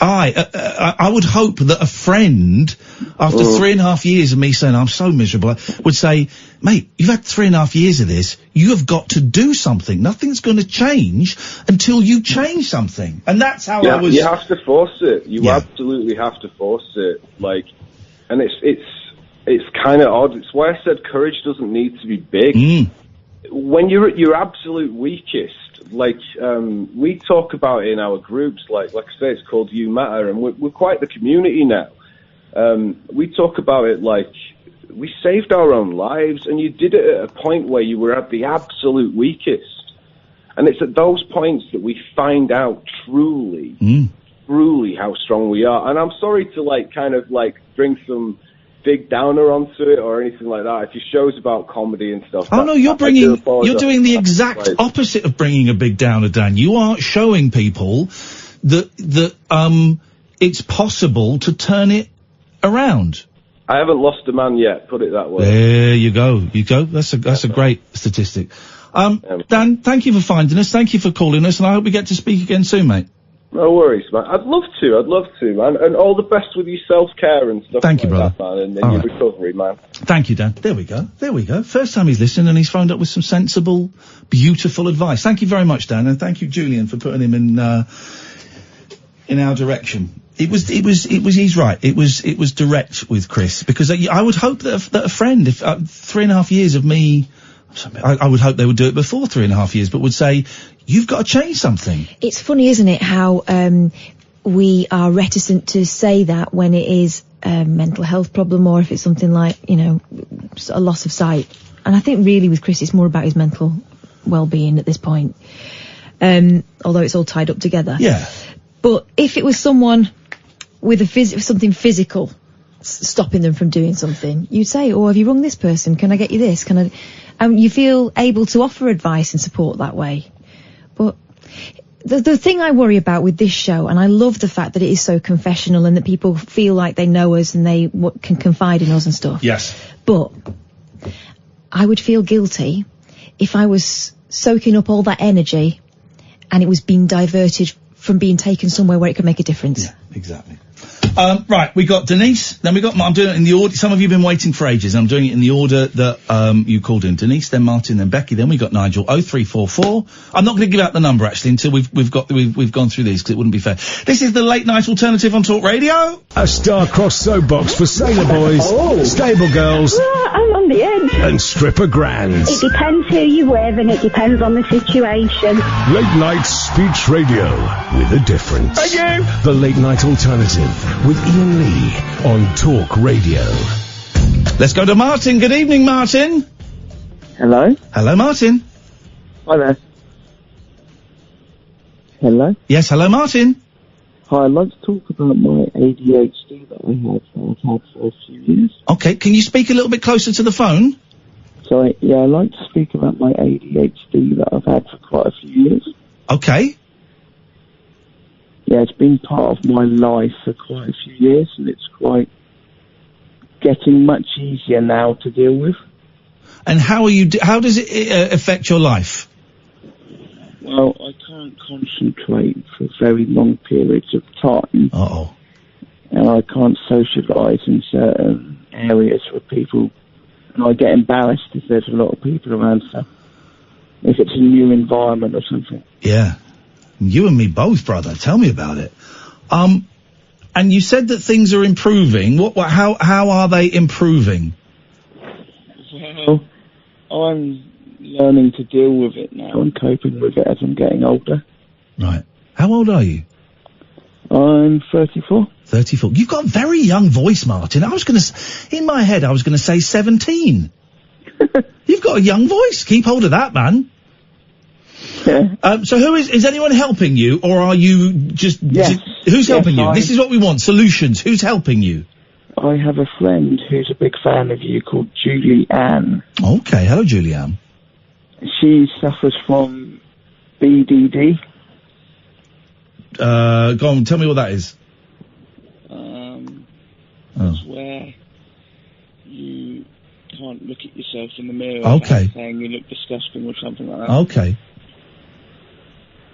I would hope that a friend, after 3.5 years of me saying I'm so miserable, would say, mate, you've had 3.5 years of this, you have got to do something. Nothing's going to change until you change something. And that's how I was... You have to force it. You absolutely have to force it. Like, and it's kind of odd. It's why I said courage doesn't need to be big. When you're at your absolute weakest, like, we talk about it in our groups, like I say, it's called You Matter, and we're quite the community now. We talk about it like we saved our own lives, and you did it at a point where you were at the absolute weakest. And it's at those points that we find out truly how strong we are. And I'm sorry to, like, kind of, like, bring some big downer onto it or anything like that. If your show's about comedy and stuff. Oh no, you're doing the exact opposite of bringing a big downer, Dan. You are showing people that it's possible to turn it around. I haven't lost a man yet, put it that way. There you go. That's a great statistic. Dan, thank you for finding us. Thank you for calling us, and I hope we get to speak again soon, mate. No worries, man. I'd love to, man. And all the best with your self-care and stuff. Thank you, brother. That, man, and your recovery, man. Thank you, Dan. There we go. First time he's listened, and he's phoned up with some sensible, beautiful advice. Thank you very much, Dan, and thank you, Julian, for putting him in our direction. He's right. It was direct with Chris, because I would hope that a friend, if 3.5 years of me, I would hope they would do it before 3.5 years, but would say, you've got to change something. It's funny, isn't it, how we are reticent to say that when it is a mental health problem, or if it's something like, you know, a loss of sight. And I think really with Chris it's more about his mental well-being at this point, although it's all tied up together. Yeah. But if it was someone with something physical stopping them from doing something, you'd say, oh, have you rung this person? Can I get you this? And you feel able to offer advice and support that way. But the thing I worry about with this show, and I love the fact that it is so confessional and that people feel like they know us and they can confide in us and stuff. Yes. But I would feel guilty if I was soaking up all that energy and it was being diverted from being taken somewhere where it could make a difference. Yeah, exactly. Right, we got Denise, then we got, I'm doing it in the order, some of you have been waiting for ages, I'm doing it in the order that, you called in. Denise, then Martin, then Becky, then we got Nigel, 0344. I'm not going to give out the number, actually, until we've gone through these, because it wouldn't be fair. This is the Late Night Alternative on Talk Radio. A star-crossed soapbox for sailor boys, stable girls, I'm on the edge. and stripper grands. It depends who you're with and it depends on the situation. Late night speech radio with a difference. Thank you. The Late Night Alternative with Iain Lee on Talk Radio. Let's go to Martin. Good evening, Martin. Hello? Hello, Martin. Hi there. Hello? Yes, hello, Martin. Hi, I'd like to talk about my ADHD that I've had for a few years. Okay, can you speak a little bit closer to the phone? Sorry, yeah, I'd like to speak about my ADHD that I've had for quite a few years. Okay. Yeah, it's been part of my life for quite a few years, and it's quite getting much easier now to deal with. And how does it affect your life? Well, I can't concentrate for very long periods of time. Uh-oh. And I can't socialise in certain areas with people. And I get embarrassed if there's a lot of people around, so if it's a new environment or something. Yeah. You and me both, brother. Tell me about it. And you said that things are improving. How are they improving? Well, I'm learning to deal with it now and coping with it as I'm getting older. Right. How old are you? I'm 34. 34. You've got a very young voice, Martin. In my head, I was going to say 17. You've got a young voice. Keep hold of that, man. Yeah. So is anyone helping you, or are you just... Yes. Who's helping you? This is what we want, solutions. Who's helping you? I have a friend who's a big fan of you called Iain. Okay, hello, Iain. She suffers from BDD. Go on, tell me what that is. That's where you can't look at yourself in the mirror Okay. saying you look disgusting or something like that. Okay.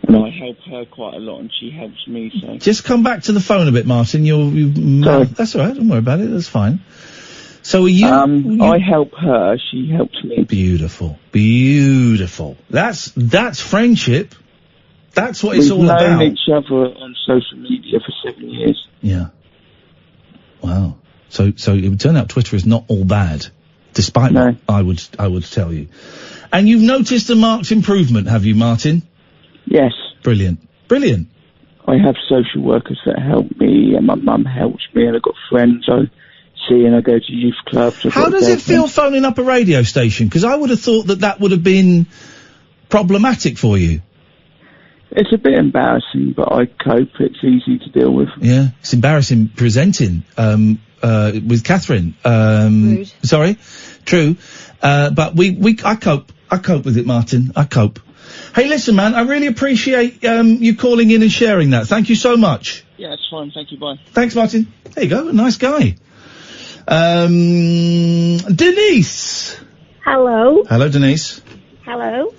And I help her quite a lot, and she helps me, so... Just come back to the phone a bit, Martin. Sorry. That's all right, don't worry about it, that's fine. So are you... I help her, she helps me. Beautiful. Beautiful. That's friendship. That's what it's all about. We've known each other on social media for 7 years. Yeah. Wow. So it would turn out Twitter is not all bad, despite what I would tell you. And you've noticed a marked improvement, have you, Martin? Yes. Brilliant. Brilliant. I have social workers that help me, and my mum helps me, and I've got friends I see, and I go to youth clubs. How does it feel phoning up a radio station? Because I would have thought that would have been problematic for you. It's a bit embarrassing, but I cope. It's easy to deal with. Yeah, it's embarrassing presenting with Katherine. Rude. Sorry, true. But I cope with it, Martin. I cope. Hey, listen, man, I really appreciate you calling in and sharing that. Thank you so much. Yeah, it's fine. Thank you. Bye. Thanks, Martin. There you go. A nice guy. Denise. Hello. Hello, Denise. Hello.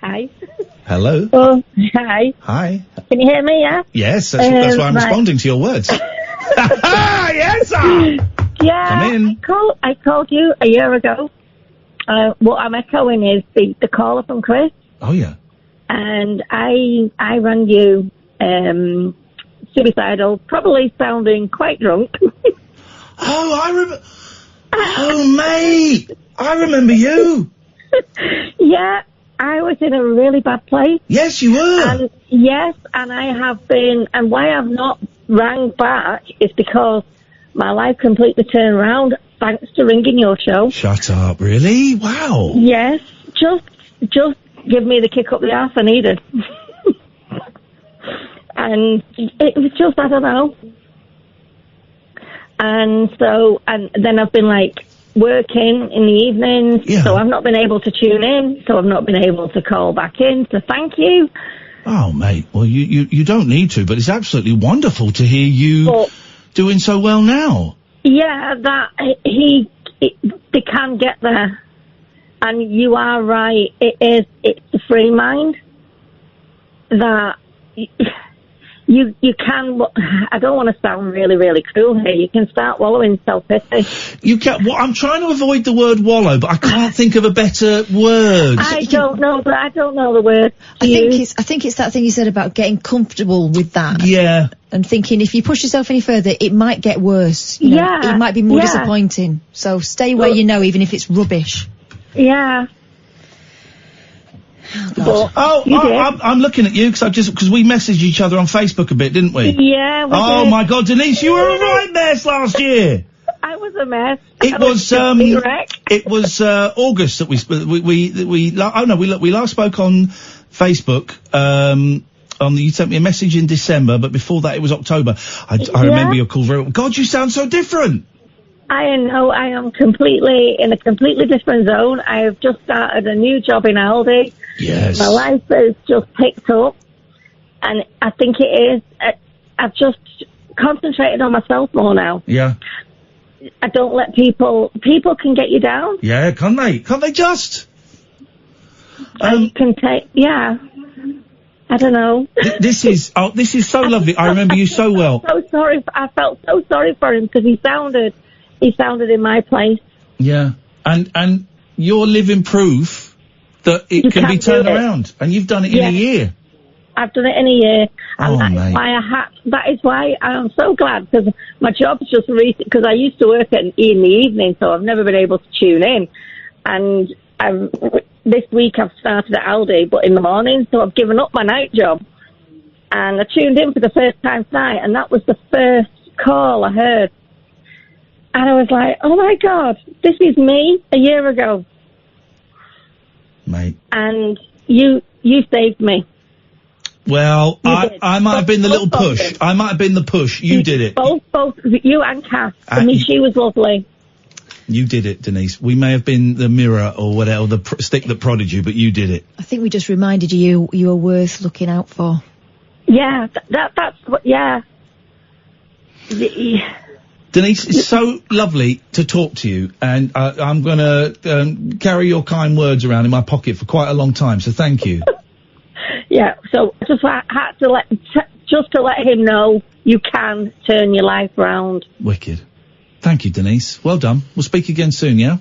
Hi. Hello. Oh, hi. Hi. Can you hear me, yeah? Yes, that's why I'm responding to your words. Yes, sir. Yeah. Come in. I called you a year ago. What I'm echoing is the caller from Chris. Oh, yeah. And I rang you, suicidal, probably sounding quite drunk. Oh, I remember. Oh, mate. I remember you. Yeah. I was in a really bad place. Yes, you were. And I have been, and why I've not rang back is because my life completely turned around thanks to ringing your show. Shut up, really? Wow. Yes, just give me the kick up the arse I needed. And it was just, I don't know. And so, and then I've been like, working in the evenings, so I've not been able to tune in, so I've not been able to call back in, so thank you. Oh, mate, well, you don't need to, but it's absolutely wonderful to hear you doing so well now. Yeah, they can get there. And you are right, it's the free mind that... You can, I don't want to sound really, really cruel here, you can start wallowing self-pity. You can, I'm trying to avoid the word wallow, but I can't think of a better word. I don't know the word. I think it's that thing you said about getting comfortable with that. Yeah. And thinking if you push yourself any further, it might get worse. You know, it might be more disappointing. So stay where you know, even if it's rubbish. Yeah. I'm looking at you because we messaged each other on Facebook a bit, didn't we? Yeah, we did. My God, Denise, you were a right mess last year. I was a mess. It was August that we last spoke on Facebook. You sent me a message in December, but before that it was October. I remember your call very well. God, you sound so different. I know, I am in a completely different zone. I have just started a new job in Aldi. Yes. My life has just picked up, and I think it is. I've just concentrated on myself more now. Yeah. I don't let people can get you down. Yeah, can't they? Can't they just? You can take, yeah. I don't know. This is so lovely. I remember you so well. I felt so sorry for him because he sounded in my place. Yeah, and you're living proof that it can be turned around, and you've done it in a year. I've done it in a year, and that is why I'm so glad, because my job's just recent, because I used to work in the evening, so I've never been able to tune in, and this week I've started at Aldi, but in the morning, so I've given up my night job, and I tuned in for the first time tonight, and that was the first call I heard, and I was like, oh my God, this is me a year ago. Mate. And you saved me. Well, I might have been the little push. I might have been the push. You did it. Both, you and Kath. I mean, she was lovely. You did it, Denise. We may have been the mirror or whatever, the stick that prodded you, but you did it. I think we just reminded you were worth looking out for. Yeah, that's what, yeah. Denise, it's so lovely to talk to you, and I'm going to carry your kind words around in my pocket for quite a long time, so thank you. Yeah, so I just had to let him know you can turn your life round. Wicked. Thank you, Denise. Well done. We'll speak again soon, yeah?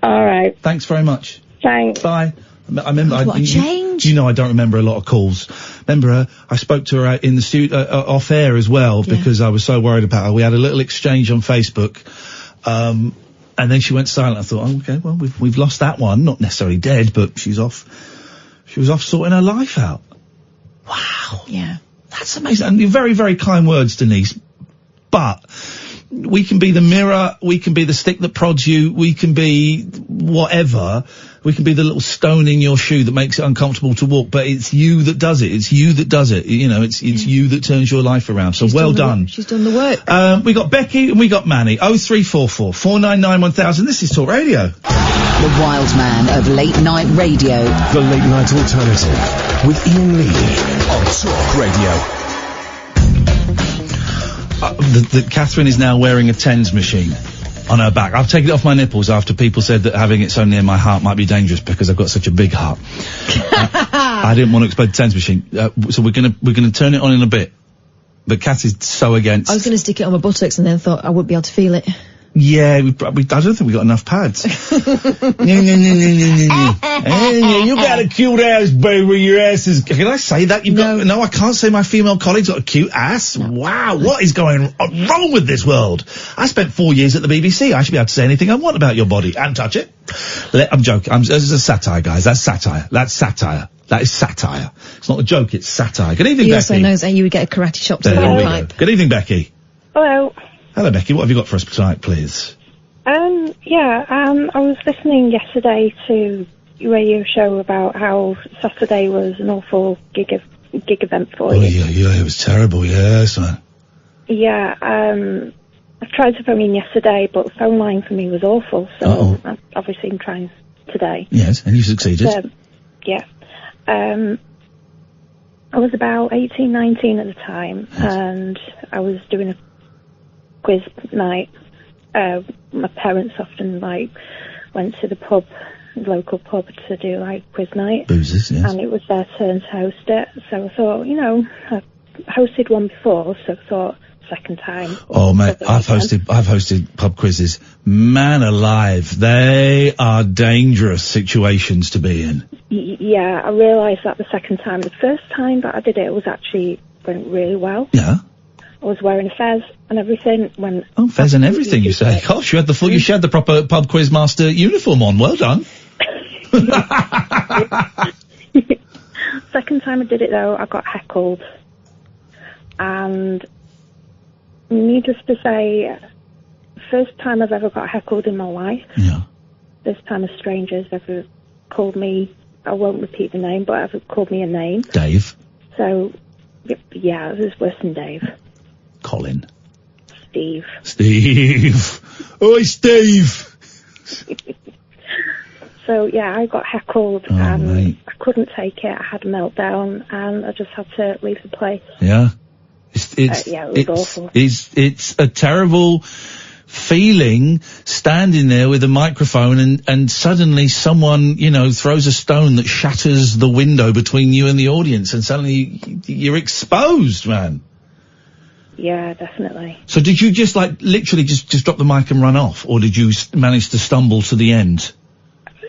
All right. Thanks very much. Thanks. Bye. I remember. What a change. You know, I don't remember a lot of calls. Remember, I spoke to her in the studio, off air as well, because I was so worried about her. We had a little exchange on Facebook, and then she went silent. I thought, oh, okay, well, we've lost that one. Not necessarily dead, but she's off. She was off sorting her life out. Wow. Yeah. That's amazing. And very, very kind words, Denise. But we can be the mirror, we can be the stick that prods you, we can be whatever, we can be the little stone in your shoe that makes it uncomfortable to walk, but it's you that does it, it's you that does it, you know, it's you that turns your life around, so well done. She's done the work. We got Becky and we got Manny, 0344 499 1000, this is Talk Radio. The wild man of late night radio. The Late Night Alternative with Iain Lee on Talk Radio. Katherine is now wearing a TENS machine on her back. I've taken it off my nipples after people said that having it so near my heart might be dangerous because I've got such a big heart. I didn't want to explode the TENS machine, so we're gonna turn it on in a bit. But Kath is so against. I was gonna stick it on my buttocks and then thought I wouldn't be able to feel it. Yeah, I don't think we got enough pads. Hey, you got a cute ass, baby. Your ass is. Can I say that? No, I can't say my female colleague's got a cute ass. No. Wow, what is going wrong with this world? I spent 4 years at the BBC. I should be able to say anything I want about your body and touch it. I'm joking. This is a satire, guys. That's satire. That's satire. That is satire. It's not a joke. It's satire. Good evening, Becky. He also knows that you would get a karate chop to the pipe. Good evening, Becky. Hello. Hello, Becky. What have you got for us tonight, please? I was listening yesterday to a radio show about how Saturday was an awful gig event for you. Yeah, it was terrible, yes, man. Yeah, I tried to phone in yesterday, but the phone line for me was awful, so obviously I'm trying today. Yes, and you succeeded. Yeah. I was about 18, 19 at the time, and I was doing a quiz night. My parents often went to the local pub to do quiz night. Boozers, yes. And it was their turn to host it. So I thought, I've hosted one before, so I thought second time. Oh mate, I've hosted pub quizzes. Man alive, they are dangerous situations to be in. Yeah, I realised that the second time. The first time that I did it went really well. Yeah. I was wearing a fez and everything. Fez and everything, you say? Gosh, you had the proper pub quiz master uniform on. Well done. Second time I did it though, I got heckled, and needless to say, first time I've ever got heckled in my life. Yeah. This time a stranger's ever called me. I won't repeat the name, but ever called me a name. Dave. So, yeah, it was worse than Dave. Colin. Steve. Oi, Steve! So, yeah, I got heckled, and mate. I couldn't take it. I had a meltdown, and I just had to leave the place. Yeah. It was awful. It's a terrible feeling standing there with a microphone and suddenly someone, you know, throws a stone that shatters the window between you and the audience and suddenly you're exposed, man. Yeah, definitely. So did you just like literally just drop the mic and run off, or did you manage to stumble to the end?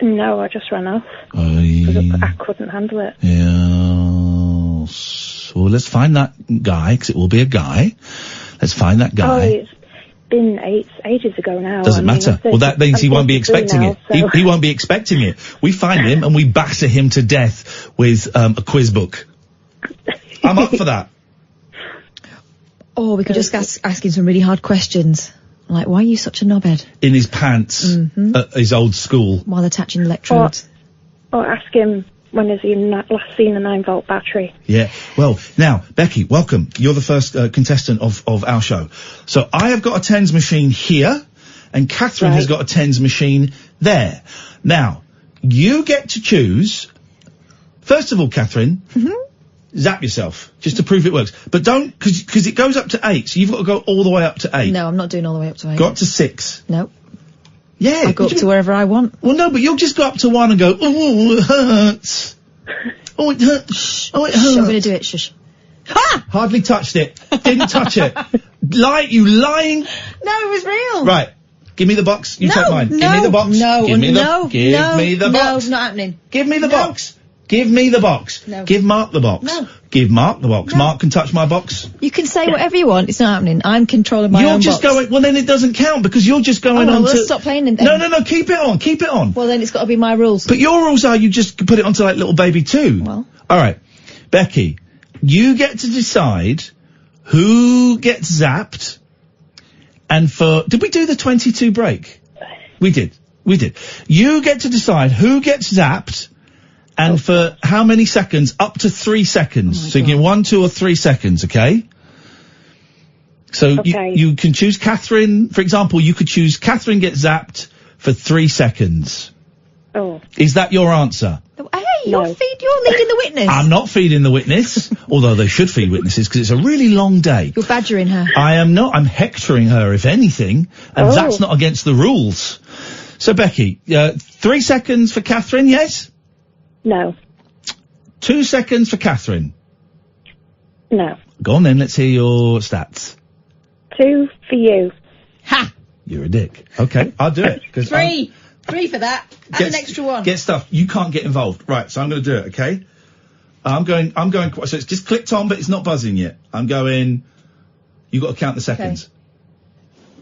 No, I just ran off. I couldn't handle it. Yeah. So let's find that guy, 'cause it will be a guy. Let's find that Oh, guy. it's been ages ago now. Doesn't matter. Well, that means he won't be expecting now, it. so- He won't be expecting it. We find him and we batter him to death with a quiz book. I'm up for that. Or we could just ask him some really hard questions. Like, why are you such a knobhead? In his pants at his old school. While attaching electrodes. Or ask him when has he last seen a 9-volt battery. Yeah. Well, now, Becky, welcome. You're the first contestant of our show. So I have got a tens machine here, and Katherine has got a tens machine there. Now, you get to choose. First of all, Katherine, zap yourself just to prove it works. But don't, because it goes up to 8, so you've got to go all the way up to 8. No, I'm not doing all the way up to 8. Go up to 6. No. Yeah. I'll go up to wherever I want. Well, no, but you'll just go up to 1 and go, oh, it hurts. Oh, it hurts. Oh, it hurts. I'm going to do it. Shush. Ha! Hardly touched it. Didn't touch it. You lying. No, it was real. Right. Give me the box. You take mine. Give me the box. Give me the box. No, not happening. Give me the box. Give me the box. No. Give Mark the box. No. Give Mark the box. No. Mark can touch my box. You can say whatever you want. It's not happening. I'm controlling my own You're just box. going, well then it doesn't count because you're just going on let's to... stop playing then. No, keep it on, keep it on. Well, then it's got to be my rules. But your rules are you just put it onto like little baby 2. Well. Alright. Becky, you get to decide who gets zapped and for... Did we do the 22 break? We did. You get to decide who gets zapped and for how many seconds? Up to 3 seconds. So you can 1, 2 or 3 seconds, okay? So you can choose Katherine, for example, you could choose Katherine gets zapped for 3 seconds. Oh. Is that your answer? Hey, you're leading the witness. I'm not feeding the witness, although they should feed witnesses because it's a really long day. You're badgering her. I am not. I'm hectoring her, if anything, and that's not against the rules. So, Becky, 3 seconds for Katherine, yes? No. 2 seconds for Katherine. No. Go on then, let's hear your stats. 2 for you. Ha! You're a dick. Okay, I'll do it. 'Cause 3. 3 for that. Add an extra 1. Get stuff. You can't get involved. Right, so I'm going to do it, okay? I'm going, so it's just clicked on, but it's not buzzing yet. I'm going, you've got to count the seconds.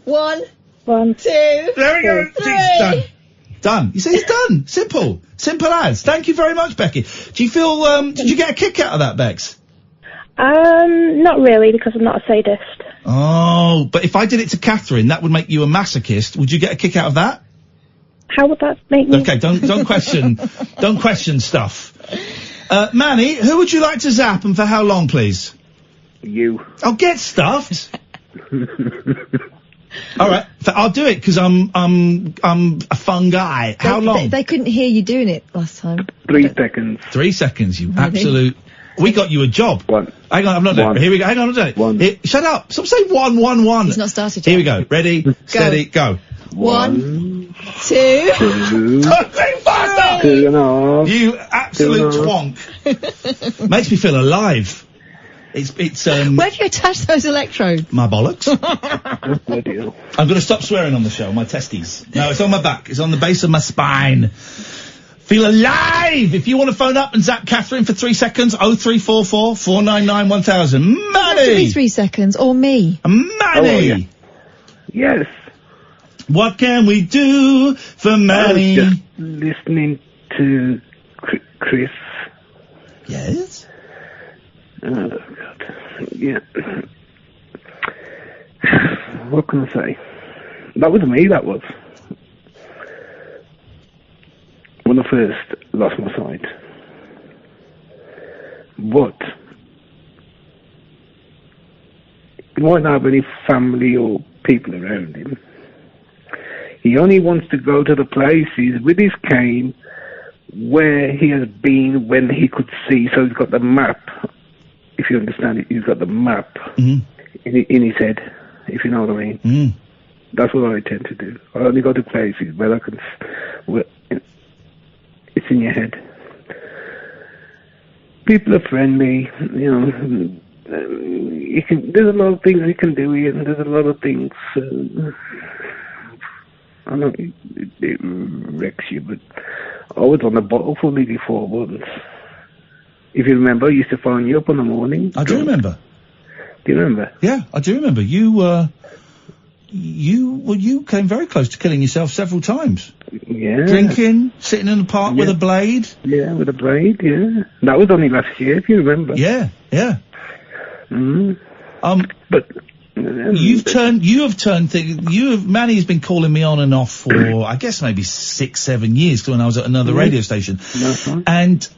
1, 1, 2, there we go. 3. Done. You see, it's done. Simple. Simple as. Thank you very much, Becky. Do you feel, did you get a kick out of that, Bex? Not really, because I'm not a sadist. Oh, but if I did it to Katherine, that would make you a masochist. Would you get a kick out of that? How would that make me? Okay, don't question stuff. Manny, who would you like to zap and for how long, please? You. I'll get stuffed. All right, I'll do it because I'm a fun guy. How long? They couldn't hear you doing it last time. 3 seconds. 3 seconds, you absolute... We got you a job. 1. Hang on, I'm not doing it. Here we go. Hang on, I'm not doing it. 1. Here, shut up. Stop saying 1, 1, 1. He's not started yet. Here we go. Ready, steady, go. 1, 2. Don't say faster! 2.5. You absolute twonk. Makes me feel alive. It's Where have you attached those electrodes? my bollocks. I'm going to stop swearing on the show. My testes. No, it's on my back. It's on the base of my spine. Feel alive! If you want to phone up and zap Katherine for 3 seconds, 0344 499 1000. Manny! Give me 3 seconds, or me. Manny! Yes. What can we do for Manny? I was just listening to Chris. Yes? Oh, God. Yeah. What can I say? That was me, that was. When I first lost my sight. But he might not have any family or people around him. He only wants to go to the places with his cane where he has been when he could see. So he's got the map. If you understand it, he's got the map in his head, if you know what I mean. That's what I tend to do. I only go to places where it's in your head. People are friendly, there's a lot of things you can do here, and there's a lot of things, I know it wrecks you, but I was on the bottle for nearly 4 months. If you remember, I used to phone you up in the morning. I do remember. Do you remember? Yeah, I do remember. You came very close to killing yourself several times. Yeah. Drinking, sitting in the park with a blade. Yeah, with a blade, yeah. That was only last year, if you remember. Yeah. But Manny's been calling me on and off for, I guess maybe 6-7 years, when I was at another radio station. And,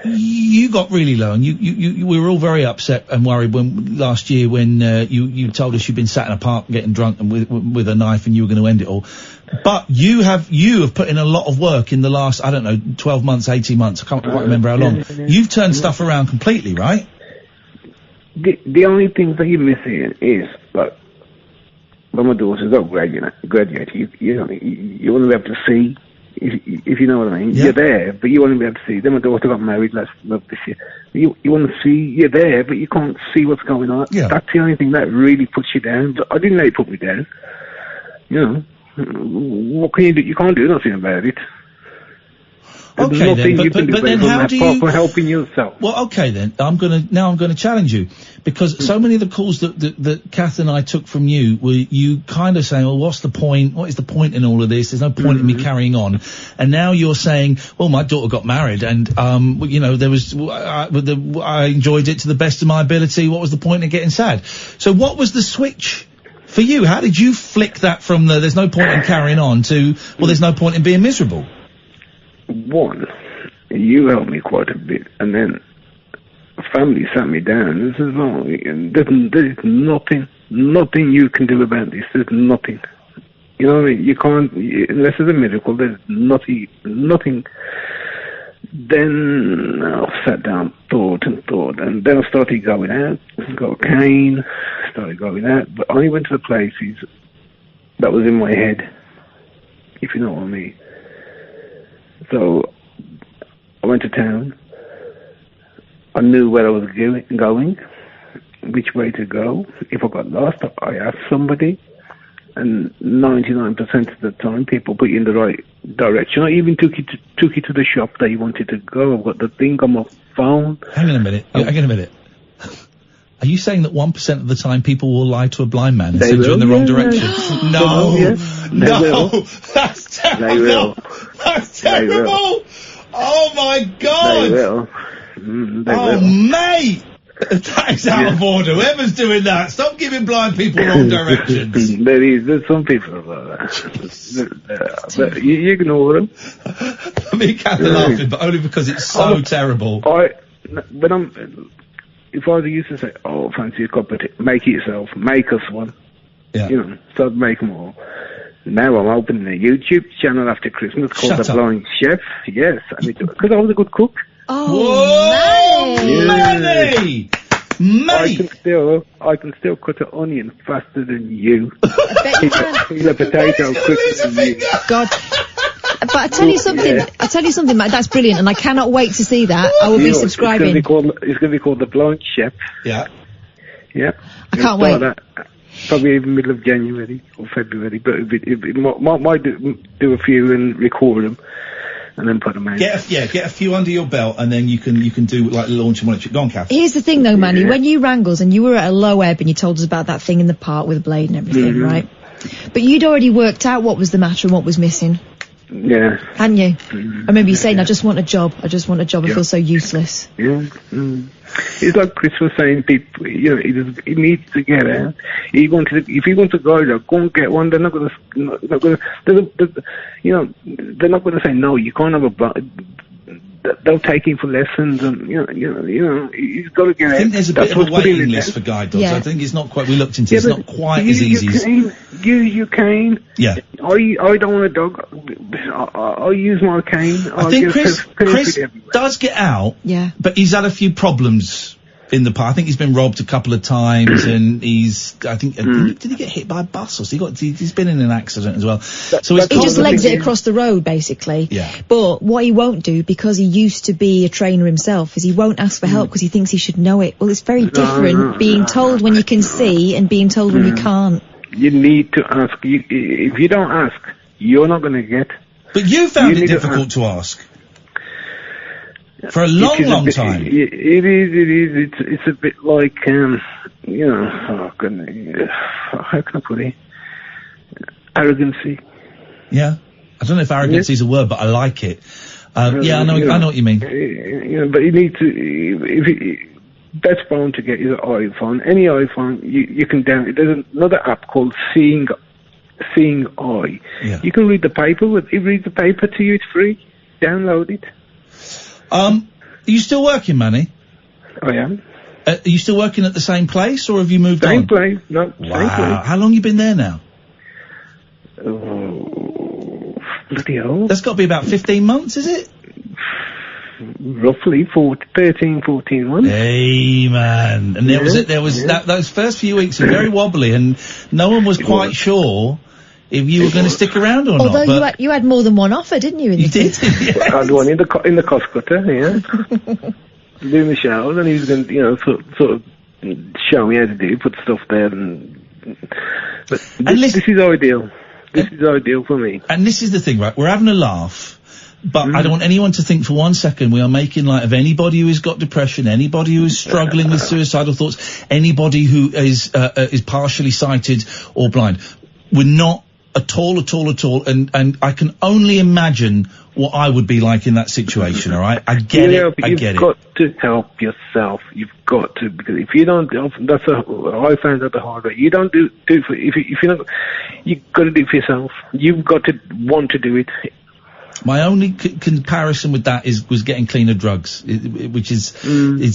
you got really low, and we were all very upset and worried last year when you told us you'd been sat in a park getting drunk and with a knife, and you were going to end it all. But you have put in a lot of work in the last, 12 months, 18 months. I can't quite remember how long. You've turned stuff around completely, right? The only thing that you're missing is, like, when my daughter's got graduated, you want to be able to see. If you know what I mean, you're there, but you want to be able to see. Then my daughter got married last month this year. You want to see, you're there, but you can't see what's going on. Yeah. That's the only thing that really puts you down. But I didn't let it put me down. What can you do? You can't do nothing about it. Okay, then, but then how do you... for helping yourself? Well, okay then, I'm gonna challenge you, because so many of the calls that Kath and I took from you were you kind of saying, well, what's the point? What is the point in all of this? There's no point in me carrying on. And now you're saying, well, my daughter got married, and there was I enjoyed it to the best of my ability. What was the point in getting sad? So what was the switch for you? How did you flick that from there's no point in carrying on to, well, there's no point in being miserable? One, you helped me quite a bit, and then family sat me down. This is wrong. There's nothing you can do about this. There's nothing. You know what I mean? You can't, unless it's a miracle. There's nothing. Then I sat down, thought, and then I started going out. Got a cane, started going out, but I only went to the places that was in my head, if you know what I mean. So I went to town. I knew where I was going, which way to go. If I got lost, I asked somebody, and 99% of the time, people put you in the right direction. I even took you to the shop that you wanted to go. I've got the thing on my phone. Hang on a minute. Are you saying that 1% of the time people will lie to a blind man and send you in the wrong direction? No, that's terrible. They will. That's terrible. Oh my God. They will. They will. Mate. That is out of order. Whoever's doing that, stop giving blind people wrong directions. There's some people like that. But you ignore them. Me and Kath are laughing, but only because it's so terrible. If I used to say, oh, fancy a cup of tea, make it yourself, make us one. Yeah. So I'd make them all. Now I'm opening a YouTube channel after Christmas called The Blind Chef. Yes, because I was a good cook. Oh, Manny! Mate! I can still cut an onion faster than you. Peel a potato quicker than you. God. But I tell you something, Matt, that's brilliant, and I cannot wait to see that. I will be subscribing. It's going to be called The Blind Chef. Yeah. Yeah. I can't wait. Probably even middle of January or February, but it might do a few and record them and then put them out. Get a few under your belt, and then you can do like launch them on it. Go on, Kath. Here's the thing though, Manny, when you rang us and you were at a low ebb and you told us about that thing in the park with a blade and everything, right? But you'd already worked out what was the matter and what was missing. Yeah. Hadn't you? I remember you saying, I just want a job. I feel so useless. Yeah. It's like Chris was saying, people, he needs to get out. If he wants to go there, go and get one. They're not going to, they're not going to say, no, you can't have a they'll take him for lessons, and he's got to get out. I think there's a bit of a waiting list for guide dogs. I think it's not quite. We looked into. It's not quite as easy. You cane. Yeah. I don't want a dog. I use my cane. I think Chris does get out. Yeah. But he's had a few problems in the past. I think he's been robbed a couple of times, and he's, I think, did he get hit by a bus or so? He's been in an accident as well. So he just legs it across the road, basically. Yeah. But what he won't do, because he used to be a trainer himself, is he won't ask for help because he thinks he should know it. Well, it's very different being told when you can see and being told when you can't. You need to ask. If you don't ask, you're not going to get. But you found it difficult to ask. For a long time. It is. It's a bit like, you know, oh goodness, how can I put it? Arrogancy. Yeah. I don't know if arrogancy is a word, but I like it. Yeah, I know what you mean. You know, but you need to, best phone to get is an iPhone. Any iPhone, you can download. There's another app called Seeing Eye. Yeah. You can read the paper. It reads the paper to you. It's free. Download it. Are you still working, Manny? I am. Are you still working at the same place, or have you moved on? Same place. No, wow. same place. How long you been there now? Oh, bloody hell. That's got to be about 15 months, is it? Roughly 13, 14 months. Hey, man. And those first few weeks were very wobbly, and no one was quite sure if you were going to stick around or not. Although you had more than one offer, didn't you? You did. I had one in the cost cutter, yeah. Doing the shows, and he was going to, you know, sort of show me how to do, put stuff there, but this is ideal. This is ideal for me. And this is the thing, right? We're having a laugh. But I don't want anyone to think for 1 second we are making light of anybody who has got depression, anybody who is struggling with suicidal thoughts, anybody who is partially sighted or blind. We're not at all, and I can only imagine what I would be like in that situation, all right? I get it. You've got to help yourself. You've got to, because if you don't, I found out the hard way. You don't do it for, if you don't, you've got to do it for yourself. You've got to want to do it. My only comparison with that was getting clean of drugs, which is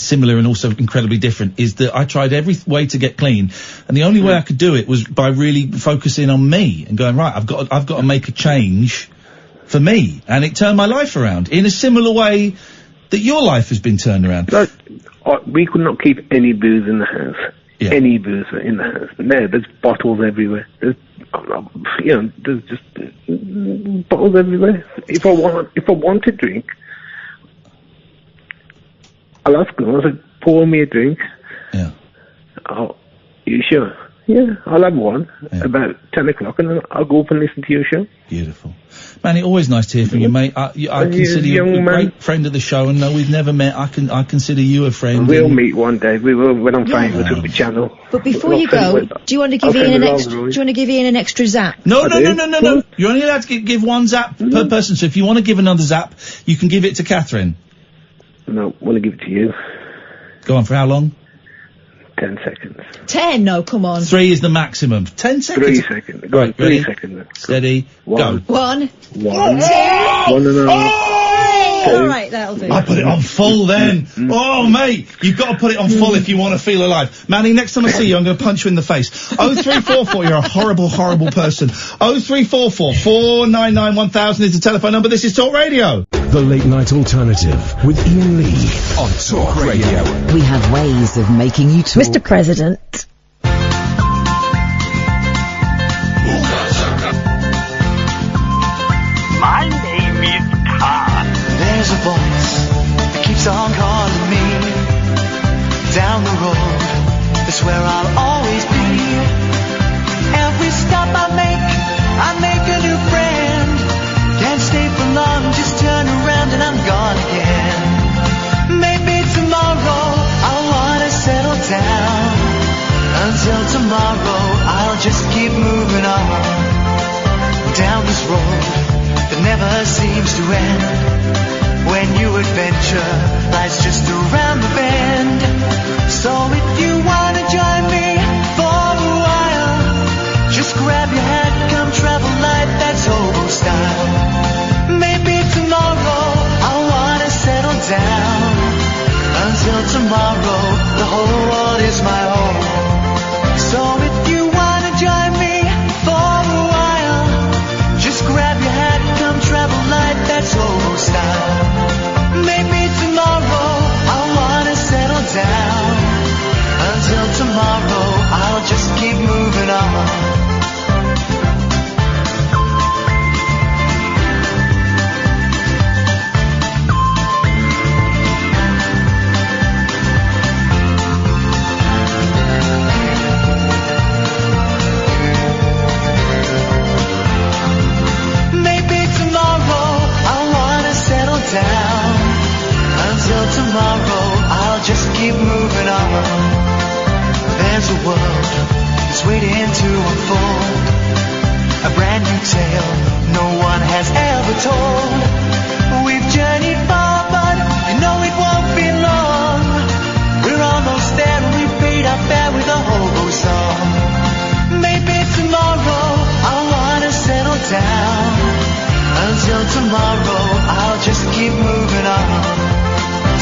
similar and also incredibly different, is that I tried every way to get clean, and the only way I could do it was by really focusing on me and going, right, I've got to make a change for me, and it turned my life around in a similar way that your life has been turned around. We could not keep any booze in the house. Yeah. Any booze in the house. There's bottles everywhere. There's just bottles everywhere. If I want to drink, I'll ask them. I said, pour me a drink. Yeah. Oh, you sure? Yeah, I'll have one about 10 o'clock, and then I'll go up and listen to your show. Beautiful. Manny, always nice to hear from you, mate. I consider you a great friend of the show, and though we've never met, I consider you a friend. We'll meet one day. We will, when I'm famous with the channel. But before you go, do you want to give Iain an extra zap? No. You're only allowed to give one zap per person, so if you want to give another zap, you can give it to Katherine. No, I want to give it to you. Go on, for how long? 10 seconds. 10? No, come on. 3 is the maximum. 10 seconds. 3 seconds. Right, ready? 3 seconds. Steady. Go. 1. 1. 2. 1.5. All right, that'll do. I put it on full then. Oh, mate, you've got to put it on full if you want to feel alive. Manny, next time I see you, I'm going to punch you in the face. 0344, you're a horrible, horrible person. 0344 499 1000 is the telephone number. This is Talk Radio. The Late Night Alternative with Iain Lee on Talk Radio. We have ways of making you talk. Mr. President. My name is Todd. There's a voice that keeps on calling me. Down the road, that's where I'll always be. Every stop I make a new friend. Can't stay for long, just turn around and I'm gone again. Maybe tomorrow I'll wanna settle down. Until tomorrow I'll just keep moving on. Down this road that never seems to end. When new adventure lies just around the bend. So if you wanna join me for a while, just grab your hat, come travel light, that's hobo style. Maybe tomorrow I'll wanna settle down. Until tomorrow, the whole world is my home. So if you wanna join me for a while, just grab your hat, come travel light, that's old style. Maybe tomorrow I'll wanna settle down. unfold a brand new tale no one has ever told. We've journeyed far, but you know it won't be long. We're almost there and we paid our fare with a hobo song. Maybe tomorrow I'll wanna settle down. Until tomorrow I'll just keep moving on.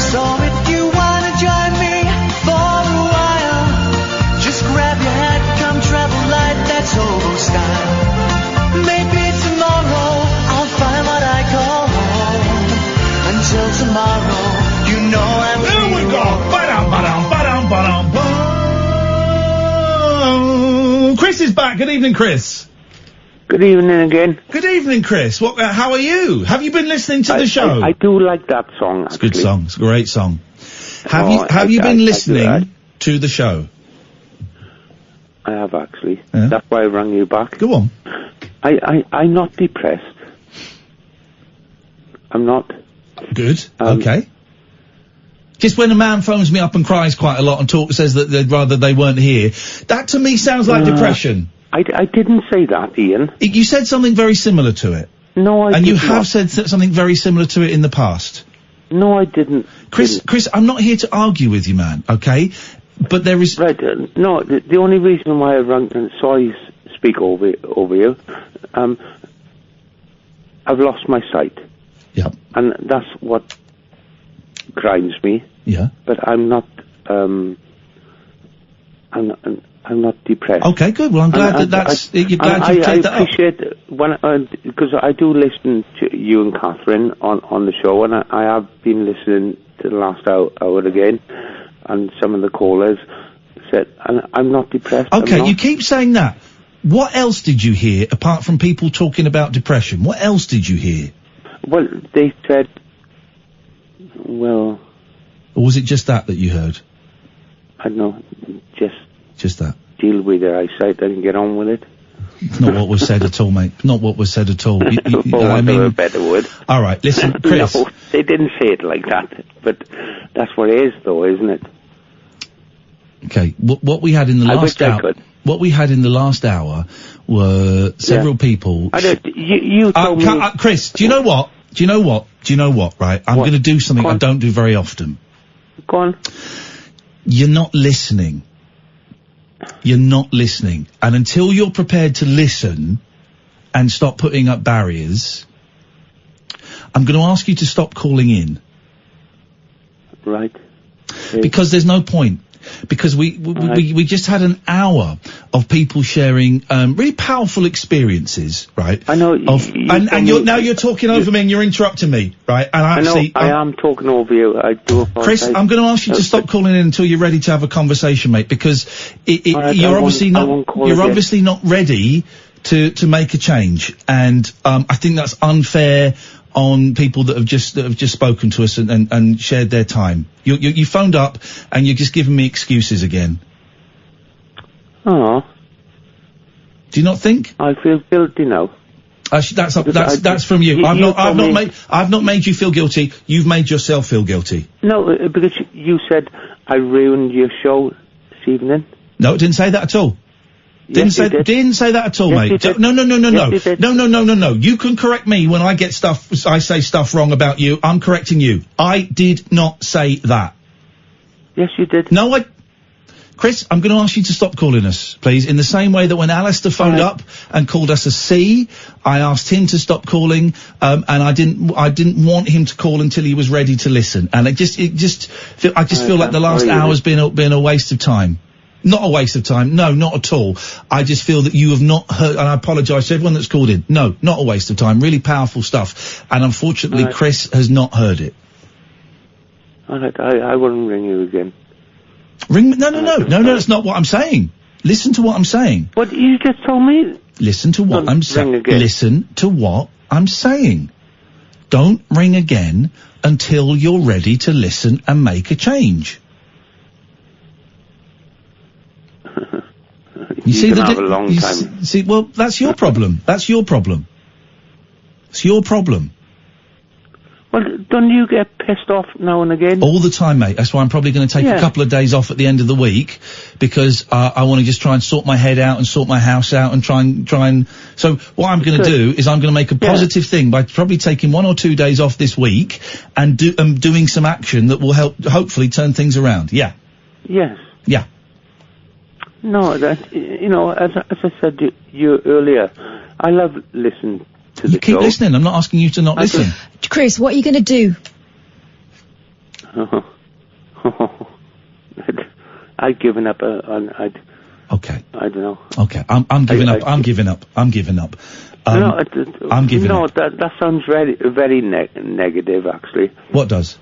So if you wanna join me for a while, just grab your hat, come travel light, that's hobo style. Maybe tomorrow I'll find what I call home. Until tomorrow, you know I'm There we go. Ba-dum, ba-dum, ba-dum, ba-dum, ba-dum. Chris is back. Good evening, Chris. Good evening again. Good evening, Chris. What? How are you? Have you been listening to the show? I do like that song, actually. It's a good song. It's a great song. Have Oh, you been I listening to the show? I have, actually. Yeah. That's why I rang you back. Go on. I'm not depressed. I'm not. Good. Okay. Just when a man phones me up and cries quite a lot and says that they'd rather they weren't here, that to me sounds like depression. I didn't say that, Ian. You said something very similar to it. No, I didn't. And you have said something very similar to it in the past. No, I didn't. Chris, I'm not here to argue with you, man, okay? But there is... Right, no, the only reason why I rang, and sorry speak over you, I've lost my sight. Yeah. And that's what grinds me. Yeah. But I'm not depressed. Okay, good. Well, I'm glad you're glad you cleared that up. I appreciate because I do listen to you and Katherine on the show, and I have been listening to the last hour again, and some of the callers said, and I'm not depressed. Okay, you keep saying that. What else did you hear apart from people talking about depression? What else did you hear? Well, they said, well... Or was it just that you heard? I don't know, just that. Deal with their eyesight and get on with it. Not what was said at all, mate. Not what was said at all. I mean, a better word. All right, listen, Chris. No, they didn't say it like that, but that's what it is, though, isn't it? Okay, what we had in the last hour. What we had in the last hour were several people. You told me. Chris, do you know what? Right, I'm going to do something I don't do very often. Go on. You're not listening. You're not listening. And until you're prepared to listen and stop putting up barriers, I'm going to ask you to stop calling in. Right. Because there's no point. Because we just had an hour of people sharing really powerful experiences, right? I know. You're talking over me and you're interrupting me, right? And I am talking over you. I do apologize. Chris, I'm going to ask you to stop calling in until you're ready to have a conversation, mate, because you're obviously not ready to make a change, and I think that's unfair on people that have just spoken to us and shared their time. You phoned up and you're just giving me excuses again. Oh. Do you not think? I feel guilty now. That's from you. I've not made you feel guilty. You've made yourself feel guilty. No, because you said I ruined your show this evening. No, it didn't say that at all. Didn't say that at all, mate. No. No. You can correct me when I say stuff wrong about you. I'm correcting you. I did not say that. Yes, you did. No, Chris, I'm going to ask you to stop calling us, please. In the same way that when Alistair phoned up and called us a C, I asked him to stop calling, and I didn't want him to call until he was ready to listen. And I just feel like the last hour's been a waste of time. Not a waste of time. No, not at all. I just feel that you have not heard, and I apologise to everyone that's called in. No, not a waste of time. Really powerful stuff. And unfortunately, Chris has not heard it. All right, I wouldn't ring you again. Ring me? No, that's not what I'm saying. Listen to what I'm saying. What you just told me? Listen to what I'm saying. Listen to what I'm saying. Don't ring again until you're ready to listen and make a change. You can have a long time. Well, that's your problem. That's your problem. It's your problem. Well, don't you get pissed off now and again? All the time, mate. That's why I'm probably going to take a couple of days off at the end of the week, because I want to just try and sort my head out and sort my house out and try and. So what I'm going to do is I'm going to make a positive thing by probably taking 1 or 2 days off this week and doing some action that will help hopefully turn things around. Yeah. Yes. Yeah. No, that, you know, as I said to you earlier, I love listening to the You keep show. listening. I'm not asking you to not listen. Chris, what are you going to do? I'd given up on. Okay. I don't know. Okay. I'm giving up. I'm giving up. I'm giving up. I'm giving no, up. that sounds very negative, actually. What does?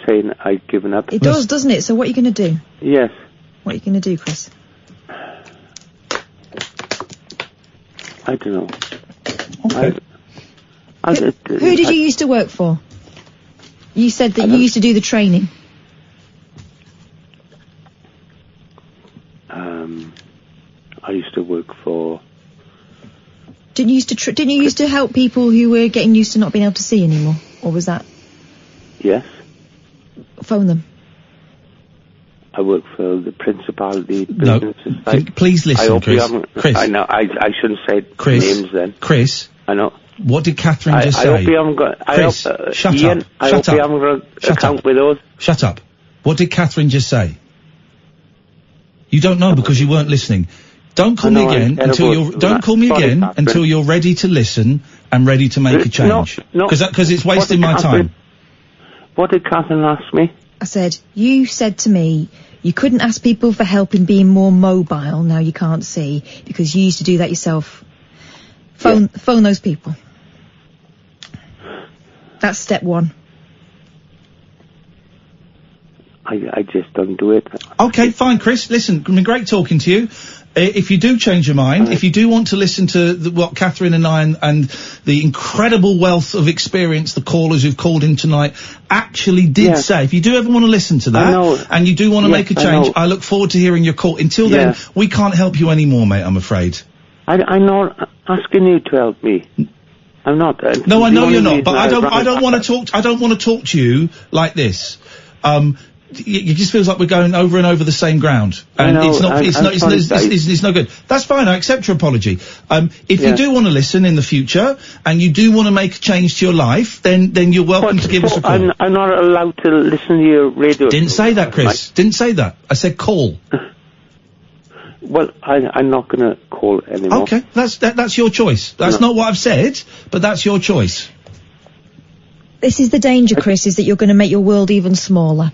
Saying I've given up. It does, doesn't it? So what are you going to do? Yes. What are you going to do, Chris? I don't know. Okay. Who did you used to work for? You said that you used to do the training. I used to work for. Didn't you used to help people who were getting used to not being able to see anymore, or was that? Yes. Phone them. I work for the Principality No, Business Society. please listen, I hope Chris. you haven't. Chris. I know. I shouldn't say names then. Chris. I know. What did Katherine just I say? hope you haven't got. Chris, shut Ian, up. I Shut hope up. you haven't got Shut account up. with those. Shut up. What did Katherine just say? You don't know because you weren't listening. Don't call me again until you're. Don't call me again until you're ready to listen and ready to make a change. No. Because it's wasting my time. What did Katherine ask me? I said, you said to me you couldn't ask people for help in being more mobile, now you can't see, because you used to do that yourself. Phone those people. That's step one. I just don't do it. Okay, fine, Chris. Listen, it's been great talking to you. If you do change your mind, if you do want to listen to what Katherine and I and the incredible wealth of experience the callers who've called in tonight actually did say, if you do ever want to listen to that and you do want to make a change, I look forward to hearing your call. Until then, we can't help you anymore, mate, I'm afraid. I'm not asking you to help me. I'm not. No, I know you're not, but I don't want to talk to you like this. It just feels like we're going over and over the same ground, and it's no good. That's fine. I accept your apology. If you do want to listen in the future and you do want to make a change to your life, then you're welcome to give us a call. I'm not allowed to listen to your radio. Didn't say that, Chris. Didn't say that. I said call. Well, I'm not going to call anymore. Okay, that's your choice. That's not what I've said, but that's your choice. This is the danger, Chris, is that you're going to make your world even smaller.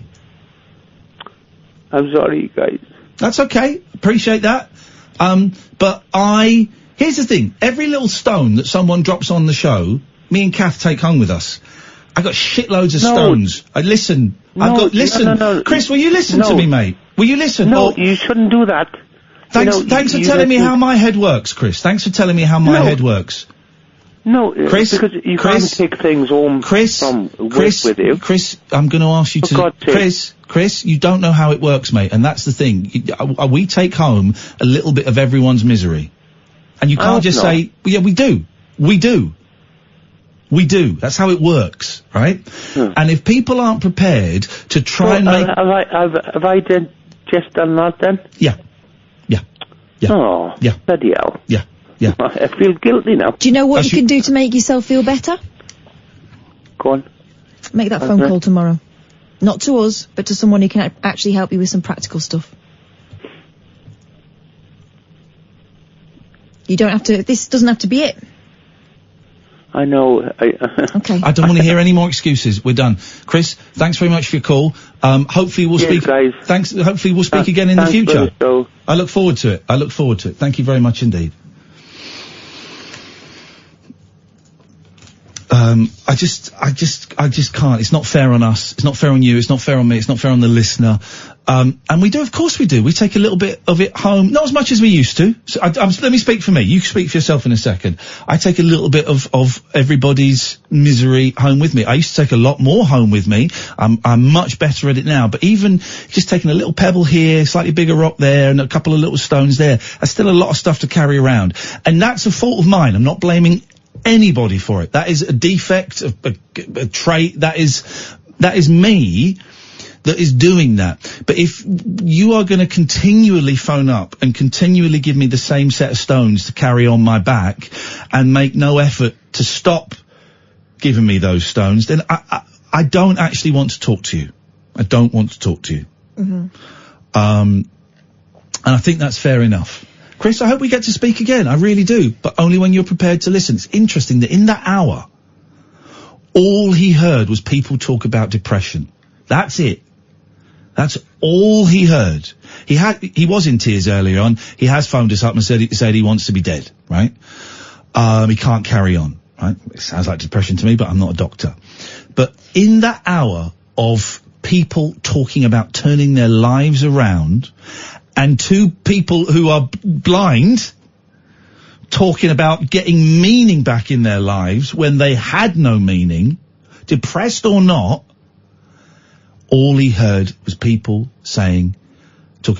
I'm sorry, guys. That's okay. Appreciate that. But here's the thing. Every little stone that someone drops on the show, me and Kath take home with us. I got shitloads of stones. Listen. Chris, will you listen to me, mate? Will you listen? No, you shouldn't do that. Thanks for telling me how my head works, Chris. Thanks for telling me how my head works. No, Chris, because you can't take things home from work with you. Chris, I'm going to ask you to... Chris, you don't know how it works, mate, and that's the thing. We take home a little bit of everyone's misery. And you can't just say, yeah, we do. We do. We do. That's how it works, right? And if people aren't prepared to try and make... Have I just done that then? Yeah. Oh, bloody hell. Yeah. I feel guilty now. Do you know what you can do to make yourself feel better? Go on. Make that phone call tomorrow. Not to us, but to someone who can actually help you with some practical stuff. You don't have to... This doesn't have to be it. I know. Okay. I don't want to hear any more excuses. We're done. Chris, thanks very much for your call. Hopefully we'll speak... guys. Thanks. Hopefully we'll speak again in the future. I look forward to it. Thank you very much indeed. I just can't. It's not fair on us. It's not fair on you. It's not fair on me. It's not fair on the listener. And we do, of course we do. We take a little bit of it home. Not as much as we used to. So let me speak for me. You speak for yourself in a second. I take a little bit of everybody's misery home with me. I used to take a lot more home with me. I'm much better at it now. But even just taking a little pebble here, slightly bigger rock there, and a couple of little stones there, that's still a lot of stuff to carry around. And that's a fault of mine. I'm not blaming anybody for it. That is a defect, a trait. That is me that is doing that. But if you are going to continually phone up and continually give me the same set of stones to carry on my back and make no effort to stop giving me those stones, then I don't actually want to talk to you. I don't want to talk to you. Mm-hmm. And I think that's fair enough. Chris, I hope we get to speak again. I really do. But only when you're prepared to listen. It's interesting that in that hour, all he heard was people talk about depression. That's it. That's all he heard. He was in tears earlier on. He has phoned us up and said he wants to be dead, right? He can't carry on, right? It sounds like depression to me, but I'm not a doctor. But in that hour of people talking about turning their lives around, and two people who are blind talking about getting meaning back in their lives when they had no meaning, depressed or not, all he heard was people talking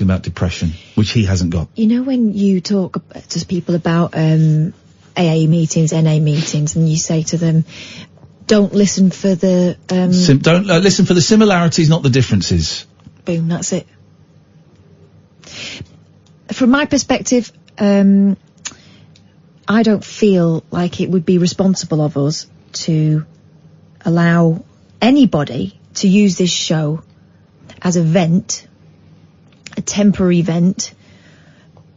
about depression, which he hasn't got. You know, when you talk to people about AA meetings, NA meetings, and you say to them, don't listen for the... don't listen for the similarities, not the differences. Boom, that's it. From my perspective, I don't feel like it would be responsible of us to allow anybody to use this show as a vent, a temporary vent,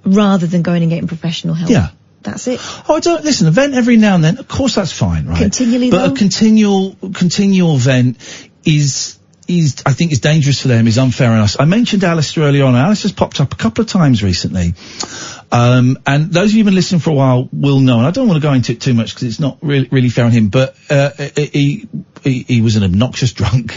rather than going and getting professional help. Yeah. That's it. Oh, listen, a vent every now and then, of course that's fine, right? Continually, but though? a continual vent is, I think is dangerous for them, is unfair on us. I mentioned Alistair earlier on. Alistair's popped up a couple of times recently. And those of you who've been listening for a while will know, and I don't want to go into it too much because it's not really fair on him, but, he was an obnoxious drunk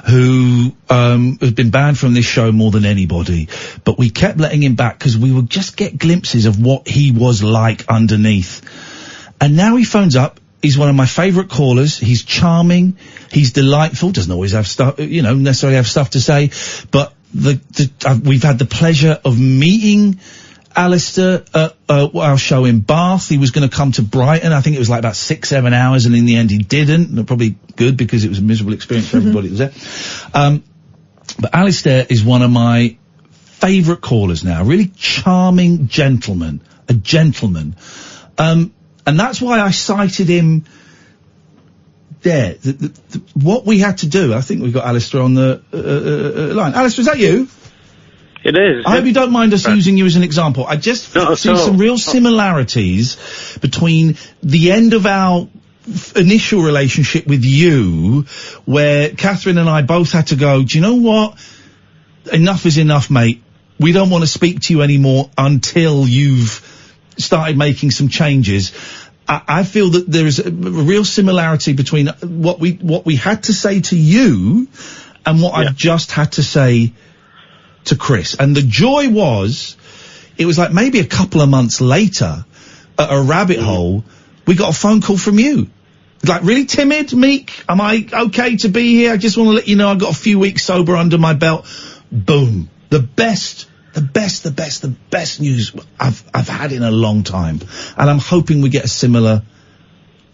who, has been banned from this show more than anybody. But we kept letting him back because we would just get glimpses of what he was like underneath. And now he phones up. He's one of my favourite callers. He's charming. He's delightful. Doesn't always have stuff, necessarily have stuff to say. But we've had the pleasure of meeting Alistair at our show in Bath. He was going to come to Brighton. I think it was like about 6-7 hours, and in the end he didn't. Probably good because it was a miserable experience for everybody that was there. But Alistair is one of my favourite callers now. A really charming gentleman. A gentleman. And that's why I cited him there. What we had to do, I think we've got Alistair on the line. Alistair, is that you? It is. I hope you don't mind us using you as an example. I just see some real similarities between the end of our initial relationship with you, where Katherine and I both had to go, do you know what? Enough is enough, mate. We don't want to speak to you anymore until you've started making some changes. I feel that there is a real similarity between what we had to say to you and what I've just had to say to Chris. And the joy was, it was like maybe a couple of months later, at a rabbit hole, we got a phone call from you. Like, really timid, meek, am I okay to be here? I just want to let you know I've got a few weeks sober under my belt. Boom. The best news I've had in a long time. And I'm hoping we get a similar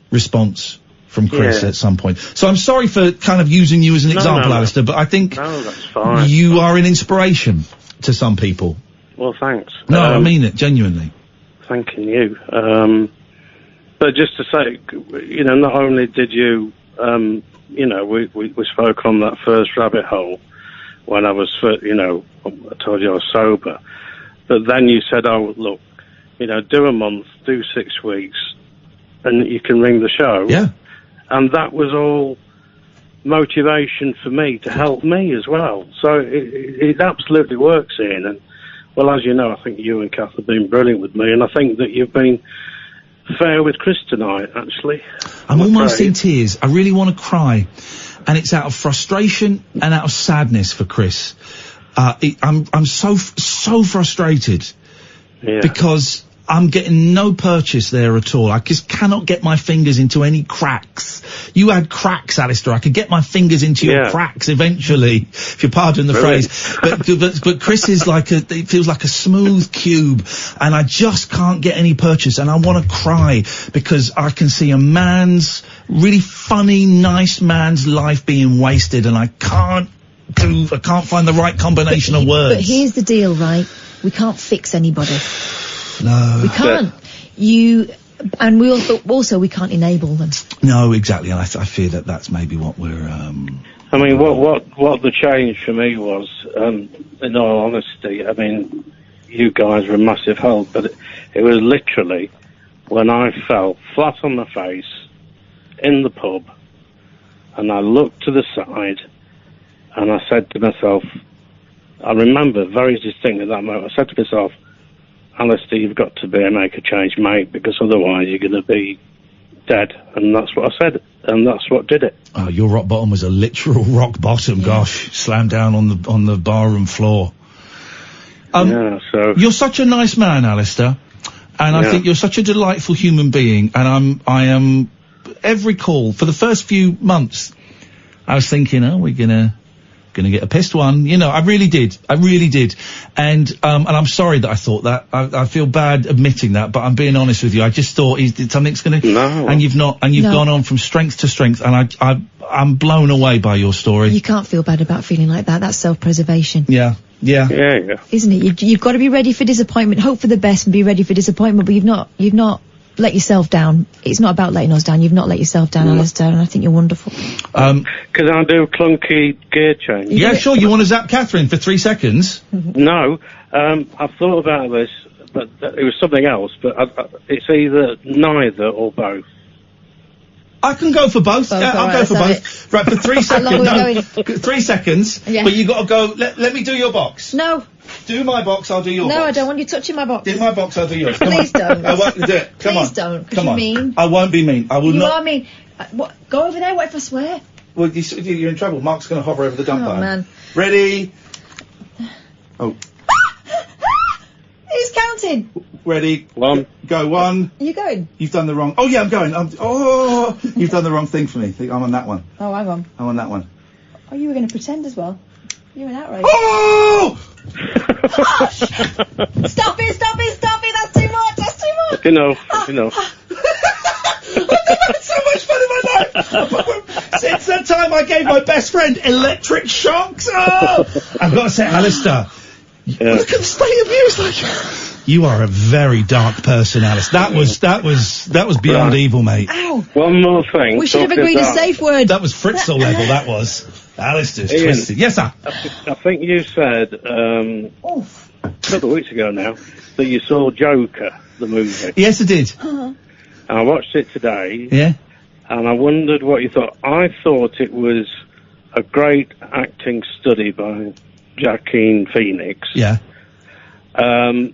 response from Chris at some point. So I'm sorry for kind of using you as an example, Alistair, but I think that's fine. You are an inspiration to some people. Well, thanks. No, I mean it, genuinely. Thanking you. But just to say, not only did you, we spoke on that first rabbit hole when I was, I told you I was sober. But then you said, oh, look, do a month, do 6 weeks, and you can ring the show. Yeah. And that was all motivation for me to help me as well. So it absolutely works, Iain. And, well, as you know, I think you and Kath have been brilliant with me, and I think that you've been fair with Chris tonight, actually. I'm almost in tears. I really want to cry. And it's out of frustration and out of sadness for Chris. I'm so frustrated. Yeah. Because I'm getting no purchase there at all. I just cannot get my fingers into any cracks. You had cracks, Alistair. I could get my fingers into your cracks eventually, if you pardon the phrase. But Chris is it feels like a smooth cube, and I just can't get any purchase, and I want to cry because I can see a really funny, nice man's life being wasted, and I can't find the right combination of words. But here's the deal, right? We can't fix anybody. No. We can't. And we also we can't enable them. No, exactly. And I fear that's maybe what we're, I mean, what the change for me was, in all honesty, I mean, you guys were a massive help, but it was literally when I fell flat on my face in the pub, and I looked to the side, and I said to myself, I remember very distinctly that moment, I said to myself, Alistair, you've got to make a change, mate, because otherwise you're going to be dead. And that's what I said, and that's what did it. Oh, your rock bottom was a literal rock bottom, gosh. Slammed down on the barroom floor. You're such a nice man, Alistair, and I think you're such a delightful human being, and I am, every call, for the first few months, I was thinking, we're gonna get a pissed one, I really did, and I'm sorry that I thought that. I feel bad admitting that, but I'm being honest with you. I just thought something's gonna, and you've gone on from strength to strength, and I'm blown away by your story. You can't feel bad about feeling like that. That's self-preservation. Yeah. Isn't it? You've got to be ready for disappointment, hope for the best, and be ready for disappointment. But you've not let yourself down. It's not about letting us down. You've not let yourself down, Alistair, and I think you're wonderful. Can I do clunky gear change? Yeah, sure. You want to zap Katherine for 3 seconds? No. I've thought about this, but it was something else, but it's either neither or both. I can go for both. I'll go for both. Right, for 3 seconds. How long are we going? 3 seconds. Yeah. But you got to go. Let me do your box. No. Do my box, I'll do your box. No, I don't want you touching my box. Do my box, I'll do yours. Please don't. I won't do it. Come on. Please don't, because you're mean. I won't be mean. I will not. You are mean. Go over there, what if I swear? Well, you're in trouble. Mark's going to hover over the dump button. Oh, man. Ready? Oh. Who's counting? Ready? One. Go, one. Are you going? You've done the wrong... Oh, yeah, I'm going. You've done the wrong thing for me. I'm on that one. Oh, hang on. I'm on that one. Oh, you were going to pretend as well. You're an outrage. Oh! Stop it! That's too much! Enough. I've never had so much fun in my life! Since that time I gave my best friend electric shocks! Oh! I've got to say, Alistair, look at the state of you. It's like, you are a very dark person, Alice. That was beyond evil, mate. Ow! One more thing. We should have agreed a safe word. That was Fritzl level, that was. Alistair's Iain, twisted. Yes, sir. I think you said, a couple of weeks ago now, that you saw Joker, the movie. Yes, I did. And I watched it today. Yeah. And I wondered what you thought. I thought it was a great acting study by Joaquin Phoenix. Yeah. I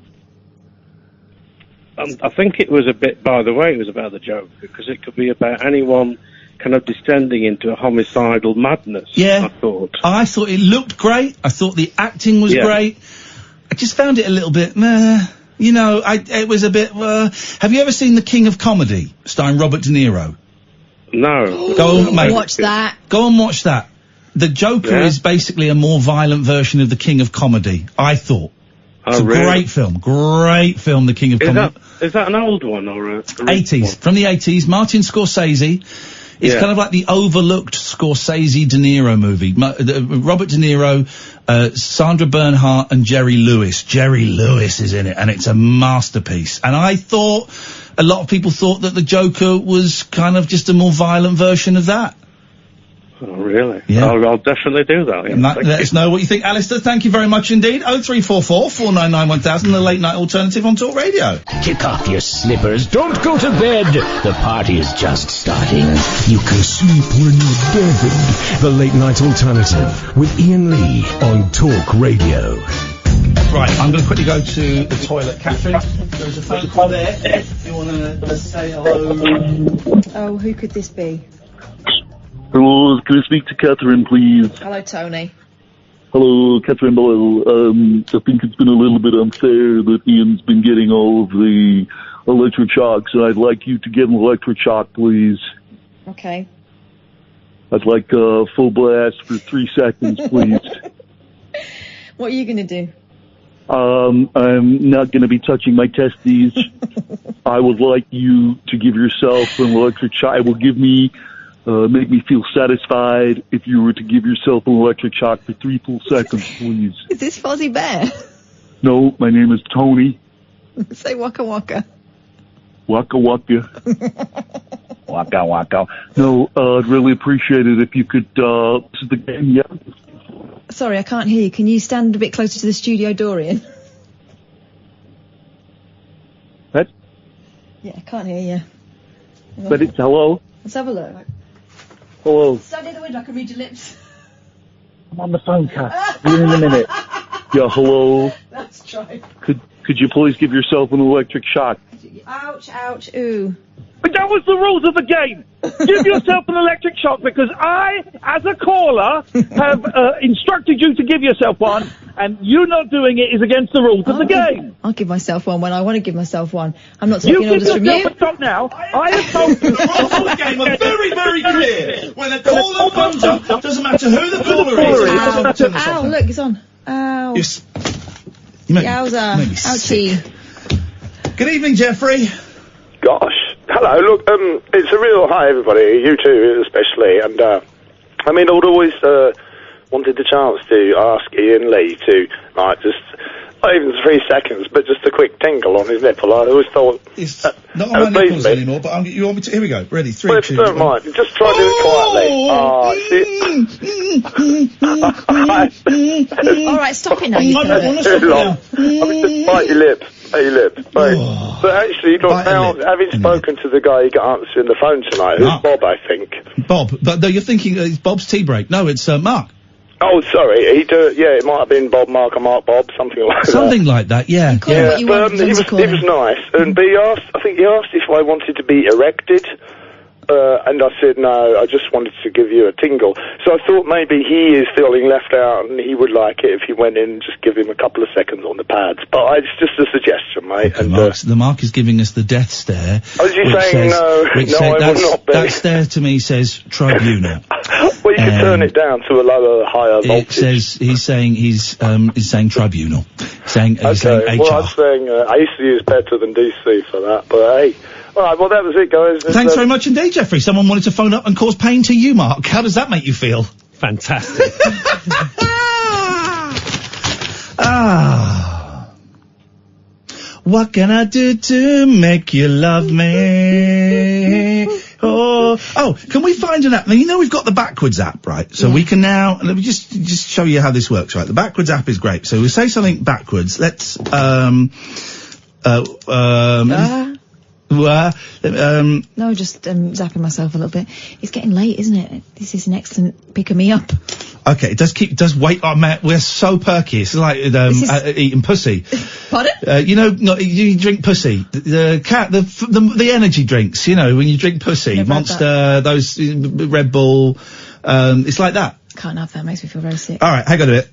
think it was a bit, by the way, it was about the Joker, because it could be about anyone kind of descending into a homicidal madness. Yeah. I thought it looked great. I thought the acting was great. I just found it a little bit meh. It was a bit, have you ever seen The King of Comedy, starring Robert De Niro? No. Go, mate. Watch that. Go and watch that. The Joker is basically a more violent version of The King of Comedy, I thought. It's a great film, The King of Comedy. Is that an old one or a 80s, from the 80s, Martin Scorsese. It's kind of like the overlooked Scorsese De Niro movie. Robert De Niro, Sandra Bernhardt and Jerry Lewis. Jerry Lewis is in it, and it's a masterpiece. And I thought, a lot of people thought that the Joker was kind of just a more violent version of that. Oh, really? Yeah. I'll definitely do that. Yeah. Let us know what you think. Alistair, thank you very much indeed. 0344 499 1000, the late night alternative on Talk Radio. Kick off your slippers. Don't go to bed. The party is just starting. You can sleep when you're dead. The late night alternative with Iain Lee on Talk Radio. Right, I'm going to quickly go to the toilet. Katherine, there's a phone call there. If you want to say hello. Oh, who could this be? Hello, can I speak to Katherine, please? Hello, Tony. Hello, Katherine. I think it's been a little bit unfair that Ian's been getting all of the electric shocks, and I'd like you to give him electric shock, please. Okay. I'd like full blast for 3 seconds, please. What are you going to do? I'm not going to be touching my testes. I would like you to give yourself an electric shock. It will make me feel satisfied if you were to give yourself an electric shock for 3 full seconds, please. Is this Fozzie Bear? No, my name is Tony. Say waka waka. Waka waka. Waka waka. No, I'd really appreciate it if you could, this is the game, yeah? Sorry, I can't hear you. Can you stand a bit closer to the studio door, Ian? What? Yeah, I can't hear you. But it's hello? Let's have a look. Hello. Stand near the window, I can read your lips. I'm on the phone, Kat. Be in a minute. Yeah, hello? Let's try. Could you please give yourself an electric shock? Ouch, ouch, ooh. But that was the rules of the game. Give yourself an electric shock because I, as a caller, have instructed you to give yourself one, and you not doing it is against the rules of the game. I'll give myself one when I want to give myself one. I'm not taking orders from You you. give yourself a shock now. I have told you. The rules of the game are very, very clear. When a caller comes up, doesn't matter who the caller is. Ow, look, it's on. Ow. Yowza. Ouchie. Good evening, Jeffrey. Gosh. Hello, look, it's a real hi, everybody, you too, especially, and, I'd always, wanted the chance to ask Ian Lee to, like, just, not even 3 seconds, but just a quick tingle on his nipple. I always thought... It's not on my nipples anymore, but you want me to... Here we go. Ready? 3, well, 2, don't mind. Just try to do it quietly. All right, stop it now. You I don't want to stop it now. Just bite your lip. Right. But actually, look, now, having spoken to the guy who got answering the phone tonight, who's Bob, I think. Bob. But no, you're thinking it's Bob's tea break. No, it's Mark. Oh, sorry. It might have been Bob, Mark, or Mark, Bob, something like that. Something like that, yeah. Yeah, but he was nice. And he asked if I wanted to be erected. And I said, no, I just wanted to give you a tingle. So I thought maybe he is feeling left out and he would like it if you went in and just give him a couple of seconds on the pads. But it's just a suggestion, mate. Okay, and the Mark is giving us the death stare. Oh, is he saying no? I will not be. That stare to me says tribunal. Well, you can turn it down to a lower, higher voltage. It says, he's saying tribunal. Saying HR. Well, I'm saying, AC is better than DC for that, but hey. Alright, well that was it, guys. Thanks very much indeed, Jeffrey. Someone wanted to phone up and cause pain to you, Mark. How does that make you feel? Fantastic. What can I do to make you love me? Oh, can we find an app? Now, you know we've got the backwards app, right? So we can now, let me just show you how this works, right? The backwards app is great. So we say something backwards. Let's, No, just zapping myself a little bit. It's getting late, isn't it? This is an excellent pick-me-up. Okay, it does wait. Oh man, we're so perky. It's like eating pussy. Pardon? You drink pussy. The energy drinks. You know, when you drink pussy, Never Monster, those Red Bull. It's like that. Can't have that. Makes me feel very sick. All right, hang on a bit.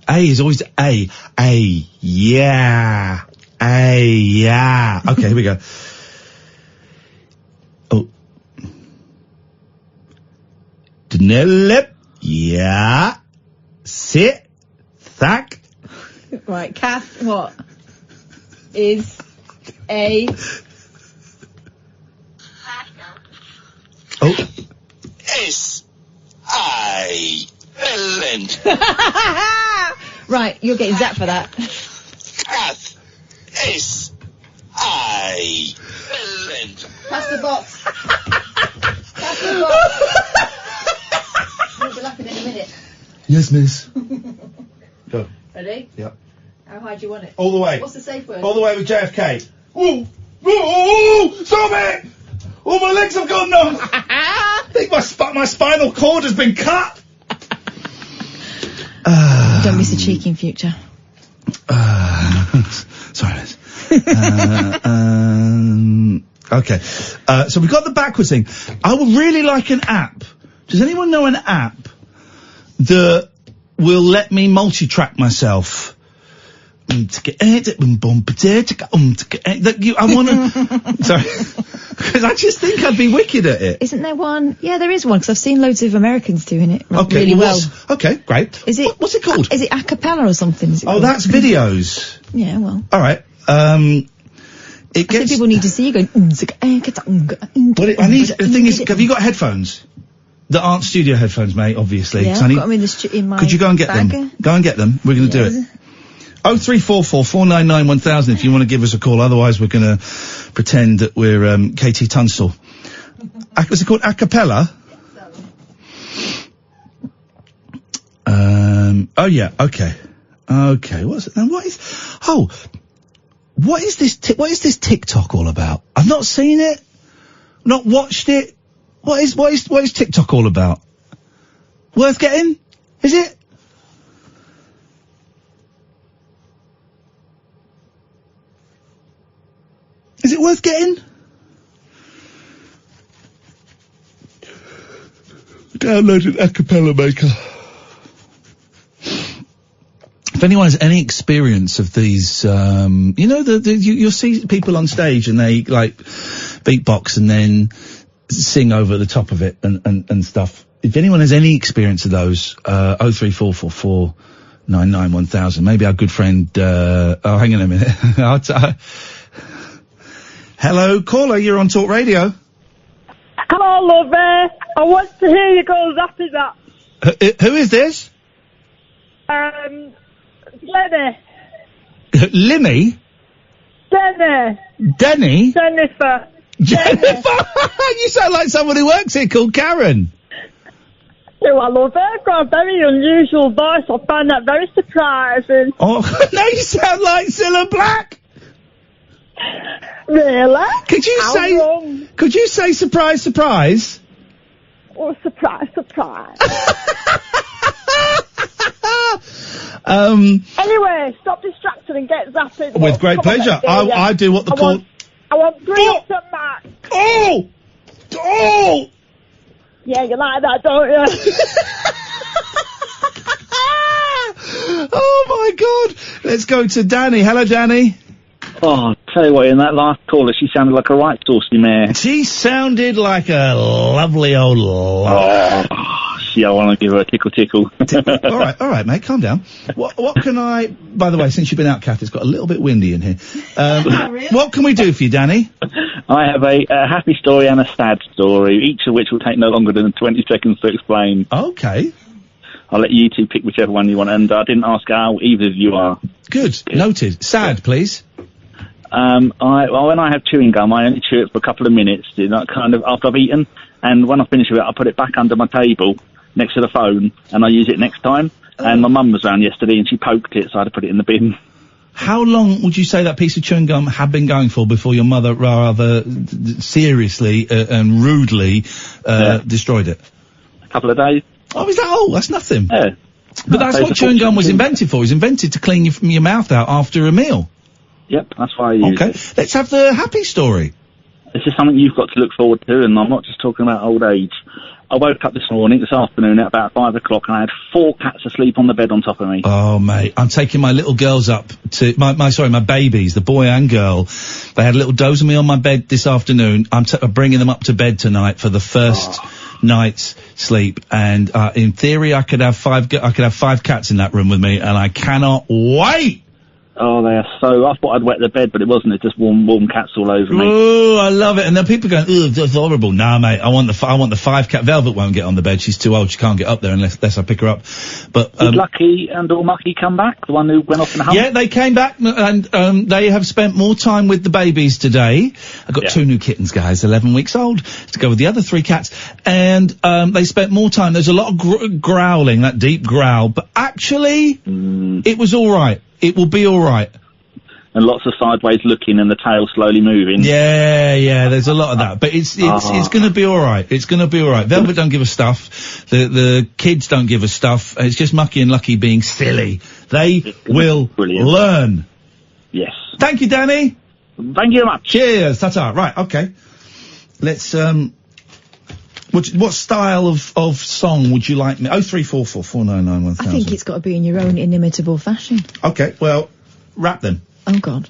A is always A. Yeah. Yeah. Okay, here we go. Oh. Dnelip. Yeah. Sit. Thack. Right, Kath, what is a... Oh. S-I-L-N. Right, you're getting zapped for that. Kath. S-I-L-N. Pass the box. Pass the box. You'll be laughing in a minute. Yes, miss. Go. Ready? Yep. How high do you want it? All the way. What's the safe word? All the way with JFK. Ooh! Ooh! Stop it! Oh, my legs have gone numb! I think my spinal cord has been cut! Don't be so cheeky in future. Sorry, miss. Okay. So we've got the backwards thing. I would really like an app. Does anyone know an app that will let me multi-track myself. I wanna, sorry, because I just think I'd be wicked at it. Isn't there one? Yeah, there is one, because I've seen loads of Americans doing it really well. Okay, great. Is it? What's it called? Is it a cappella or something? Is it called? That's videos. Yeah, well. All right. I think people need to see you going. The thing is, have you got headphones? That aren't studio headphones, mate, obviously. Yeah, I've got them in my Could you go and get bag. them? Go and get them. We're going to do it. 0344 499 1000 if you want to give us a call. Otherwise, we're going to pretend that we're KT Tunstall. Was it called a cappella? Oh, yeah. Okay. Okay. What's it? And what is this TikTok all about? I've not seen it. Not watched it. What is TikTok all about? Worth getting? Is it? Is it worth getting? Downloaded a cappella maker. If anyone has any experience of these, you'll see people on stage and they like beatbox and then sing over the top of it and stuff. If anyone has any experience of those, 03444 99 1000. Maybe our good friend, hang on a minute. Hello, caller, you're on Talk Radio. Hello, love. I want to hear you go after that. Who is this? Lenny. Limmy? Denny? Jennifer. You sound like someone who works here called Karen. Oh, I love it. I've got a very unusual voice. I find that very surprising. Oh, no, you sound like Cilla Black. Really? Could you say surprise, surprise? Oh, surprise, surprise. Anyway, stop distracting and get zapping. With great pleasure. I do what the call... I want Brooks and Matt. Oh! Oh! Yeah, you like that, don't you? Oh, my God. Let's go to Danny. Hello, Danny. Oh, tell you what, in that last caller, she sounded like a right saucy mare. She sounded like a lovely old love. Yeah, I want to give her a tickle. all right, mate, calm down. What can I... By the way, since you've been out, Kath, it's got a little bit windy in here. What can we do for you, Danny? I have a happy story and a sad story, each of which will take no longer than 20 seconds to explain. Okay. I'll let you two pick whichever one you want, and I didn't ask how either of you are. Good. Noted. Sad, please. When I have chewing gum, I only chew it for a couple of minutes, kind of after I've eaten, and when I finish with it, I put it back under my table next to the phone, and I use it next time. And my mum was around yesterday, and she poked it, so I had to put it in the bin. How long would you say that piece of chewing gum had been going for before your mother rather seriously and rudely destroyed it? A couple of days. Oh, is that all? That's nothing. Yeah. But that's what chewing gum was invented for. It was invented to clean your mouth out after a meal. Yep, that's why I use it. Let's have the happy story. This is something you've got to look forward to, and I'm not just talking about old age. I woke up this afternoon at about 5 o'clock, and I had 4 cats asleep on the bed on top of me. Oh, mate, I'm taking my little girls up to, my babies, the boy and girl. They had a little doze of me on my bed this afternoon. I'm bringing them up to bed tonight for the first night's sleep, and in theory I could have 5 cats in that room with me, and I cannot wait. Oh, they are so... I thought I'd wet the bed, but it wasn't. It's just warm cats all over me. Oh, I love it. And then people going, ugh, that's horrible. Nah, mate, I want the 5 cat. Velvet won't get on the bed. She's too old. She can't get up there unless I pick her up. But, did Lucky and all Mucky come back? The one who went off and hung? Yeah, they came back, and, they have spent more time with the babies today. I've got 2 new kittens, guys, 11 weeks old, to go with the other 3 cats. And, they spent more time. There's a lot of growling, that deep growl, but actually, it was alright. It will be alright. And lots of sideways looking and the tail slowly moving. Yeah, there's a lot of that. But it's gonna be alright. It's gonna be alright. Velvet don't give us stuff. The kids don't give us stuff. It's just Mucky and Lucky being silly. They will learn. Yes. Thank you, Danny. Thank you very much. Cheers. Ta-ta. Right, okay. Let's What style of song would you like me? 0344 499 1000. I think it's got to be in your own inimitable fashion. Okay, well, rap then. Oh, God.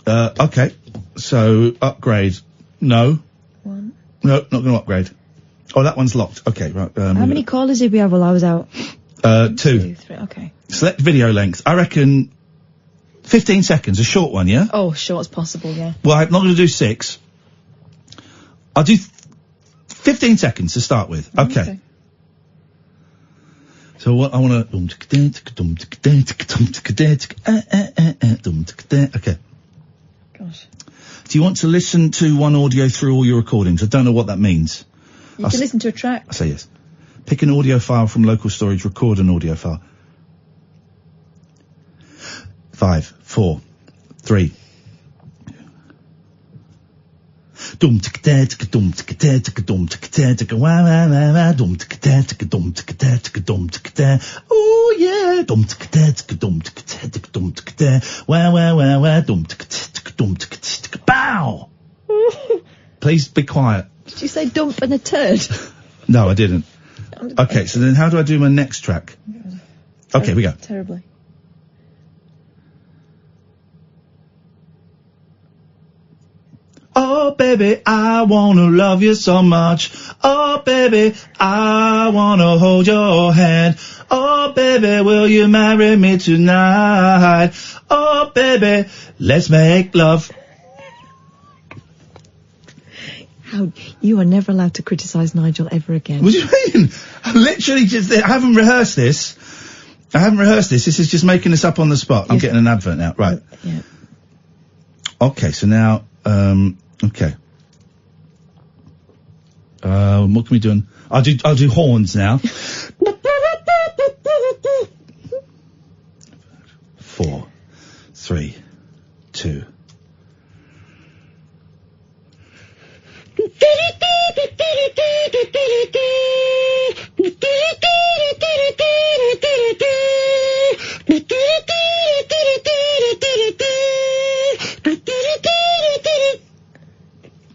Okay. So, upgrade. No. One. No, not going to upgrade. Oh, that one's locked. Okay, right. How many callers did we have while I was out? 2. 2, 3, okay. Select video length. I reckon 15 seconds, a short one, yeah? Oh, short as possible, yeah. Well, I'm not going to do 6. I'll do 15 seconds to start with. Okay. So what I want to... Okay. Gosh. Do you want to listen to one audio through all your recordings? I don't know what that means. You can listen to a track. I say yes. Pick an audio file from local storage, record an audio file. 5, 4, 3. Oh yeah. Bow. Please be quiet. Did you say dump and a turd? No, I didn't. Okay, so then how do I do my next track? Okay, we go. Terribly. Oh, baby, I wanna love you so much. Oh, baby, I wanna hold your hand. Oh, baby, will you marry me tonight? Oh, baby, let's make love. How you are never allowed to criticise Nigel ever again. What do you mean? I literally I haven't rehearsed this. This is just making this up on the spot. I'm getting an advert now. Right. Yeah. Okay, so now, okay. What can we do? I'll do horns now. 4, 3, 2.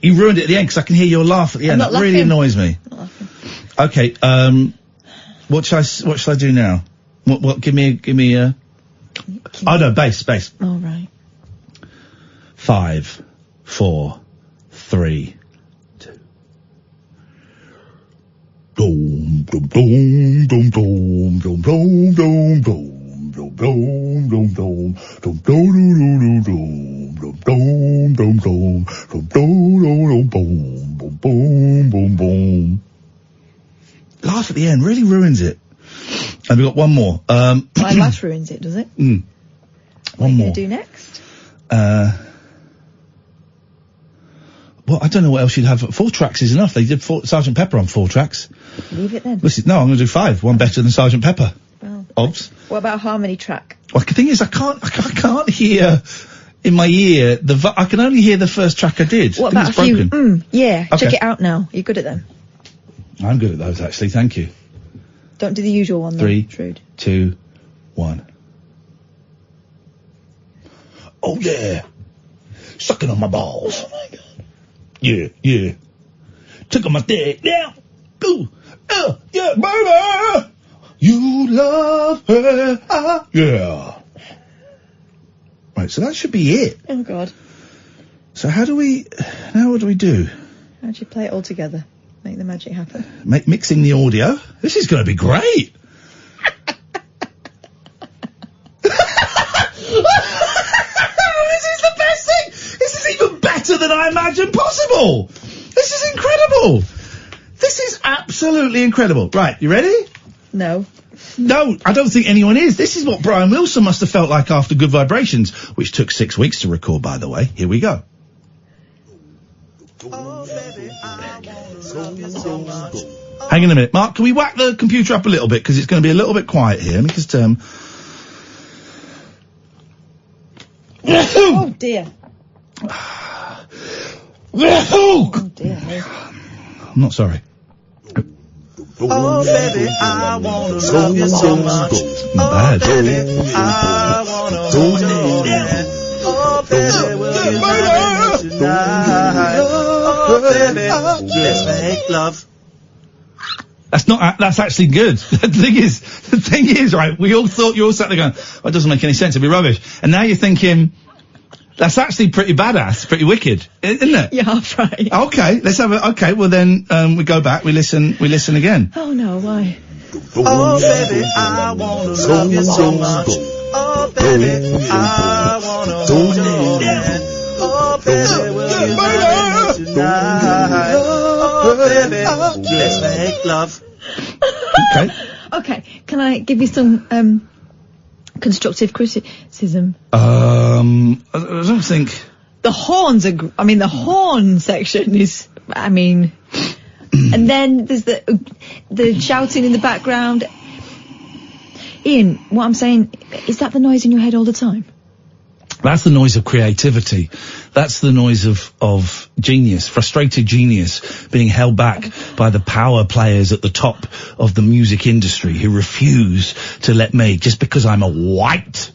You ruined it at the end because I can hear your laugh at the end. That really annoys me. Okay, what shall I do now? What? Give me a. Oh no, bass. All right. 5, 4, 3, 2. Dum dum dum dum dum dum dum dum dum. Dum dum dum dum dum dum dum dum dum. Laugh at the end really ruins it. And we've got one more. My laugh ruins it, does it? One more. more. What are you going to do next? Well, I don't know what else you'd have. 4 tracks is enough. They did Sgt. Pepper on 4 tracks. Leave it then. Listen, no, I'm going to do 5. One better than Sgt. Pepper. Well. Obs. What about harmony track? Well, the thing is, I can't hear in my ear I can only hear the first track I did. What I about think it's broken. Yeah, Okay. check it out now. You're good at them. I'm good at those, actually. Thank you. Don't do the usual one, though. 3, Trude. 2, 1. Oh, yeah. Sucking on my balls. Oh, my God. Yeah. Took on my dick. Yeah. Ooh. Yeah, baby. You love her. Yeah. Right, so that should be it. Oh, God. So now what do we do? How do you play it all together? Make the magic happen. Mixing the audio. This is going to be great. This is the best thing. This is even better than I imagined possible. This is incredible. This is absolutely incredible. Right, you ready? No. No, I don't think anyone is. This is what Brian Wilson must have felt like after Good Vibrations, which took 6 weeks to record, by the way. Here we go. Hang on a minute. Mark, can we whack the computer up a little bit? Because it's going to be a little bit quiet here. Let me just, Oh, dear. Oh, dear. I'm not sorry. Oh, baby, I wanna love you so much. Bad. Oh, baby, I wanna hold your hand. Oh, baby, will you marry me tonight? Oh, baby, let's make love. That's actually good. The thing is, right, we all thought, you all sat there going, oh, it doesn't make any sense, it'd be rubbish. And now you're thinking, that's actually pretty badass, pretty wicked, isn't it? You're half right. Okay, let's have okay, well then, we go back, we listen again. Oh no, why? Oh, baby, I wanna love you so much. Oh, baby, I wanna hold you. Oh, baby, will you marry me tonight? Oh, baby, let's make love. Okay. Okay, can I give you some, constructive criticism? I don't think... The horns are, the horn section is, and then there's the shouting in the background. Ian, what I'm saying, is that the noise in your head all the time? That's the noise of creativity. That's the noise of genius, frustrated genius, being held back by the power players at the top of the music industry who refuse to let me, just because I'm a white,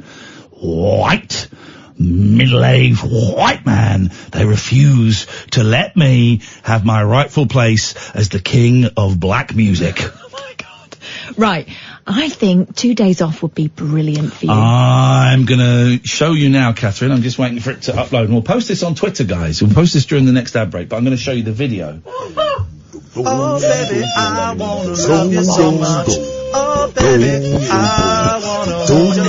middle-aged white man, they refuse to let me have my rightful place as the king of black music. Oh my God. Right. I think 2 days off would be brilliant for you. I'm gonna show you now, Katherine. I'm just waiting for it to upload. And we'll post this on Twitter, guys. We'll post this during the next ad break, but I'm gonna show you the video. Oh, baby, I wanna love you so much. Oh, baby, I wanna hold you.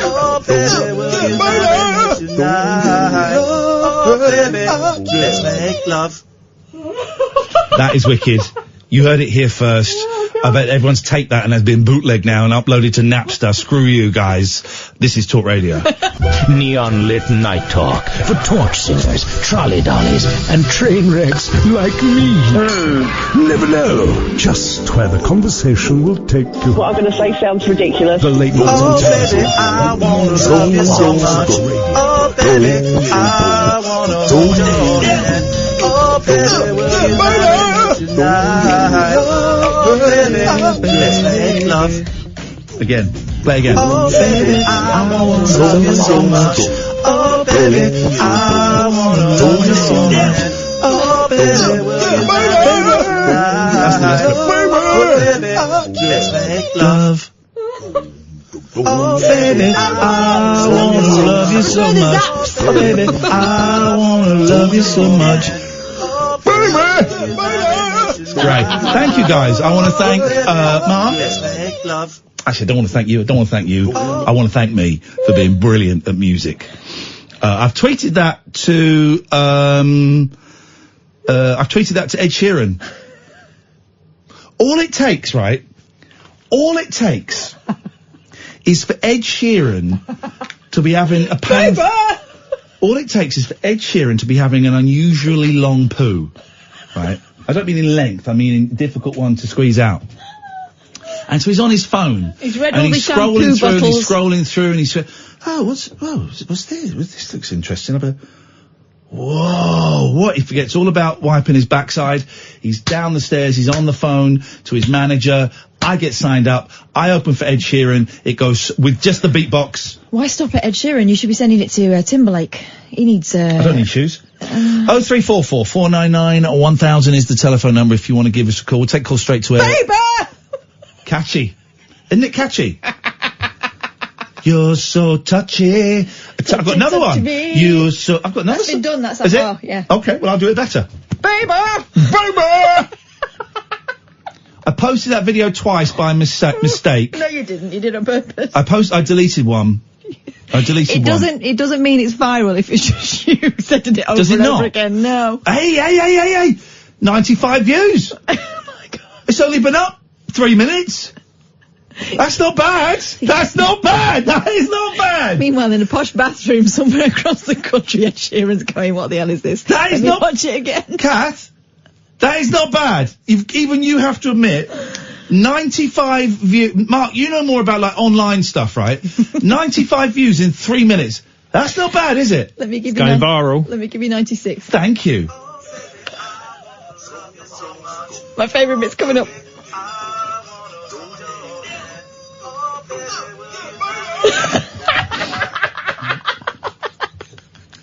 Oh, baby, will you marry me tonight? Oh, baby, let's make love. That is wicked. You heard it here first. I bet everyone's taped that and has been bootlegged now and uploaded to Napster. Screw you, guys. This is Talk Radio. Neon lit night talk for torch singers, trolley dollies, and train wrecks like me. Never know just where the conversation will take you. What I'm going to say sounds ridiculous. The late night baby, I wanna love you so much. Oh, baby, I wanna hold you. Oh, baby, will you marry me tonight? Oh, baby, let's make love. Again. Play again. Oh, baby, I wanna love you so much. Oh, baby, I wanna hold you so much. Oh, baby, will you marry me tonight? Oh, baby, let's make love. Oh, baby, I wanna love you so much. Oh, baby, I wanna love you so much. Great. Thank you, guys. I want to thank, Mark. Actually, I don't want to thank you. I don't want to thank you. I want to thank me for being brilliant at music. I've tweeted that to Ed Sheeran. All it takes, right? All it takes is for Ed Sheeran to be having a pain. All it takes is for Ed Sheeran to be having an unusually long poo, right? I don't mean in length, I mean in difficult one to squeeze out. And so he's on his phone. He's read and all the he's shampoo scrolling through bottles. and he's scrolling through and he's what's this? This looks interesting. Whoa, what? He forgets all about wiping his backside. He's down the stairs, he's on the phone to his manager. I get signed up. I open for Ed Sheeran. It goes with just the beatbox. Why stop at Ed Sheeran? You should be sending it to Timberlake. He needs... I don't need shoes. 0344 499 1000 is the telephone number if you want to give us a call. We'll take calls straight to air. Baby! Catchy. Isn't it catchy? You're so touchy. I've got another one. You're so... I've got another... That's been done. That's Is it? Oh, yeah. Okay, well, I'll do it better. Baby! Baby! I posted that video twice by mistake. No, you didn't. You did it on purpose. I deleted one. It doesn't mean it's viral if it's just you sending it over Does it and not? over again. No. Hey! 95 views. Oh my God. It's only been up 3 minutes. That's not bad. That's not bad. That is not bad. Meanwhile, in a posh bathroom somewhere across the country, Ed Sheeran's going, what the hell is this? That is not... watch it again. Kath, that is not bad. Even you have to admit, 95 views... Mark, you know more about, like, online stuff, right? 95 views in 3 minutes. That's not bad, is it? Let me give Going viral. Let me give you 96. Thank you. My favourite bit's coming up.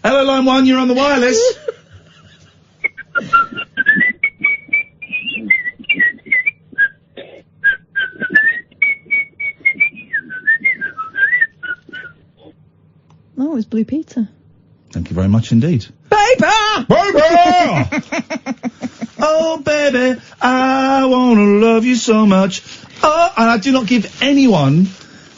Hello, line 1, you're on the wireless. Blue Peter. Thank you very much indeed. Baby! Oh, baby, I wanna love you so much. Oh, and I do not give anyone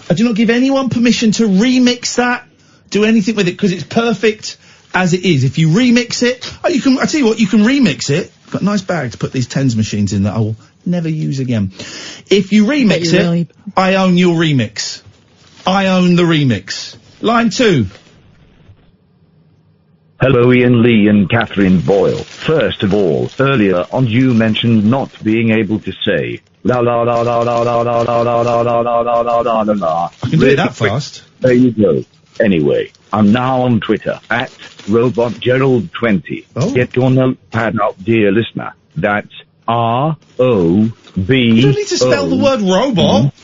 permission to remix that, do anything with it, because it's perfect as it is. If you remix it, I tell you what, you can remix it. Got a nice bag to put these tens machines in that I will never use again. If you remix it, I own your remix. I own the remix. Line 2. Hello, Ian Lee and Katherine Boyle. First of all, earlier on you mentioned not being able to say la la la la la la la la la la la la la la la la la. I can do it that fast. There you go. Anyway, I'm now on Twitter at RobotGerald20. Oh. Get your notepad out, dear listener. That's ROB. You don't need to spell the word robot.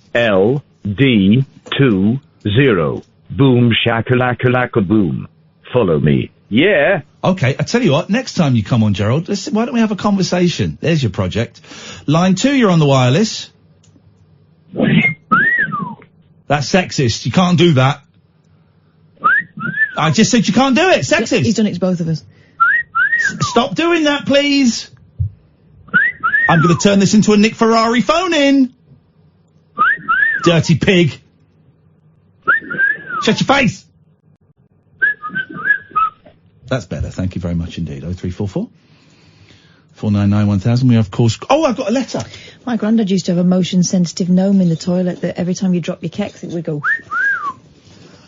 GERALD20. Boom shakalaka boom. Follow me. Yeah. Okay, I tell you what, next time you come on, Gerald, why don't we have a conversation? There's your project. Line 2, you're on the wireless. That's sexist. You can't do that. I just said you can't do it. Sexist. He's done it to both of us. Stop doing that, please. I'm going to turn this into a Nick Ferrari phone-in. Dirty pig. Shut your face! That's better. Thank you very much indeed. 0344 499 1000. We have, of course... Oh, I've got a letter. My granddad used to have a motion-sensitive gnome in the toilet that every time you drop your keks, it would go...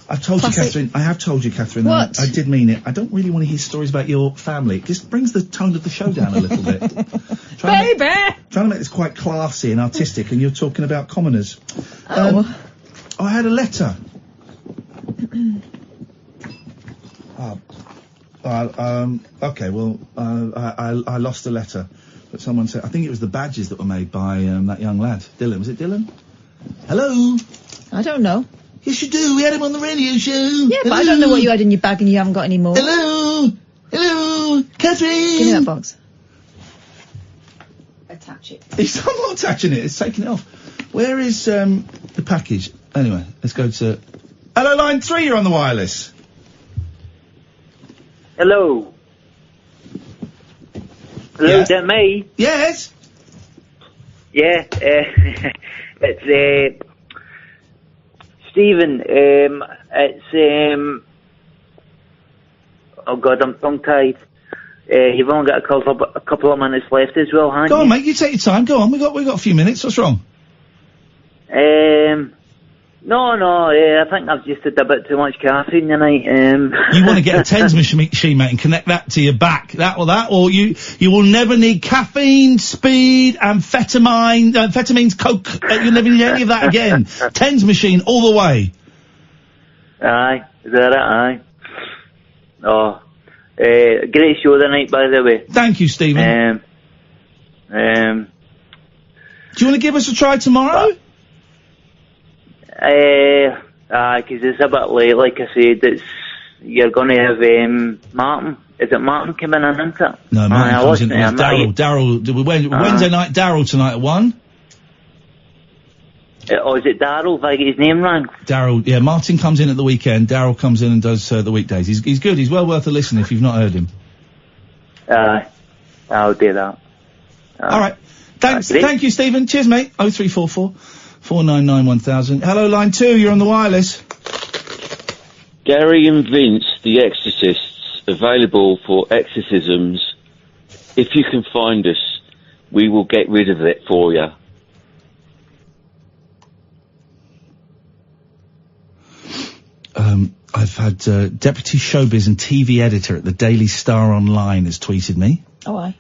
I've told you, Catherine. I have told you, Catherine. What? I did mean it. I don't really want to hear stories about your family. It just brings the tone of the show down a little bit. Trying to make this quite classy and artistic, and you're talking about commoners. I had a letter. Okay, well, I lost a letter. But someone said, I think it was the badges that were made by that young lad. Dylan. Was it Dylan? Hello? I don't know. Yes, you do. We had him on the radio show. Yeah, but I don't know what you had in your bag and you haven't got any more. Hello? Hello? Catherine? Give me that box. Attach it. I'm not attaching it. It's taking it off. Where is the package? Anyway, let's go to... Hello, line 3, you're on the wireless. Hello. Hello, Yeah. is that me? Yes. Yeah, it's, Stephen, it's, oh God, I'm tongue-tied. You've only got a couple of minutes left as well, haven't you? Go on, mate, you take your time, go on, we got a few minutes, what's wrong? No, I think I've just had a bit too much caffeine tonight. You want to get a tens machine, mate, and connect that to your back, or you will never need caffeine, speed, amphetamines, coke, you'll never need any of that again. Tens machine all the way. Aye, is that it? Aye. Oh, great show tonight, by the way. Thank you, Stephen. Do you want to give us a try tomorrow? Because it's a bit late, like I said, you're going to have, Martin. Is it Martin coming in, isn't it? No, Martin comes in with Daryl. Wednesday night, Daryl tonight at 1. Oh, is it Daryl? If I get his name wrong? Daryl, yeah, Martin comes in at the weekend, Daryl comes in and does the weekdays. He's good, he's well worth a listen if you've not heard him. I'll do that. Alright. Thank you, Stephen. Cheers, mate. 0344 499 1000. Hello, line 2, you're on the wireless. Gary and Vince, the exorcists, available for exorcisms. If you can find us, we will get rid of it for you. I've had Deputy Showbiz and TV Editor at the Daily Star Online has tweeted me. Oh, aye.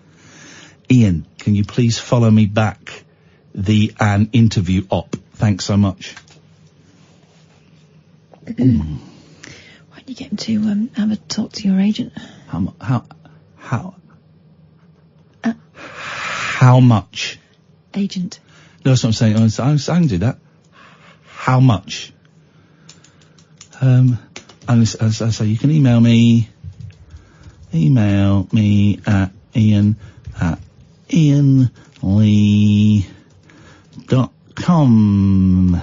Ian, can you please follow me back an interview op? Thanks so much. Why don't you get him to have a talk to your agent? How much? Agent. No, that's what I'm saying. I can do that. How much? And as I say, you can email me at ian@ianlee.com.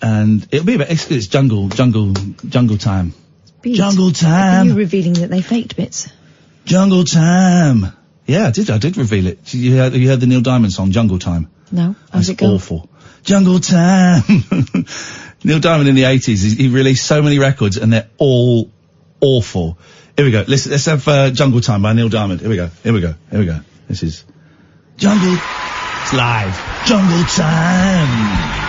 and it'll be about, it's jungle time. Beat. Jungle time. You revealing that they faked bits. Jungle time. Yeah, I did reveal it. You heard the Neil Diamond song, Jungle Time? No. How's it go? Awful. Jungle time. Neil Diamond in the 80s, he released so many records and they're all awful. Here we go. Let's have Jungle Time by Neil Diamond. Here we go. This is Jungle. It's live. Jungle Time.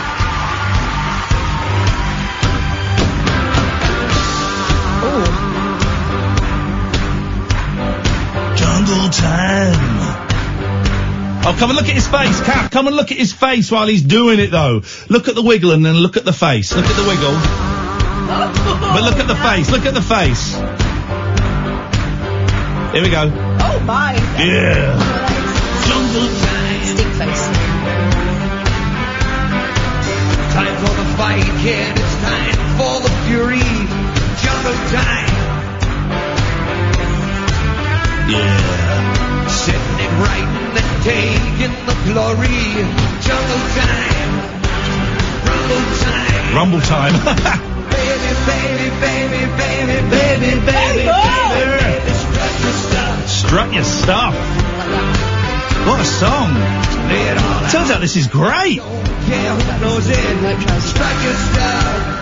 Jungle Time. Oh, come and look at his face, Cap. Come and look at his face while he's doing it, though. Look at the wiggle and then look at the face. Look at the wiggle. But look at the face. Look at the face. Here we go. Oh, my. Yeah. Jungle Time. Stick face. Time for the fight, kid. It's time for the fury. Jungle Time. Yeah. Setting it right and then taking the glory. Jungle Time. Rumble Time. Rumble Time. Baby, baby, baby, baby, baby, baby, baby. Strut your stuff. What a song. Turns out this is great. Yeah, who knows it? Strike your stuff.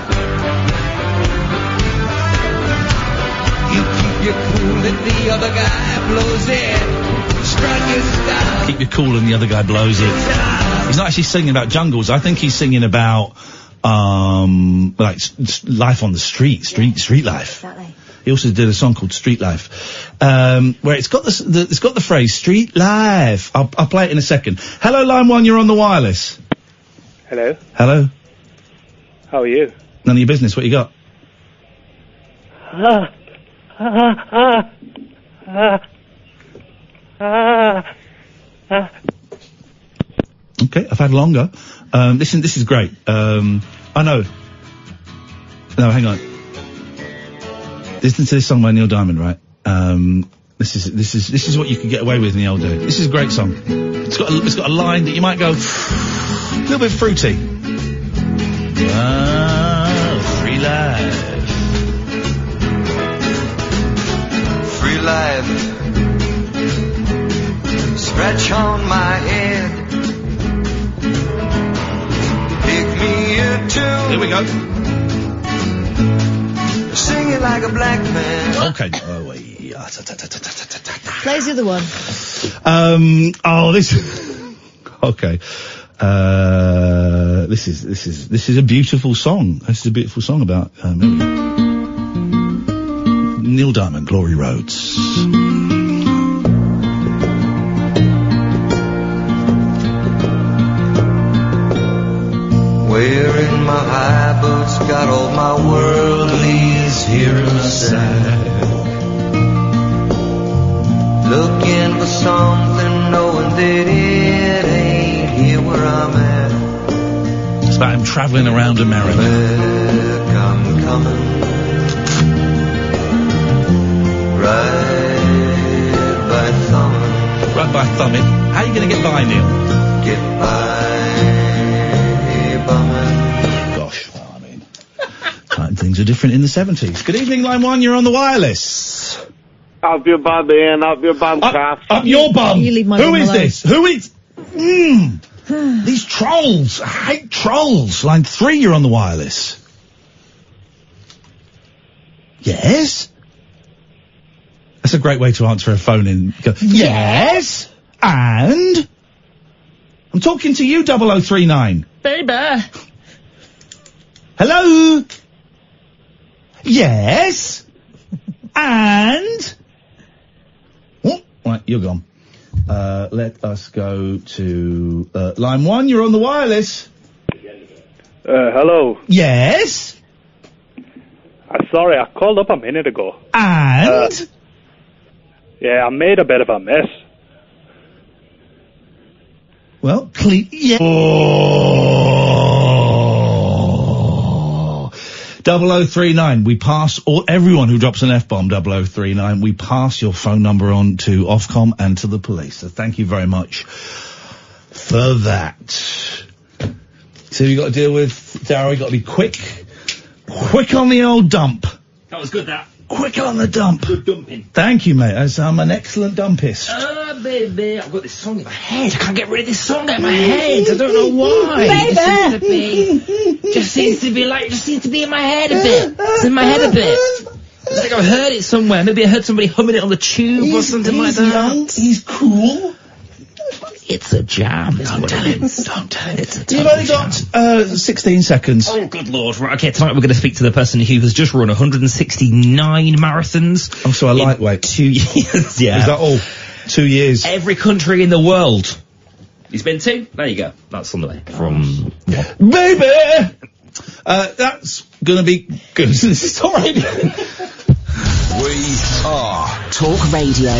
You keep your cool and the other guy blows it. Strike your stuff. Keep you cool and the other guy blows it. He's not actually singing about jungles. I think he's singing about, like life on the street life. Exactly. He also did a song called Street Life, where it's got the phrase Street Life. I'll play it in a second. Hello, line 1, you're on the wireless. Hello. Hello. How are you? None of your business. What you got? Okay, I've had longer. Listen, this is great. I know. No, hang on. Listen to this song by Neil Diamond, right? This is what you can get away with in the old days. This is a great song. It's got a line that you might go a little bit fruity. Free life. Free life. Scratch on my head. Pick me a tune. Here we go. Sing it like a black man. Okay. Plays the other one. Okay. This is a beautiful song. This is a beautiful song about Neil Diamond, Glory Roads. Wearing my high boots, got all my worldlies here in the sack. Looking for something, knowing that it ain't here where I'm at. It's about him travelling around America. Back, I'm coming. Right by thumbing. How are you going to get by, Neil? Get by. Gosh, well, I mean, things are different in the 70s. Good evening, line 1, you're on the wireless. Up your bum, Ian, up your bum, Kath. Up your bum. You leave my Who bum is alone. this? Who is... These trolls. I hate trolls. Line 3, you're on the wireless. Yes? That's a great way to answer a phone in. Go, yes? And? I'm talking to you, 0039. Baby. Hello? Yes? And? Oh, right, you're gone. Let us go to line 1. You're on the wireless. Hello. Yes? Sorry, I called up a minute ago. And? Yeah, I made a bit of a mess. Well, yeah. 0039. We pass everyone who drops an F-bomb, 0039. We pass your phone number on to Ofcom and to the police. So thank you very much for that. So you got to deal with, Darryl, you got to be quick on the old dump. That was good, that. Quick on the dump. Good dumping. Thank you, mate. I'm an excellent dumpist. Baby, I've got this song in my head. I can't get rid of this song out of my head. I don't know why. Baby! Just seems to be in my head a bit. It's in my head a bit. It's like I've heard it somewhere. Maybe I heard somebody humming it on the tube or something like that. Young, he's cool. It's a jam. Don't tell him. It's a You've only got 16 seconds. Oh, good lord. Right, okay, tonight we're going to speak to the person who has just run 169 marathons. Oh, so a lightweight. 2 years, yeah. Is that all? 2 years. Every country in the world. He's been to? There you go. That's on the way. From... Baby! That's gonna be good. This is alright. We are Talk Radio.